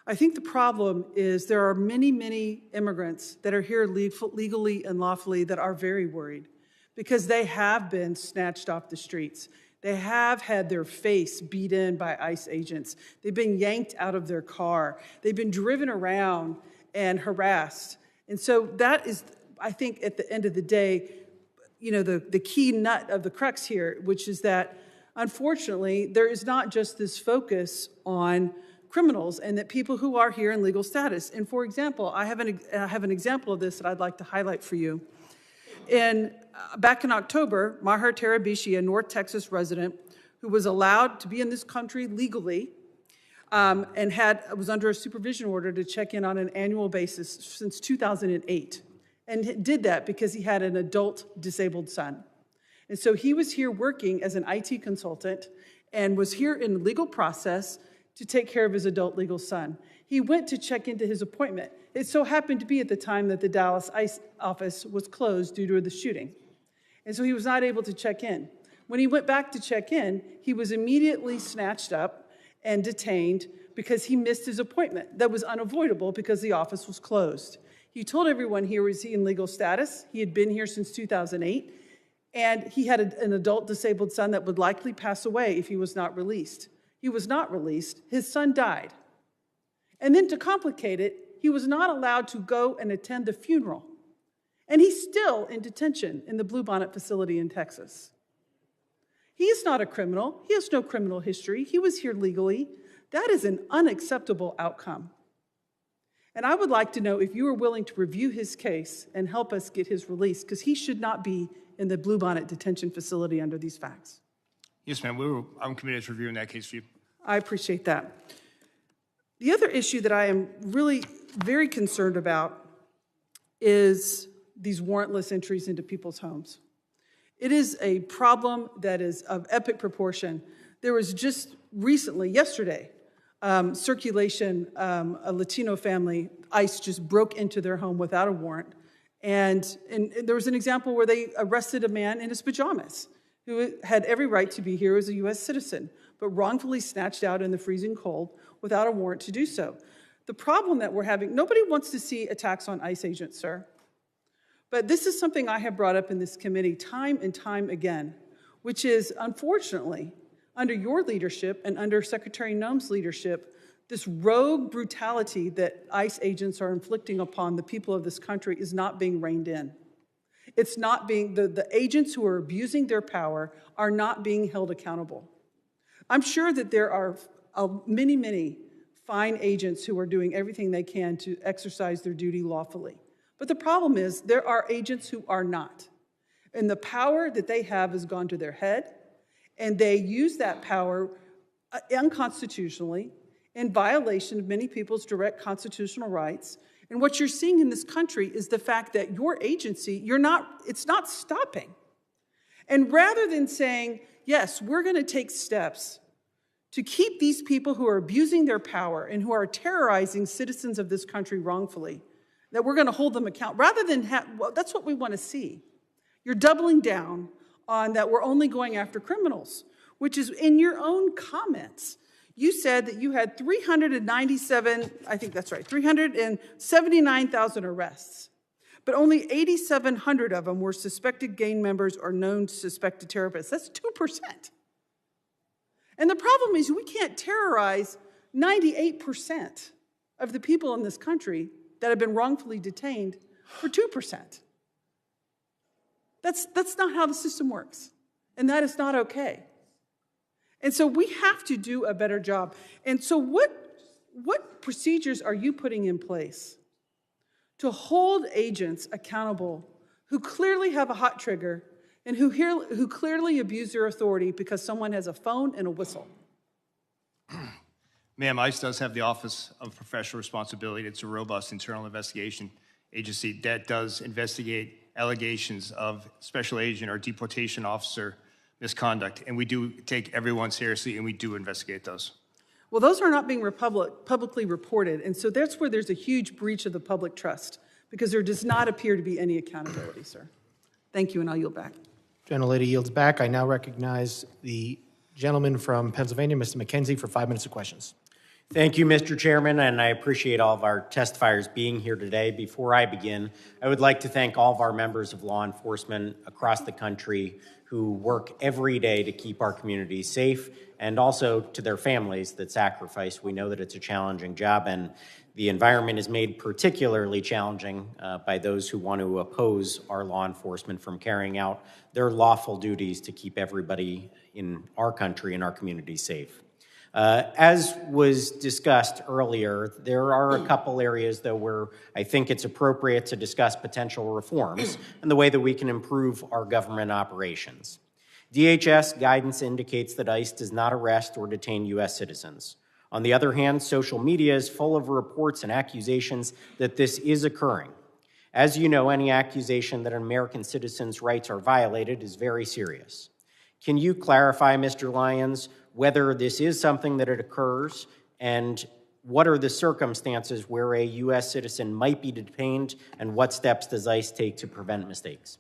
I think the problem is there are many, many immigrants that are here legally and lawfully that are very worried because they have been snatched off the streets. They have had their face beat in by ICE agents. They've been yanked out of their car. They've been driven around and harassed. And so that is, I think, at the end of the day, the key nut of the crux here, which is that, unfortunately, there is not just this focus on criminals and that people who are here in legal status. And for example, I have an example of this that I'd like to highlight for you. Back in October, Maher Tarabishi, a North Texas resident who was allowed to be in this country legally and was under a supervision order to check in on an annual basis since 2008, and did that because he had an adult disabled son. And so he was here working as an IT consultant and was here in the legal process to take care of his adult legal son. He went to check into his appointment. It so happened to be at the time that the Dallas ICE office was closed due to the shooting. And so he was not able to check in. When he went back to check in, he was immediately snatched up and detained because he missed his appointment. That was unavoidable because the office was closed. He told everyone here was he in legal status. He had been here since 2008. And he had an adult disabled son that would likely pass away if he was not released. He was not released. His son died. And then to complicate it, he was not allowed to go and attend the funeral. And he's still in detention in the Bluebonnet facility in Texas. He is not a criminal. He has no criminal history. He was here legally. That is an unacceptable outcome. And I would like to know if you are willing to review his case and help us get his release, because he should not be in the Bluebonnet detention facility under these facts. Yes, ma'am. I'm committed to reviewing that case for you. I appreciate that. The other issue that I am really very concerned about is these warrantless entries into people's homes. It is a problem that is of epic proportion. There was just recently, yesterday, circulation, a Latino family, ICE just broke into their home without a warrant. And there was an example where they arrested a man in his pajamas who had every right to be here as a U.S. citizen, but wrongfully snatched out in the freezing cold without a warrant to do so. The problem that we're having, nobody wants to see attacks on ICE agents, sir. But this is something I have brought up in this committee time and time again, which is, unfortunately, under your leadership and under Secretary Noem's leadership, this rogue brutality that ICE agents are inflicting upon the people of this country is not being reined in. It's not being, the agents who are abusing their power are not being held accountable. I'm sure that there are many, many fine agents who are doing everything they can to exercise their duty lawfully. But the problem is there are agents who are not. And the power that they have has gone to their head, and they use that power unconstitutionally in violation of many people's direct constitutional rights. And what you're seeing in this country is the fact that your agency, it's not stopping. And rather than saying, yes, we're going to take steps to keep these people who are abusing their power and who are terrorizing citizens of this country wrongfully, that we're going to hold them accountable, rather than well, that's what we want to see. You're doubling down on that we're only going after criminals, which is in your own comments. You said that you had 397, I think that's right, 379,000 arrests, but only 8,700 of them were suspected gang members or known suspected terrorists. That's 2%. And the problem is we can't terrorize 98% of the people in this country that have been wrongfully detained for 2%. That's not how the system works, and that is not okay. And so we have to do a better job. And so what procedures are you putting in place to hold agents accountable who clearly have a hot trigger and who clearly abuse their authority because someone has a phone and a whistle? Ma'am, ICE does have the Office of Professional Responsibility. It's a robust internal investigation agency that does investigate allegations of special agent or deportation officer misconduct, and we do take everyone seriously, and we do investigate those. Well, those are not being publicly reported, and so that's where there's a huge breach of the public trust, because there does not appear to be any accountability, sir. Thank you, and I'll yield back. Gentlelady yields back. I now recognize the gentleman from Pennsylvania, Mr. McKenzie, for 5 minutes of questions. Thank you, Mr. Chairman, and I appreciate all of our testifiers being here today. Before I begin, I would like to thank all of our members of law enforcement across the country who work every day to keep our communities safe, and also to their families that sacrifice. We know that it's a challenging job, and the environment is made particularly challenging by those who want to oppose our law enforcement from carrying out their lawful duties to keep everybody in our country and our communities safe. As was discussed earlier, there are a couple areas, though, where I think it's appropriate to discuss potential reforms and the way that we can improve our government operations. DHS guidance indicates that ICE does not arrest or detain U.S. citizens. On the other hand, social media is full of reports and accusations that this is occurring. As you know, any accusation that an American citizen's rights are violated is very serious. Can you clarify, Mr. Lyons, whether this is something that it occurs, and what are the circumstances where a U.S. citizen might be detained, and what steps does ICE take to prevent mistakes?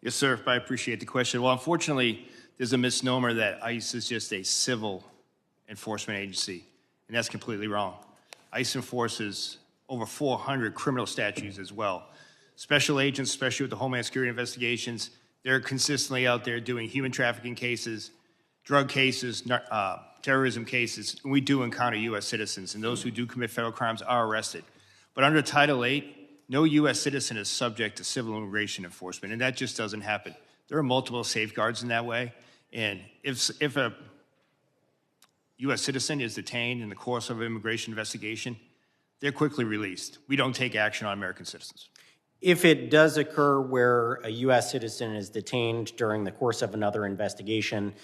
Yes, sir. I appreciate the question. Well, unfortunately, there's a misnomer that ICE is just a civil enforcement agency, and that's completely wrong. ICE enforces over 400 criminal statutes as well. Special agents, especially with the Homeland Security investigations, They're consistently out there doing human trafficking cases, drug cases, terrorism cases. And we do encounter U.S. citizens, and those who do commit federal crimes are arrested. But under Title VIII, no U.S. citizen is subject to civil immigration enforcement, and that just doesn't happen. There are multiple safeguards in that way, and if a U.S. citizen is detained in the course of an immigration investigation, they're quickly released. We don't take action on American citizens. If it does occur where a U.S. citizen is detained during the course of another investigation,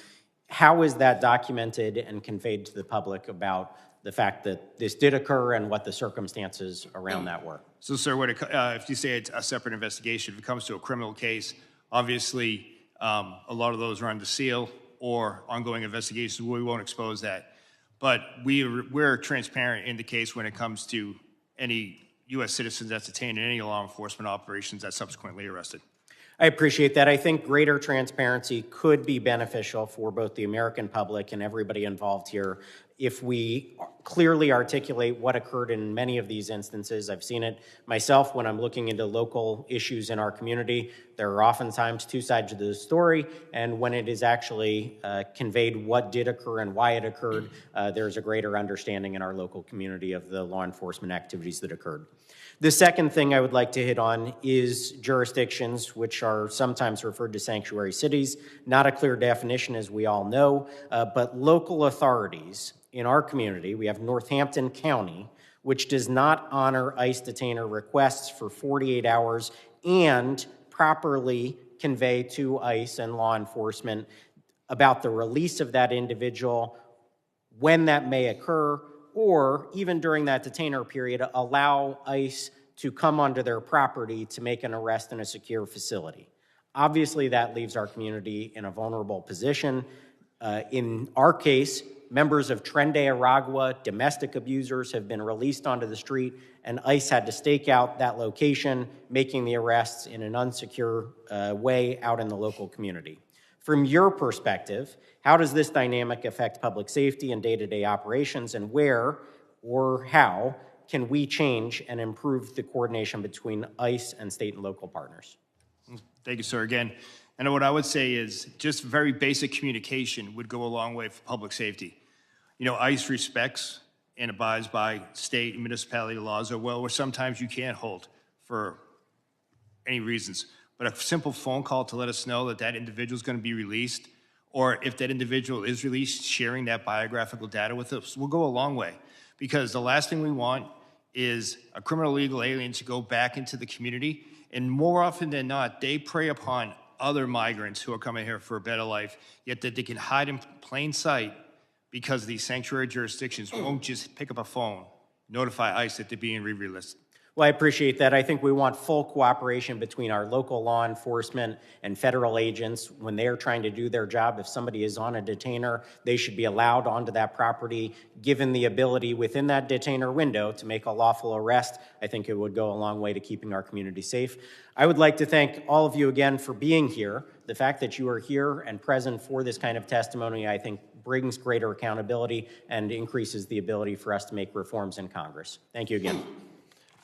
how is that documented and conveyed to the public about the fact that this did occur and what the circumstances around that were? So, sir, if you say it's a separate investigation, if it comes to a criminal case, obviously a lot of those are under seal or ongoing investigations. We won't expose that. But we're transparent in the case when it comes to any U.S. citizens that's detained in any law enforcement operations that's subsequently arrested. I appreciate that. I think greater transparency could be beneficial for both the American public and everybody involved here if we clearly articulate what occurred in many of these instances. I've seen it myself when I'm looking into local issues in our community. There are oftentimes two sides to the story, and when it is actually conveyed what did occur and why it occurred, there's a greater understanding in our local community of the law enforcement activities that occurred. The second thing I would like to hit on is jurisdictions, which are sometimes referred to sanctuary cities. Not a clear definition, as we all know, but local authorities in our community. We have Northampton County, which does not honor ICE detainer requests for 48 hours and properly convey to ICE and law enforcement about the release of that individual, when that may occur, or even during that detainer period, allow ICE to come onto their property to make an arrest in a secure facility. Obviously, that leaves our community in a vulnerable position. In our case, members of Tren de Aragua, domestic abusers, have been released onto the street, and ICE had to stake out that location, making the arrests in an unsecure way out in the local community. From your perspective, how does this dynamic affect public safety and day-to-day operations, and where or how can we change and improve the coordination between ICE and state and local partners? Thank you, sir, again. And what I would say is just very basic communication would go a long way for public safety. You know, ICE respects and abides by state and municipality laws where sometimes you can't hold for any reasons. But a simple phone call to let us know that that individual is going to be released, or if that individual is released, sharing that biographical data with us will go a long way. Because the last thing we want is a criminal illegal alien to go back into the community, and more often than not, they prey upon other migrants who are coming here for a better life, yet that they can hide in plain sight because these sanctuary jurisdictions won't just pick up a phone, notify ICE that they're being re-released. Well, I appreciate that. I think we want full cooperation between our local law enforcement and federal agents when they are trying to do their job. If somebody is on a detainer, they should be allowed onto that property, given the ability within that detainer window to make a lawful arrest. I think it would go a long way to keeping our community safe. I would like to thank all of you again for being here. The fact that you are here and present for this kind of testimony, I think, brings greater accountability and increases the ability for us to make reforms in Congress. Thank you again.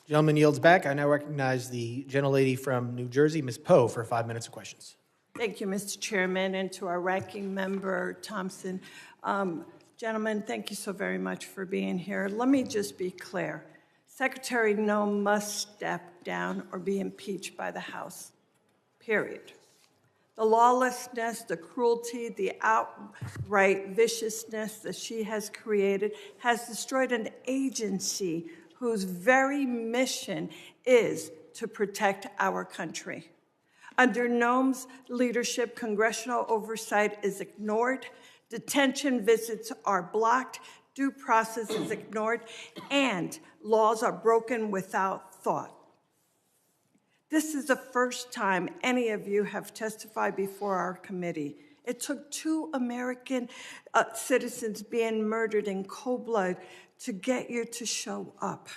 Gentleman yields back. I now recognize the gentlelady from New Jersey, Ms. Poe, for 5 minutes of questions. Thank you, Mr. Chairman, and to our ranking member, Thompson. Gentlemen, thank you so very much for being here. Let me just be clear. Secretary Noem must step down or be impeached by the House, period. The lawlessness, the cruelty, the outright viciousness that she has created has destroyed an agency whose very mission is to protect our country. Under Noem's leadership, congressional oversight is ignored, detention visits are blocked, due process is ignored, and laws are broken without thought. This is the first time any of you have testified before our committee. It took 2 American citizens being murdered in cold blood to get you to show up.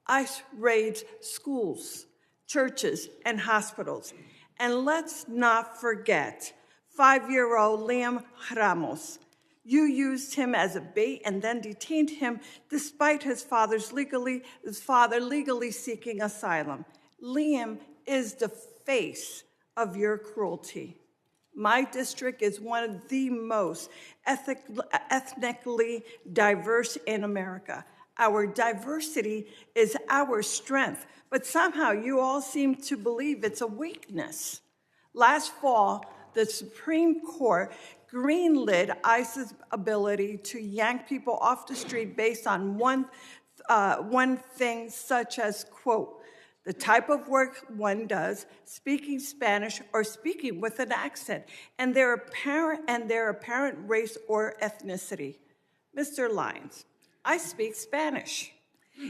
ICE raids schools, churches, and hospitals. And let's not forget 5-year-old Liam Ramos. You used him as a bait and then detained him despite his father legally seeking asylum. Liam is the face of your cruelty. My district is one of the most ethnically diverse in America. Our diversity is our strength, but somehow you all seem to believe it's a weakness. Last fall, the Supreme Court greenlit ICE's ability to yank people off the street based on one thing, such as, quote, the type of work one does, speaking Spanish or speaking with an accent, and their apparent race or ethnicity. Mr. Lyons, I speak Spanish.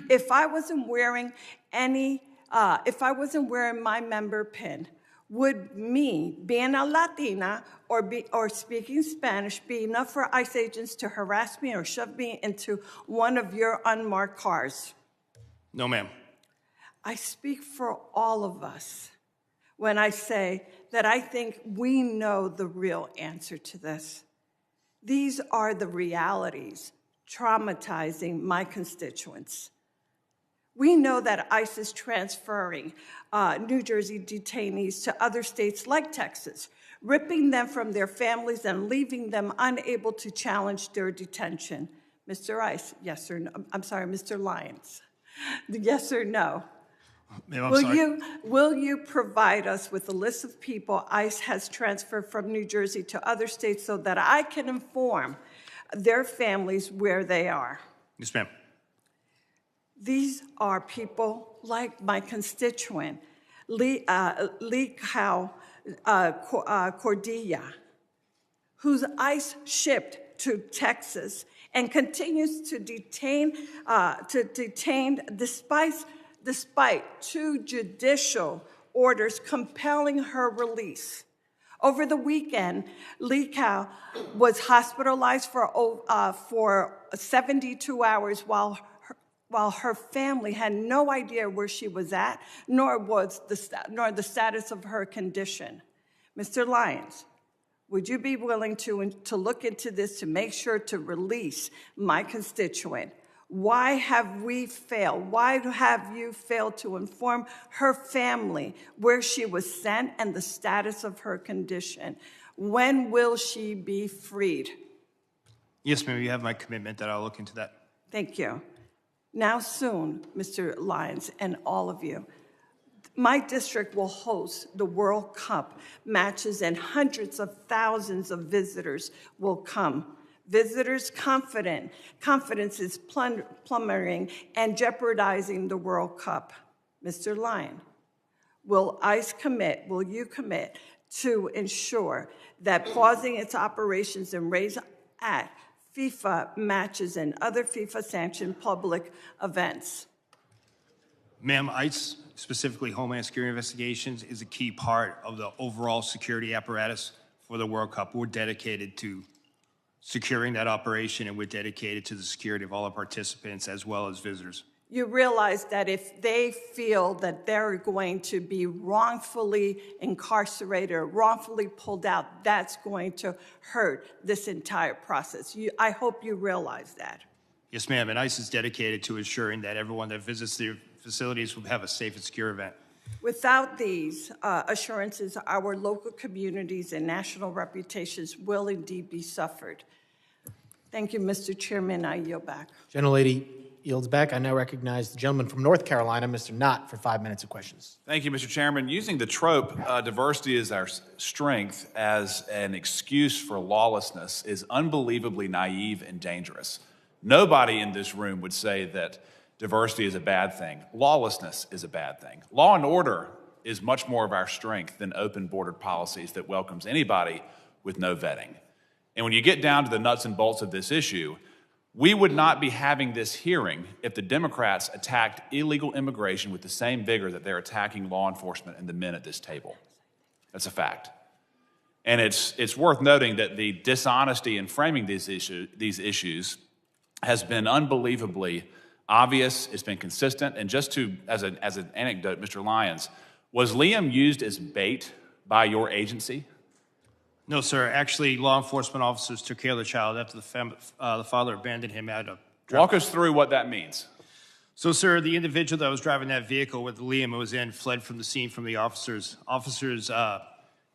If I wasn't wearing my member pin, would me being a Latina or speaking Spanish be enough for ICE agents to harass me or shove me into one of your unmarked cars? No, ma'am. I speak for all of us when I say that I think we know the real answer to this. These are the realities traumatizing my constituents. We know that ICE is transferring New Jersey detainees to other states like Texas, ripping them from their families and leaving them unable to challenge their detention. Mr. ICE, yes or no? I'm sorry, Mr. Lyons. Yes or no? Will you provide us with a list of people ICE has transferred from New Jersey to other states so that I can inform their families where they are? Yes, ma'am. These are people like my constituent, Lee Cordilla, whose ICE shipped to Texas and continues to detain despite two judicial orders compelling her release. Over the weekend, Lee Cow was hospitalized for 72 hours while her family had no idea where she was at, nor the status of her condition. Mr. Lyons, would you be willing to look into this to make sure to release my constituent? Why have we failed? Why have you failed to inform her family where she was sent and the status of her condition? When will she be freed? Yes, ma'am, you have my commitment that I'll look into that. Thank you. Now soon, Mr. Lyons and all of you, my district will host the World Cup matches and hundreds of thousands of visitors will come. Visitors' confidence is plummeting and jeopardizing the World Cup. Mr. Lyon, will you commit to ensure that pausing its operations and raise at FIFA matches and other FIFA-sanctioned public events? Ma'am, ICE, specifically Homeland Security Investigations, is a key part of the overall security apparatus for the World Cup. We're dedicated to securing that operation, and we're dedicated to the security of all our participants as well as visitors. You realize that if they feel that they're going to be wrongfully incarcerated or wrongfully pulled out, that's going to hurt this entire process. I hope you realize that. Yes, ma'am, and ICE is dedicated to ensuring that everyone that visits their facilities will have a safe and secure event. Without these assurances, our local communities and national reputations will indeed be suffered. Thank you, Mr. Chairman. I yield back. Gentlelady yields back. I now recognize the gentleman from North Carolina, Mr. Knott, for 5 minutes of questions. Thank you, Mr. Chairman. Using the trope, diversity is our strength as an excuse for lawlessness is unbelievably naive and dangerous. Nobody in this room would say that diversity is a bad thing. Lawlessness is a bad thing. Law and order is much more of our strength than open-bordered policies that welcomes anybody with no vetting. And when you get down to the nuts and bolts of this issue, we would not be having this hearing if the Democrats attacked illegal immigration with the same vigor that they're attacking law enforcement and the men at this table. That's a fact. And it's worth noting that the dishonesty in framing these issues has been unbelievably obvious, it's been consistent, and just as an anecdote, Mr. Lyons, was Liam used as bait by your agency? No, sir. Actually, law enforcement officers took care of the child after the father abandoned him at a... Walk us through what that means. So, sir, the individual that was driving that vehicle with Liam was in fled from the scene from the officers. Officers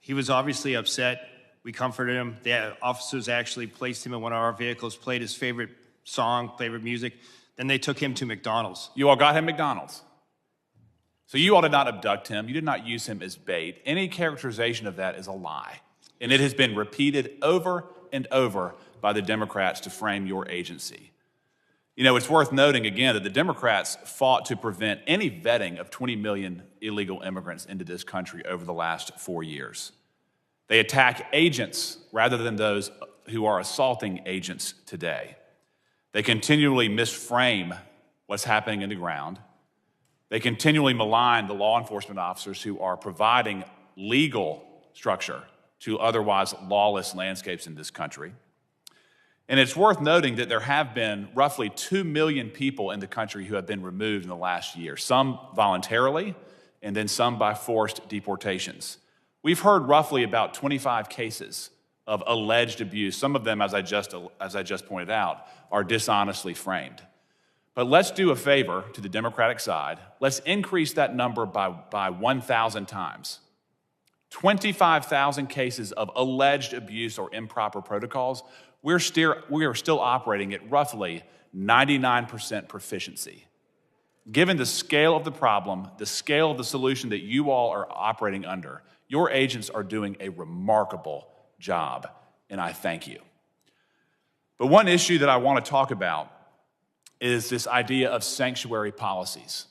He was obviously upset. We comforted him. The officers actually placed him in one of our vehicles, played his favorite song, favorite music. Then they took him to McDonald's. You all got him McDonald's. So you all did not abduct him. You did not use him as bait. Any characterization of that is a lie. And it has been repeated over and over by the Democrats to frame your agency. You know, it's worth noting again that the Democrats fought to prevent any vetting of 20 million illegal immigrants into this country over the last 4 years. They attack agents rather than those who are assaulting agents today. They continually misframe what's happening in the ground. They continually malign the law enforcement officers who are providing legal structure to otherwise lawless landscapes in this country. And it's worth noting that there have been roughly 2 million people in the country who have been removed in the last year, some voluntarily and then some by forced deportations. We've heard roughly about 25 cases of alleged abuse. Some of them, as I just pointed out, are dishonestly framed. But let's do a favor to the Democratic side. Let's increase that number by 1,000 times. 25,000 cases of alleged abuse or improper protocols. We are still operating at roughly 99% proficiency. Given the scale of the problem, the scale of the solution that you all are operating under, your agents are doing a remarkable job, and I thank you. But one issue that I want to talk about is this idea of sanctuary policies.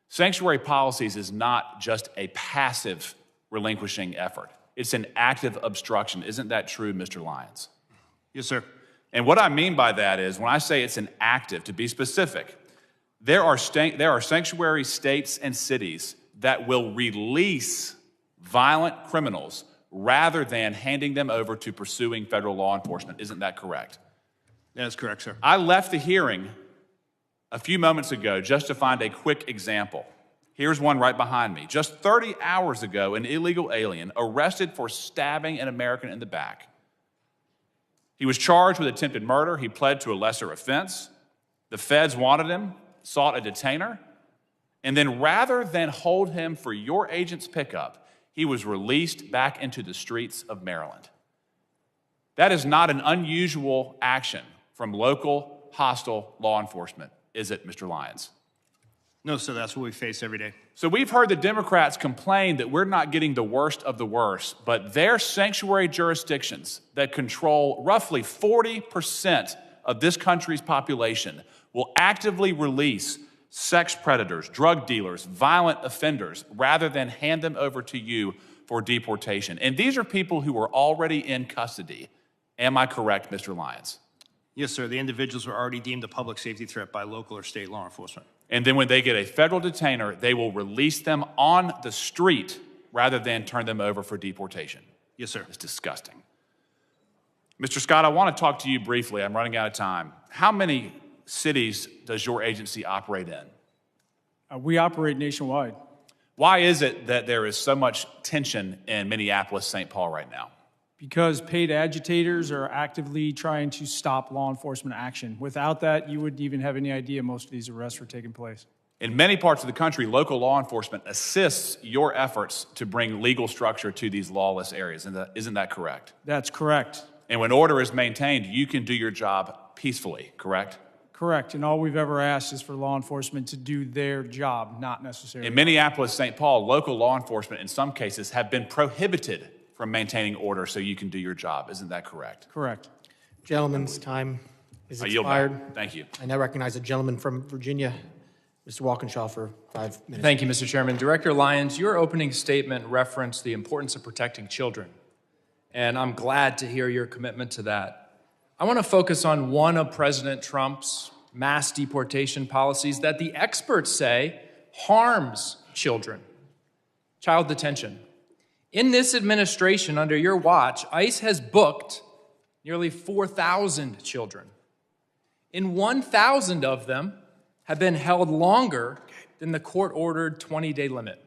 Sanctuary policies is not just a passive relinquishing effort. It's an active obstruction. Isn't that true, Mr. Lyons? Yes, sir. And what I mean by that is, when I say it's an active, to be specific, there are sanctuary states and cities that will release violent criminals rather than handing them over to pursuing federal law enforcement. Isn't that correct? That is correct, sir. I left the hearing a few moments ago just to find a quick example. Here's one right behind me. Just 30 hours ago, an illegal alien arrested for stabbing an American in the back. He was charged with attempted murder. He pled to a lesser offense. The feds wanted him, sought a detainer, and then rather than hold him for your agent's pickup, he was released back into the streets of Maryland. That is not an unusual action from local hostile law enforcement, is it, Mr. Lyons? No, sir, that's what we face every day. So we've heard the Democrats complain that we're not getting the worst of the worst, but their sanctuary jurisdictions that control roughly 40% of this country's population will actively release sex predators, drug dealers, violent offenders, rather than hand them over to you for deportation. And these are people who are already in custody. Am I correct, Mr. Lyons? Yes, sir. The individuals were already deemed a public safety threat by local or state law enforcement. And then when they get a federal detainer, they will release them on the street rather than turn them over for deportation. Yes, sir. It's disgusting. Mr. Scott, I want to talk to you briefly. I'm running out of time. How many cities does your agency operate in? We operate nationwide. Why is it that there is so much tension in Minneapolis, St. Paul right now? Because paid agitators are actively trying to stop law enforcement action. Without that, you wouldn't even have any idea most of these arrests were taking place. In many parts of the country, local law enforcement assists your efforts to bring legal structure to these lawless areas. Isn't that correct? That's correct. And when order is maintained, you can do your job peacefully, correct? Correct. And all we've ever asked is for law enforcement to do their job, not necessarily. In Minneapolis, St. Paul, local law enforcement in some cases have been prohibited from maintaining order so you can do your job. Isn't that correct? Correct. Gentleman's time is I yield expired. back. Thank you. I now recognize a gentleman from Virginia, Mr. Walkinshaw, for 5 minutes. Thank you, Mr. Chairman. Director Lyons, your opening statement referenced the importance of protecting children, and I'm glad to hear your commitment to that. I want to focus on one of President Trump's mass deportation policies that the experts say harms children: child detention. In this administration, under your watch, ICE has booked nearly 4,000 children. And 1,000 of them have been held longer than the court-ordered 20-day limit.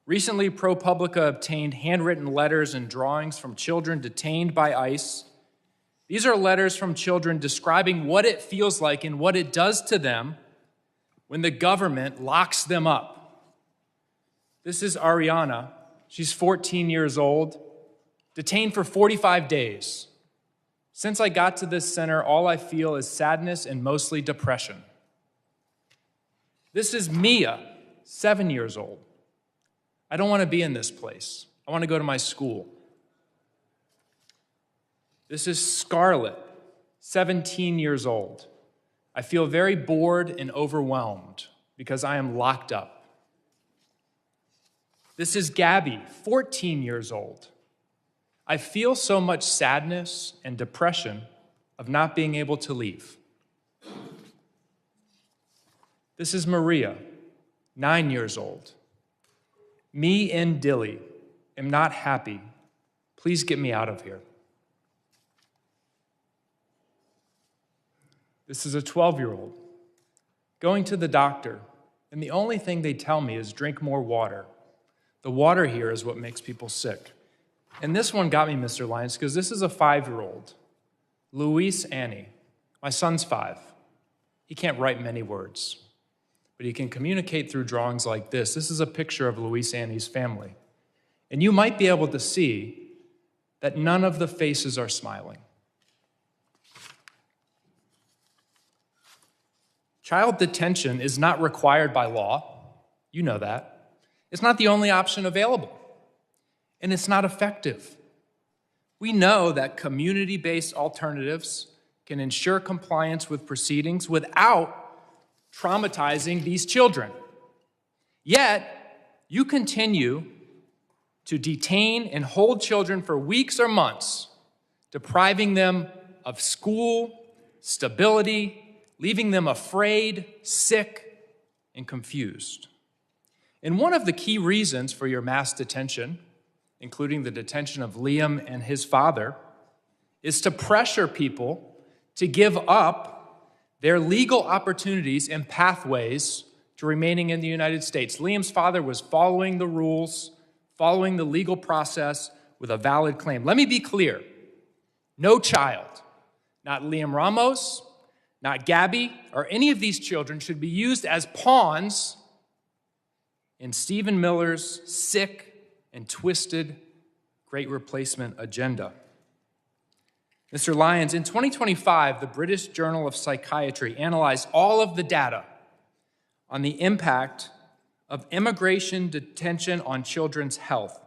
Recently, ProPublica obtained handwritten letters and drawings from children detained by ICE. These are letters from children describing what it feels like and what it does to them when the government locks them up. This is Ariana. She's 14 years old. detained for 45 days. Since I got to this center, all I feel is sadness and mostly depression. This is Mia, 7 years old. I don't want to be in this place. I want to go to my school. This is Scarlett, 17 years old. I feel very bored and overwhelmed because I am locked up. This is Gabby, 14 years old. I feel so much sadness and depression of not being able to leave. This is Maria, 9 years old. Me and Dilly am not happy. Please get me out of here. This is a 12-year-old going to the doctor, and the only thing they tell me is drink more water. The water here is what makes people sick. And this one got me, Mr. Lyons, because this is a 5-year-old, Luis Annie. My son's 5. He can't write many words, but he can communicate through drawings like this. This is a picture of Luis Annie's family. And you might be able to see that none of the faces are smiling. Child detention is not required by law. You know that. It's not the only option available. And it's not effective. We know that community-based alternatives can ensure compliance with proceedings without traumatizing these children. Yet, you continue to detain and hold children for weeks or months, depriving them of school, stability, leaving them afraid, sick, and confused. And one of the key reasons for your mass detention, including the detention of Liam and his father, is to pressure people to give up their legal opportunities and pathways to remaining in the United States. Liam's father was following the rules, following the legal process with a valid claim. Let me be clear. No child, not Liam Ramos, not Gabby, or any of these children should be used as pawns in Stephen Miller's sick and twisted Great Replacement agenda. Mr. Lyons, in 2025, the British Journal of Psychiatry analyzed all of the data on the impact of immigration detention on children's health.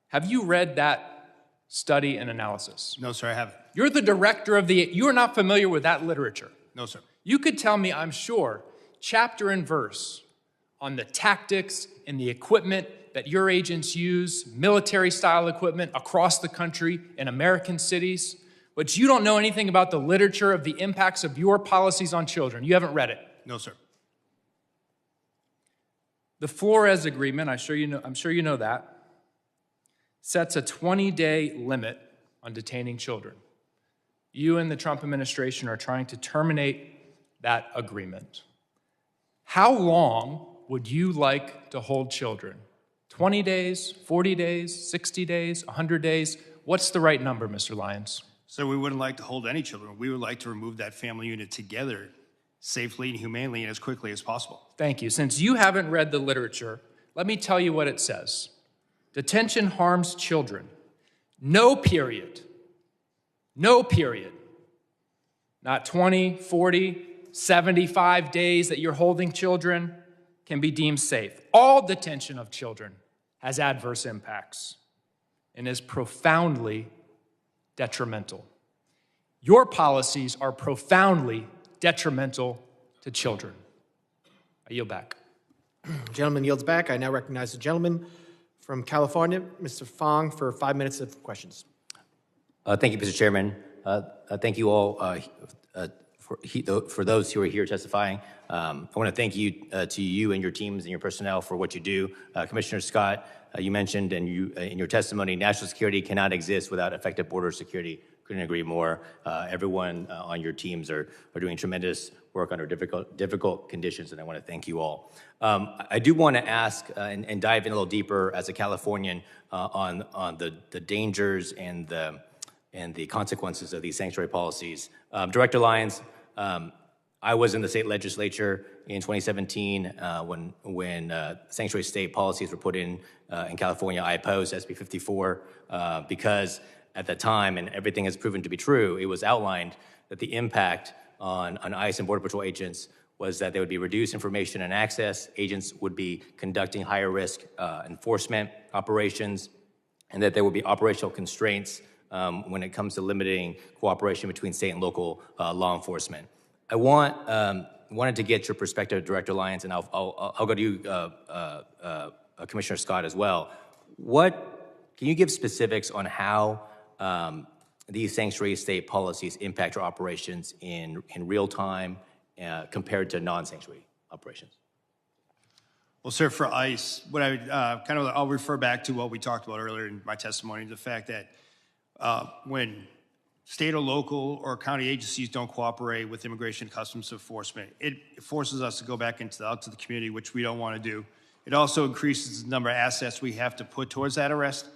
Have you read that study and analysis? No, sir, I haven't. You're the director of you are not familiar with that literature. No, sir. You could tell me, I'm sure, chapter and verse on the tactics and the equipment that your agents use, military-style equipment across the country in American cities, but you don't know anything about the literature of the impacts of your policies on children. You haven't read it. No, sir. The Flores Agreement, I'm sure you know that, sets a 20-day limit on detaining children. You and the Trump administration are trying to terminate that agreement. How long would you like to hold children? 20 days, 40 days, 60 days, 100 days? What's the right number, Mr. Lyons? So we wouldn't like to hold any children. We would like to remove that family unit together safely and humanely and as quickly as possible. Thank you. Since you haven't read the literature, let me tell you what it says. Detention harms children. No period. No period. Not 20, 40, 75 days that you're holding children can be deemed safe. All detention of children has adverse impacts and is profoundly detrimental. Your policies are profoundly detrimental to children. I yield back. Gentleman yields back. I now recognize the gentleman from California, Mr. Fong, for 5 minutes of questions. Thank you, Mr. Chairman. Thank you all for those who are here testifying. I want to thank you to you and your teams and your personnel for what you do. Commissioner Scott, you mentioned in your testimony, national security cannot exist without effective border security. Couldn't agree more. Everyone on your teams are doing tremendous work under difficult conditions, and I want to thank you all. I do want to ask and dive in a little deeper as a Californian on the dangers and the consequences of these sanctuary policies. Director Lyons, I was in the state legislature in 2017 when sanctuary state policies were put in California. I opposed SB 54 because at the time, and everything has proven to be true, it was outlined that the impact on ICE and Border Patrol agents was that there would be reduced information and access, agents would be conducting higher risk enforcement operations, and that there would be operational constraints when it comes to limiting cooperation between state and local law enforcement. I wanted to get your perspective, Director Lyons, and I'll go to you, Commissioner Scott, as well. Can you give specifics on how these sanctuary state policies impact your operations in real time compared to non-sanctuary operations? Well, sir, for ICE, what I would I'll refer back to what we talked about earlier in my testimony, the fact that when state or local or county agencies don't cooperate with Immigration and Customs Enforcement, it forces us to go back out to the community, which we don't want to do. It also increases the number of assets we have to put towards that arrest.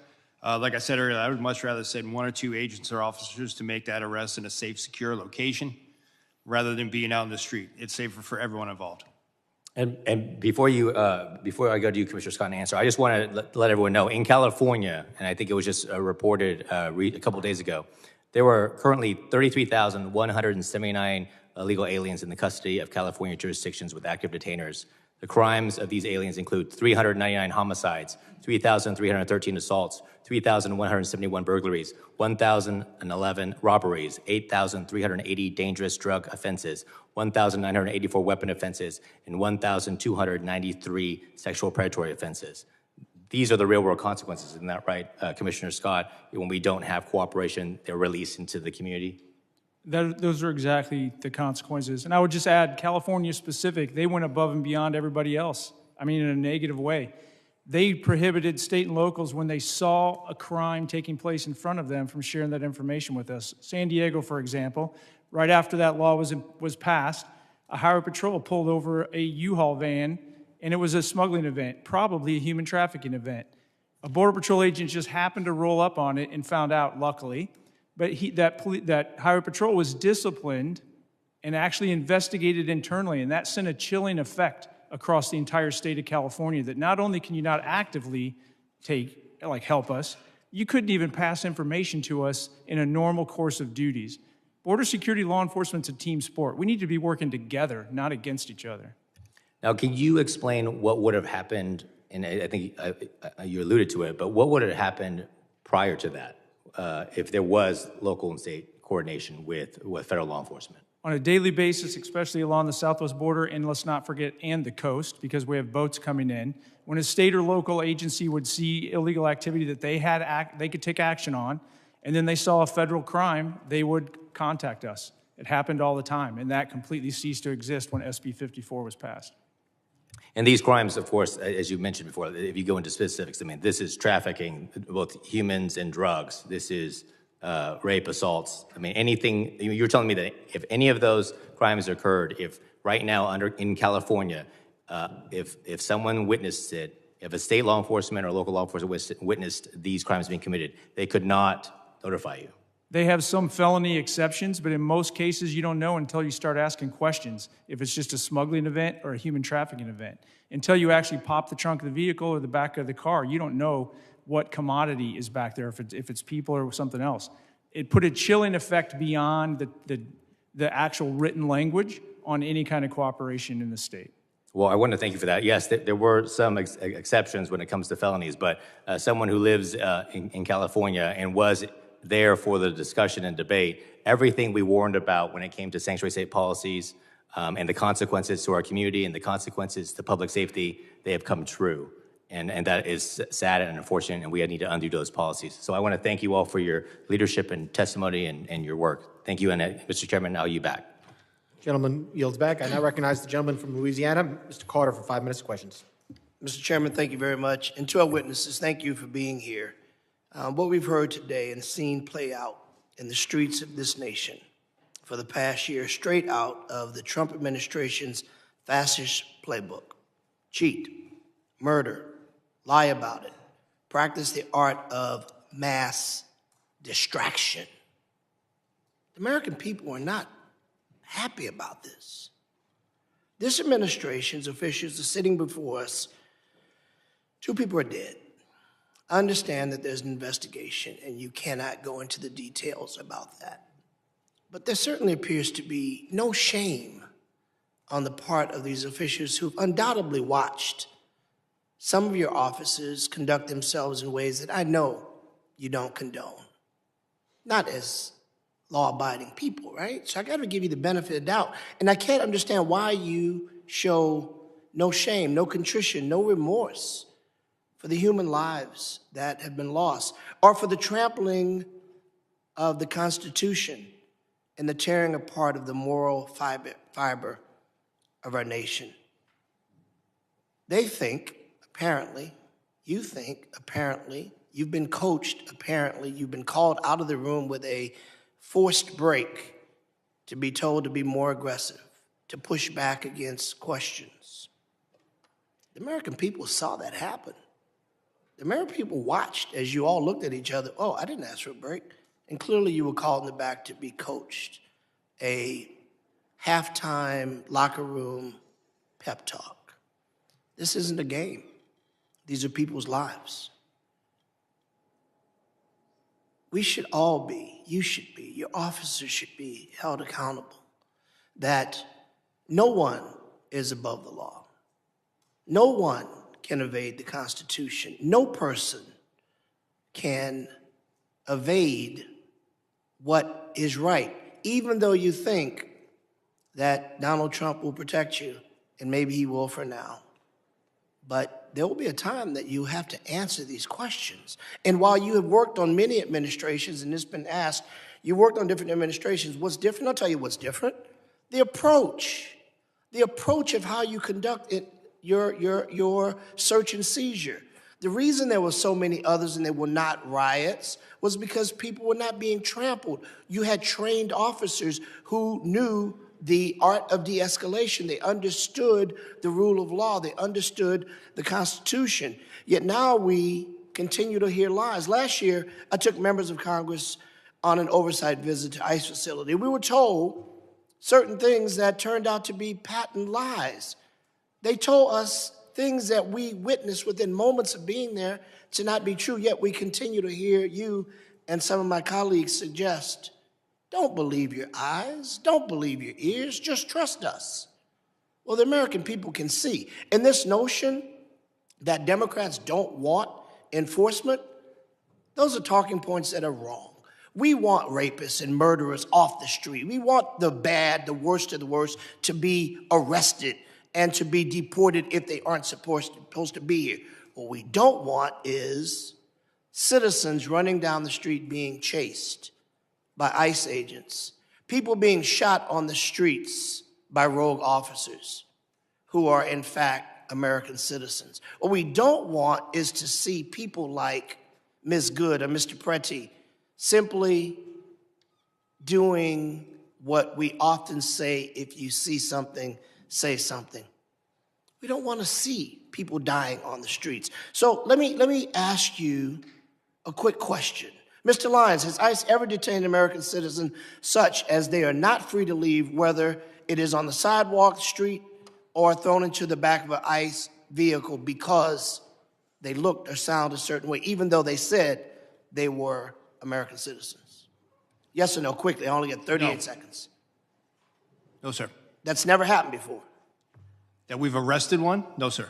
Like I said earlier, I would much rather send 1 or 2 agents or officers to make that arrest in a safe, secure location rather than being out in the street. It's safer for everyone involved. And before I go to you, Commissioner Scott, and answer, I just want to let everyone know, in California, and I think it was just reported a couple days ago, there were currently 33,179 illegal aliens in the custody of California jurisdictions with active detainers. The crimes of these aliens include 399 homicides, 3,313 assaults, 3,171 burglaries, 1,011 robberies, 8,380 dangerous drug offenses, 1,984 weapon offenses, and 1,293 sexual predatory offenses. These are the real-world consequences, isn't that right, Commissioner Scott? When we don't have cooperation, they're released into the community? Those are exactly the consequences. And I would just add, California specific, they went above and beyond everybody else. I mean, in a negative way. They prohibited state and locals when they saw a crime taking place in front of them from sharing that information with us. San Diego, for example, right after that law was passed, a highway patrol pulled over a U-Haul van, and it was a smuggling event, probably a human trafficking event. A Border Patrol agent just happened to roll up on it and found out, luckily. But that highway patrol was disciplined and actually investigated internally, and that sent a chilling effect across the entire state of California, that not only can you not actively help us, you couldn't even pass information to us in a normal course of duties. Border security law enforcement's a team sport. We need to be working together, not against each other. Now, can you explain what would have happened, and I think you alluded to it, but what would have happened prior to that? If there was local and state coordination with federal law enforcement? On a daily basis, especially along the southwest border, and let's not forget, and the coast, because we have boats coming in, when a state or local agency would see illegal activity that they could take action on, and then they saw a federal crime, they would contact us. It happened all the time, and that completely ceased to exist when SB 54 was passed. And these crimes, of course, as you mentioned before, if you go into specifics, I mean, this is trafficking, both humans and drugs. This is rape, assaults. I mean, anything, you're telling me that if any of those crimes occurred, if right now in California, if someone witnessed it, if a state law enforcement or local law enforcement witnessed these crimes being committed, they could not notify you? They have some felony exceptions, but in most cases, you don't know until you start asking questions if it's just a smuggling event or a human trafficking event. Until you actually pop the trunk of the vehicle or the back of the car, you don't know what commodity is back there, if it's people or something else. It put a chilling effect beyond the actual written language on any kind of cooperation in the state. Well, I want to thank you for that. Yes, there were some exceptions when it comes to felonies, but someone who lives in California and was there for the discussion and debate, everything we warned about when it came to sanctuary state policies and the consequences to our community and the consequences to public safety, they have come true. And that is sad and unfortunate, and we need to undo those policies. So I want to thank you all for your leadership and testimony and your work. Thank you, and Mr. Chairman, now you back. Gentleman yields back. I now recognize the gentleman from Louisiana, Mr. Carter, for 5 minutes of questions. Mr. Chairman, thank you very much. And to our witnesses, thank you for being here. What we've heard today and seen play out in the streets of this nation for the past year, straight out of the Trump administration's fascist playbook. Cheat, murder, lie about it, practice the art of mass distraction. The American people are not happy about this. This administration's officials are sitting before us. 2 people are dead. I understand that there's an investigation and you cannot go into the details about that. But there certainly appears to be no shame on the part of these officials who've undoubtedly watched some of your officers conduct themselves in ways that I know you don't condone. Not as law-abiding people, right? So I got to give you the benefit of the doubt. And I can't understand why you show no shame, no contrition, no remorse for the human lives that have been lost, or for the trampling of the Constitution and the tearing apart of the moral fiber of our nation. They think, apparently, you think, apparently, you've been coached, apparently, you've been called out of the room with a forced break to be told to be more aggressive, to push back against questions. The American people saw that happen. The American people watched as you all looked at each other. Oh, I didn't ask for a break. And clearly you were called in the back to be coached. A halftime locker room pep talk. This isn't a game. These are people's lives. We should all be, you should be, your officers should be held accountable that no one is above the law. No one can evade the Constitution. No person can evade what is right, even though you think that Donald Trump will protect you, and maybe he will for now. But there will be a time that you have to answer these questions. And while you have worked on many administrations, and it's been asked, you worked on different administrations, what's different? I'll tell you what's different. The approach of how you conduct it, your search and seizure. The reason there were so many others and they were not riots was because people were not being trampled. You had trained officers who knew the art of de-escalation. They understood the rule of law. They understood the Constitution. Yet now we continue to hear lies. Last year, I took members of Congress on an oversight visit to ICE facility. We were told certain things that turned out to be patent lies. They told us things that we witnessed within moments of being there to not be true, yet we continue to hear you and some of my colleagues suggest, don't believe your eyes, don't believe your ears, just trust us. Well, the American people can see. And this notion that Democrats don't want enforcement, those are talking points that are wrong. We want rapists and murderers off the street. We want the bad, the worst of the worst, to be arrested and to be deported if they aren't supposed to be here. What we don't want is citizens running down the street being chased by ICE agents, people being shot on the streets by rogue officers who are in fact American citizens. What we don't want is to see people like Ms. Good or Mr. Pretty simply doing what we often say, if you see something, say something. We don't want to see people dying on the streets. So let me ask you a quick question. Mr. Lyons, has ICE ever detained an American citizen such as they are not free to leave, whether it is on the sidewalk, the street, or thrown into the back of an ICE vehicle because they looked or sounded a certain way, even though they said they were American citizens? Yes or no, quickly, I only get 38 seconds. No, sir. That's never happened before. That we've arrested one? No, sir.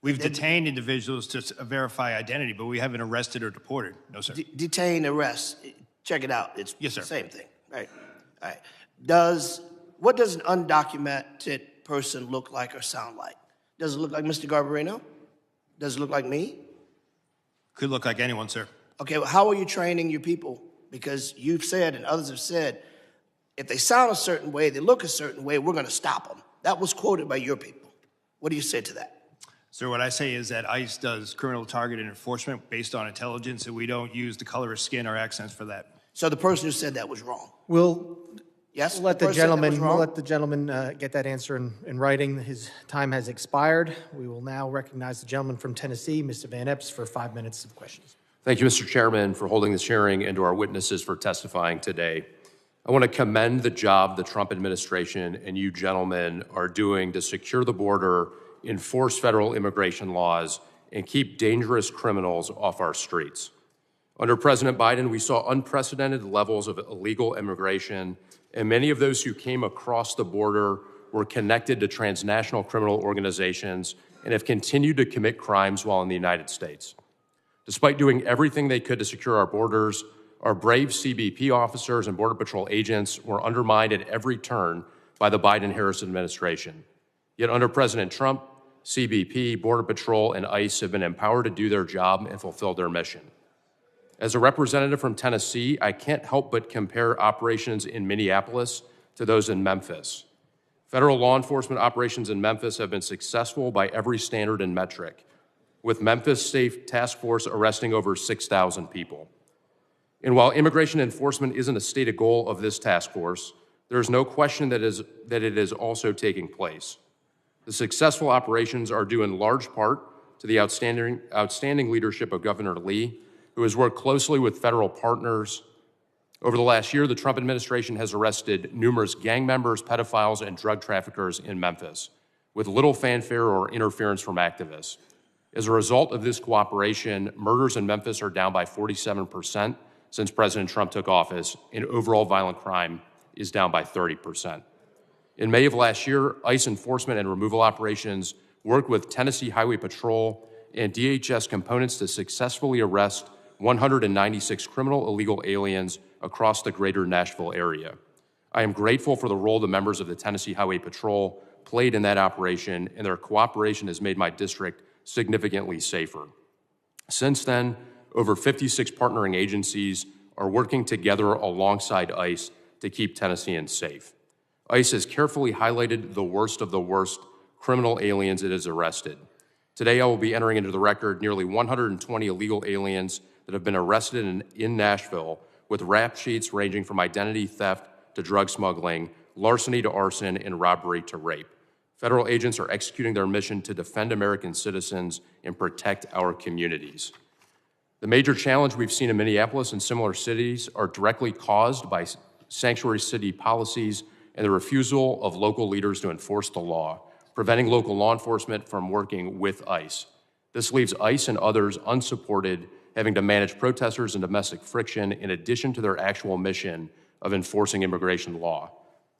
We've detained individuals to verify identity, but we haven't arrested or deported. No, sir. Detain, arrest. Check it out. It's yes, sir. The same thing. Right. All right. What does an undocumented person look like or sound like? Does it look like Mr. Garbarino? Does it look like me? Could look like anyone, sir. Okay, well, how are you training your people? Because you've said and others have said, if they sound a certain way, they look a certain way, we're going to stop them. That was quoted by your people. What do you say to that? Sir, what I say is that ICE does criminal targeted enforcement based on intelligence, and we don't use the color of skin or accents for that. So the person who said that was wrong? We'll let the gentleman get that answer in writing. His time has expired. We will now recognize the gentleman from Tennessee, Mr. Van Epps, for 5 minutes of questions. Thank you, Mr. Chairman, for holding this hearing and to our witnesses for testifying today. I want to commend the job the Trump administration and you gentlemen are doing to secure the border, enforce federal immigration laws, and keep dangerous criminals off our streets. Under President Biden, we saw unprecedented levels of illegal immigration, and many of those who came across the border were connected to transnational criminal organizations and have continued to commit crimes while in the United States. Despite doing everything they could to secure our borders, our brave CBP officers and Border Patrol agents were undermined at every turn by the Biden-Harris administration. Yet under President Trump, CBP, Border Patrol, and ICE have been empowered to do their job and fulfill their mission. As a representative from Tennessee, I can't help but compare operations in Minneapolis to those in Memphis. Federal law enforcement operations in Memphis have been successful by every standard and metric, with Memphis State Task Force arresting over 6,000 people. And while immigration enforcement isn't a stated goal of this task force, there is no question that it is also taking place. The successful operations are due in large part to the outstanding leadership of Governor Lee, who has worked closely with federal partners. Over the last year, the Trump administration has arrested numerous gang members, pedophiles, and drug traffickers in Memphis, with little fanfare or interference from activists. As a result of this cooperation, murders in Memphis are down by 47% since President Trump took office, and overall violent crime is down by 30%. In May of last year, ICE enforcement and removal operations worked with Tennessee Highway Patrol and DHS components to successfully arrest 196 criminal illegal aliens across the greater Nashville area. I am grateful for the role the members of the Tennessee Highway Patrol played in that operation, and their cooperation has made my district significantly safer. Since then, over 56 partnering agencies are working together alongside ICE to keep Tennesseans safe. ICE has carefully highlighted the worst of the worst criminal aliens it has arrested. Today, I will be entering into the record nearly 120 illegal aliens that have been arrested in Nashville, with rap sheets ranging from identity theft to drug smuggling, larceny to arson, and robbery to rape. Federal agents are executing their mission to defend American citizens and protect our communities. The major challenge we've seen in Minneapolis and similar cities are directly caused by sanctuary city policies and the refusal of local leaders to enforce the law, preventing local law enforcement from working with ICE. This leaves ICE and others unsupported, having to manage protesters and domestic friction in addition to their actual mission of enforcing immigration law.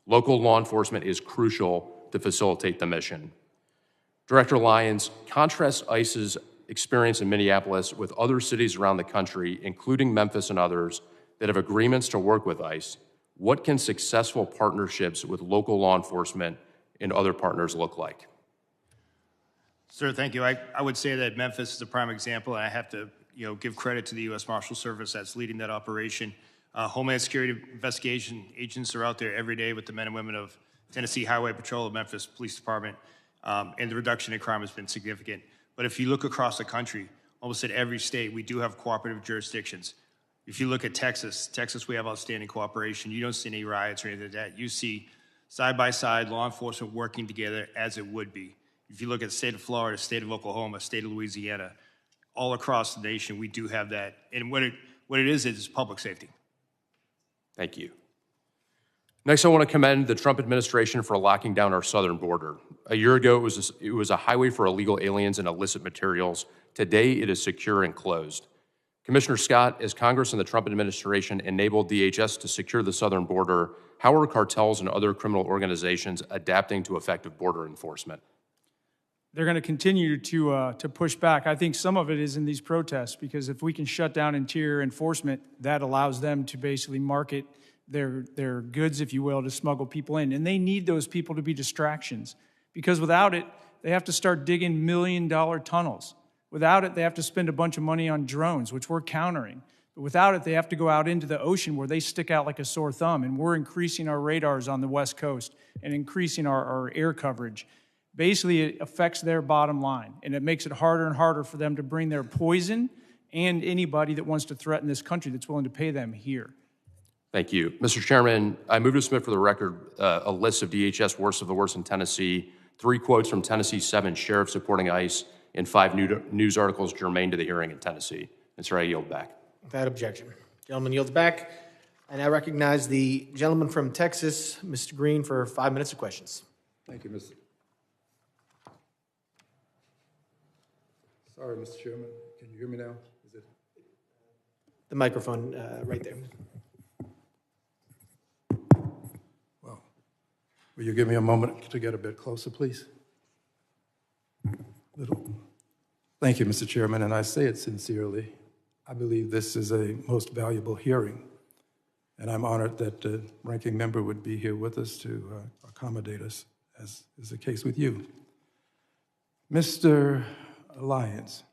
Local law enforcement is crucial to facilitate the mission. Director Lyons, contrast ICE's experience in Minneapolis with other cities around the country, including Memphis and others, that have agreements to work with ICE. What can successful partnerships with local law enforcement and other partners look like? Sir, thank you. I would say that Memphis is a prime example, and I have to give credit to the U.S. Marshal Service that's leading that operation. Homeland Security investigation agents are out there every day with the men and women of Tennessee Highway Patrol, the Memphis Police Department, and the reduction in crime has been significant. But if you look across the country, almost at every state, we do have cooperative jurisdictions. If you look at Texas, we have outstanding cooperation. You don't see any riots or anything like that. You see side-by-side law enforcement working together as it would be. If you look at the state of Florida, state of Oklahoma, state of Louisiana, all across the nation, we do have that. And what it is public safety. Thank you. Next, I want to commend the Trump administration for locking down our southern border. A year ago, it was a highway for illegal aliens and illicit materials. Today, it is secure and closed. Commissioner Scott, as Congress and the Trump administration enabled DHS to secure the southern border, how are cartels and other criminal organizations adapting to effective border enforcement? They're going to continue to push back. I think some of it is in these protests, because if we can shut down interior enforcement, that allows them to basically market their goods, if you will, to smuggle people in. And they need those people to be distractions, because without it, they have to start digging million-dollar tunnels. Without it, they have to spend a bunch of money on drones, which we're countering. But without it, they have to go out into the ocean where they stick out like a sore thumb, and we're increasing our radars on the West Coast and increasing our air coverage. Basically, it affects their bottom line, and it makes it harder and harder for them to bring their poison and anybody that wants to threaten this country that's willing to pay them here. Thank you. Mr. Chairman, I move to submit for the record a list of DHS worst of the worst in Tennessee, 3 quotes from Tennessee's 7 sheriffs supporting ICE, and 5 news articles germane to the hearing in Tennessee. And sir, I yield back. Without objection. Gentleman yields back. I now recognize the gentleman from Texas, Mr. Green, for 5 minutes of questions. Thank you, Mr. Sorry, Mr. Chairman. Can you hear me now? Is it? The microphone right there. Well, will you give me a moment to get a bit closer, please? Thank you, Mr. Chairman, and I say it sincerely. I believe this is a most valuable hearing, and I'm honored that the ranking member would be here with us to accommodate us, as is the case with you. Mr. Lyons,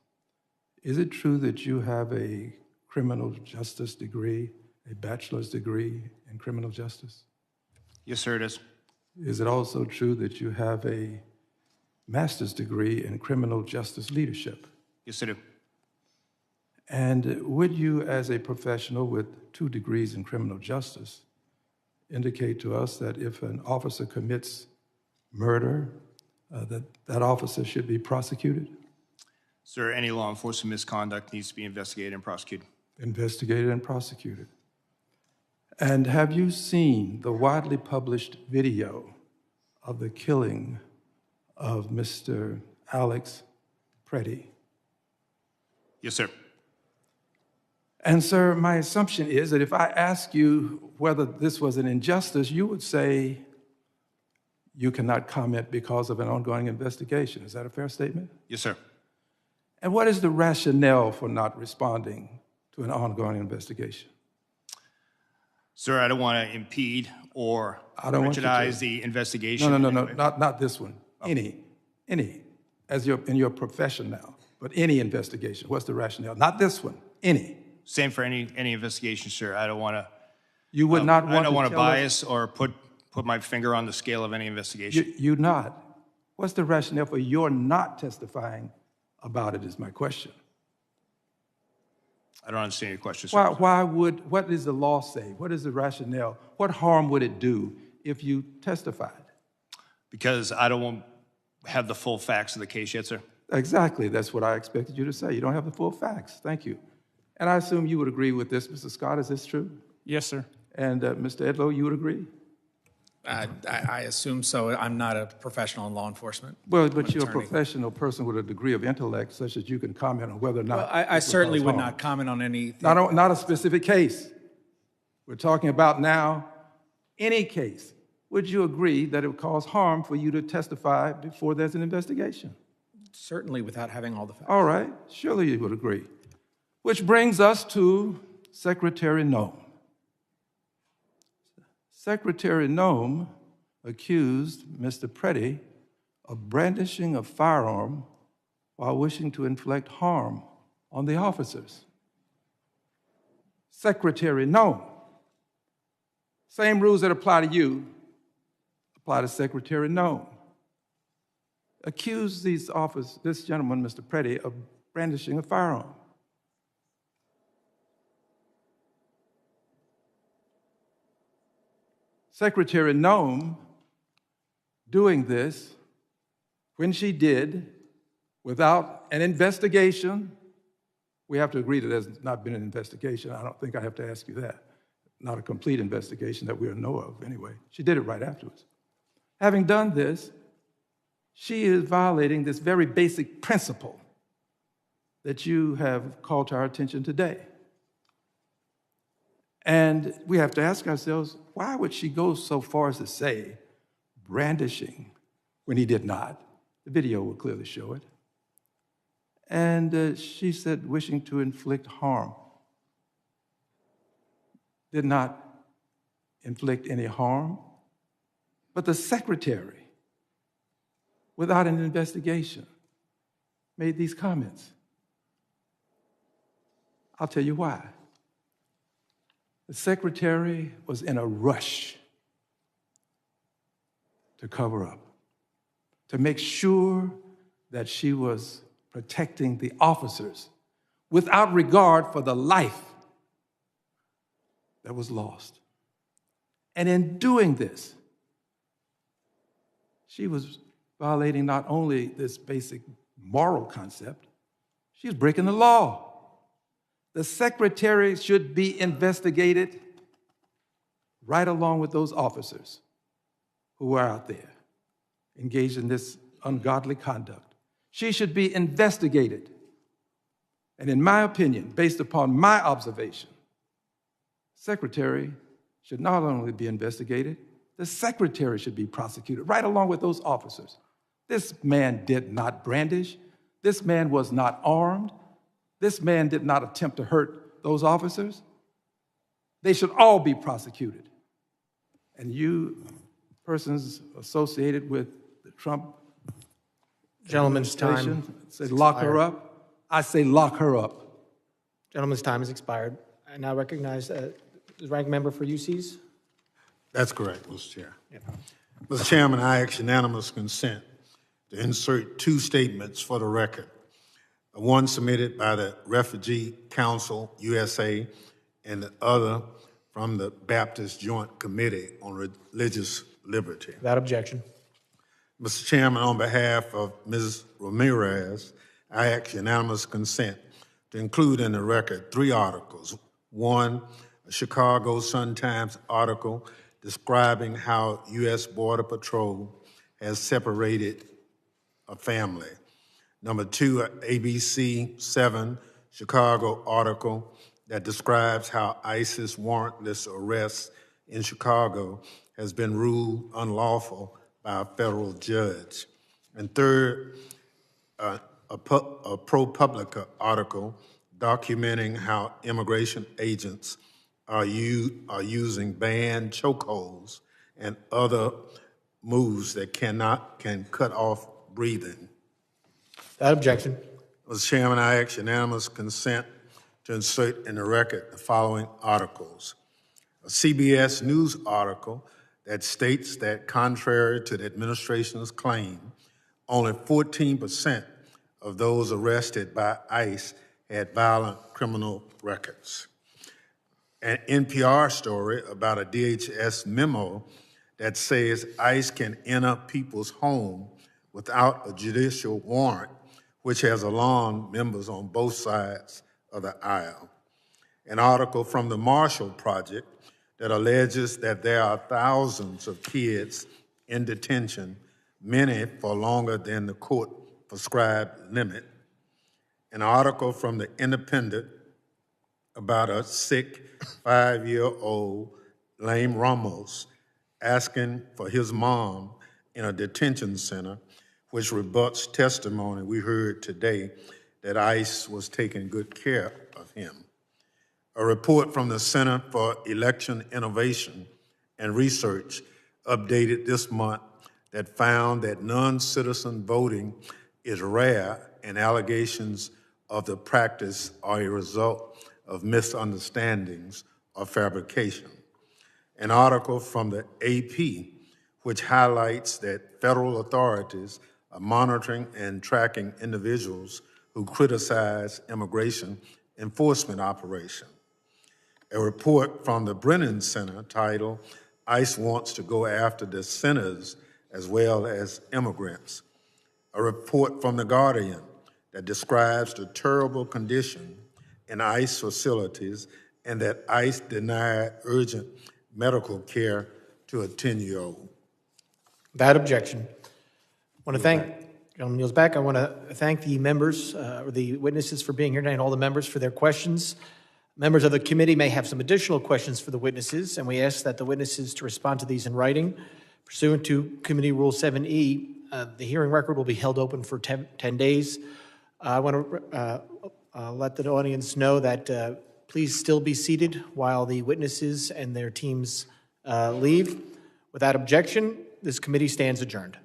is it true that you have a criminal justice degree, a bachelor's degree in criminal justice? Yes, sir, it is. Is it also true that you have a master's degree in criminal justice leadership? Yes, I do. And would you, as a professional with 2 degrees in criminal justice, indicate to us that if an officer commits murder, that officer should be prosecuted? Sir, any law enforcement misconduct needs to be investigated and prosecuted. Investigated and prosecuted. And have you seen the widely published video of the killing of Mr. Alex Preddy? Yes, sir. And, sir, my assumption is that if I ask you whether this was an injustice, you would say you cannot comment because of an ongoing investigation. Is that a fair statement? Yes, sir. And what is the rationale for not responding to an ongoing investigation? Sir, I don't want to impede or prejudice the investigation. No, not this one. Oh. Any, as in your profession now, but any investigation. What's the rationale? Not this one, any. Same for any investigation, sir. I don't want to. You would not want. I don't want to bias or put my finger on the scale of any investigation. You not. What's the rationale for your not testifying about it? Is my question. I don't understand your question, sir. What does the law say? What is the rationale? What harm would it do if you testified? Because I don't want to have the full facts of the case yet, sir. Exactly. That's what I expected you to say. You don't have the full facts. Thank you. And I assume you would agree with this, Mr. Scott. Is this true? Yes, sir. And Mr. Edlow, you would agree? I assume so. I'm not a professional in law enforcement. Well, but you're a professional person with a degree of intellect such that you can comment on whether or not. Well, I certainly would not comment on anything. Not a specific case. We're talking about now any case. Would you agree that it would cause harm for you to testify before there's an investigation? Certainly, without having all the facts. All right. Surely you would agree. Which brings us to Secretary Noem. Secretary Noem accused Mr. Preddy of brandishing a firearm while wishing to inflict harm on the officers. Secretary Noem. Same rules that apply to you apply to Secretary Noem. Accused this gentleman, Mr. Preddy, of brandishing a firearm. Secretary Noem doing this when she did without an investigation. We have to agree that there's not been an investigation. I don't think I have to ask you that. Not a complete investigation that we know of anyway. She did it right afterwards. Having done this, she is violating this very basic principle that you have called to our attention today. And we have to ask ourselves, why would she go so far as to say brandishing when he did not? The video will clearly show it. And she said wishing to inflict harm. Did not inflict any harm. But the secretary, without an investigation, made these comments. I'll tell you why. The secretary was in a rush to cover up, to make sure that she was protecting the officers without regard for the life that was lost. And in doing this, she was violating not only this basic moral concept, she was breaking the law. The secretary should be investigated right along with those officers who are out there engaged in this ungodly conduct. She should be investigated And in my opinion, based upon my observation, secretary should not only be investigated, the secretary should be prosecuted, right along with those officers. This man did not brandish. This man was not armed. This man did not attempt to hurt those officers. They should all be prosecuted. And you persons associated with the Trump Gentleman's time administration say lock her up. I say lock her up. Gentleman's time has expired. I now recognize the ranking member for UCs. That's correct, Mr. Chair. Mr. Chairman, I ask unanimous consent to insert two statements for the record. One submitted by the Refugee Council USA and the other from the Baptist Joint Committee on Religious Liberty. Without objection. Mr. Chairman, on behalf of Ms. Ramirez, I ask unanimous consent to include in the record three articles. One, a Chicago Sun-Times article describing how U.S. Border Patrol has separated a family. Number two, an ABC 7 Chicago article that describes how ISIS warrantless arrest in Chicago has been ruled unlawful by a federal judge. And third, a ProPublica article documenting how immigration agents are using banned chokeholds and other moves that can cut off breathing. Without objection. Mr. Chairman, I ask unanimous consent to insert in the record the following articles. A CBS News article that states that contrary to the administration's claim, only 14% of those arrested by ICE had violent criminal records. An NPR story about a DHS memo that says ICE can enter people's home without a judicial warrant, which has alarmed members on both sides of the aisle. An article from the Marshall Project that alleges that there are thousands of kids in detention, many for longer than the court-prescribed limit. An article from the Independent about a sick 5-year-old, Lame Ramos, asking for his mom in a detention center, which rebuts testimony we heard today that ICE was taking good care of him. A report from the Center for Election Innovation and Research updated this month that found that non-citizen voting is rare and allegations of the practice are a result of misunderstandings or fabrication. An article from the AP which highlights that federal authorities are monitoring and tracking individuals who criticize immigration enforcement operations. A report from the Brennan Center titled, ICE Wants to Go After the Sinners as Well as Immigrants. A report from The Guardian that describes the terrible condition in ICE facilities and that ICE denied urgent medical care to a 10-year-old. Without objection. I want to thank, Gentleman kneels back. I want to thank the members, or the witnesses for being here tonight, and all the members for their questions. Members of the committee may have some additional questions for the witnesses, and we ask that the witnesses to respond to these in writing. Pursuant to Committee Rule 7E, the hearing record will be held open for 10 days. I want to let the audience know that please still be seated while the witnesses and their teams leave. Without objection, this committee stands adjourned.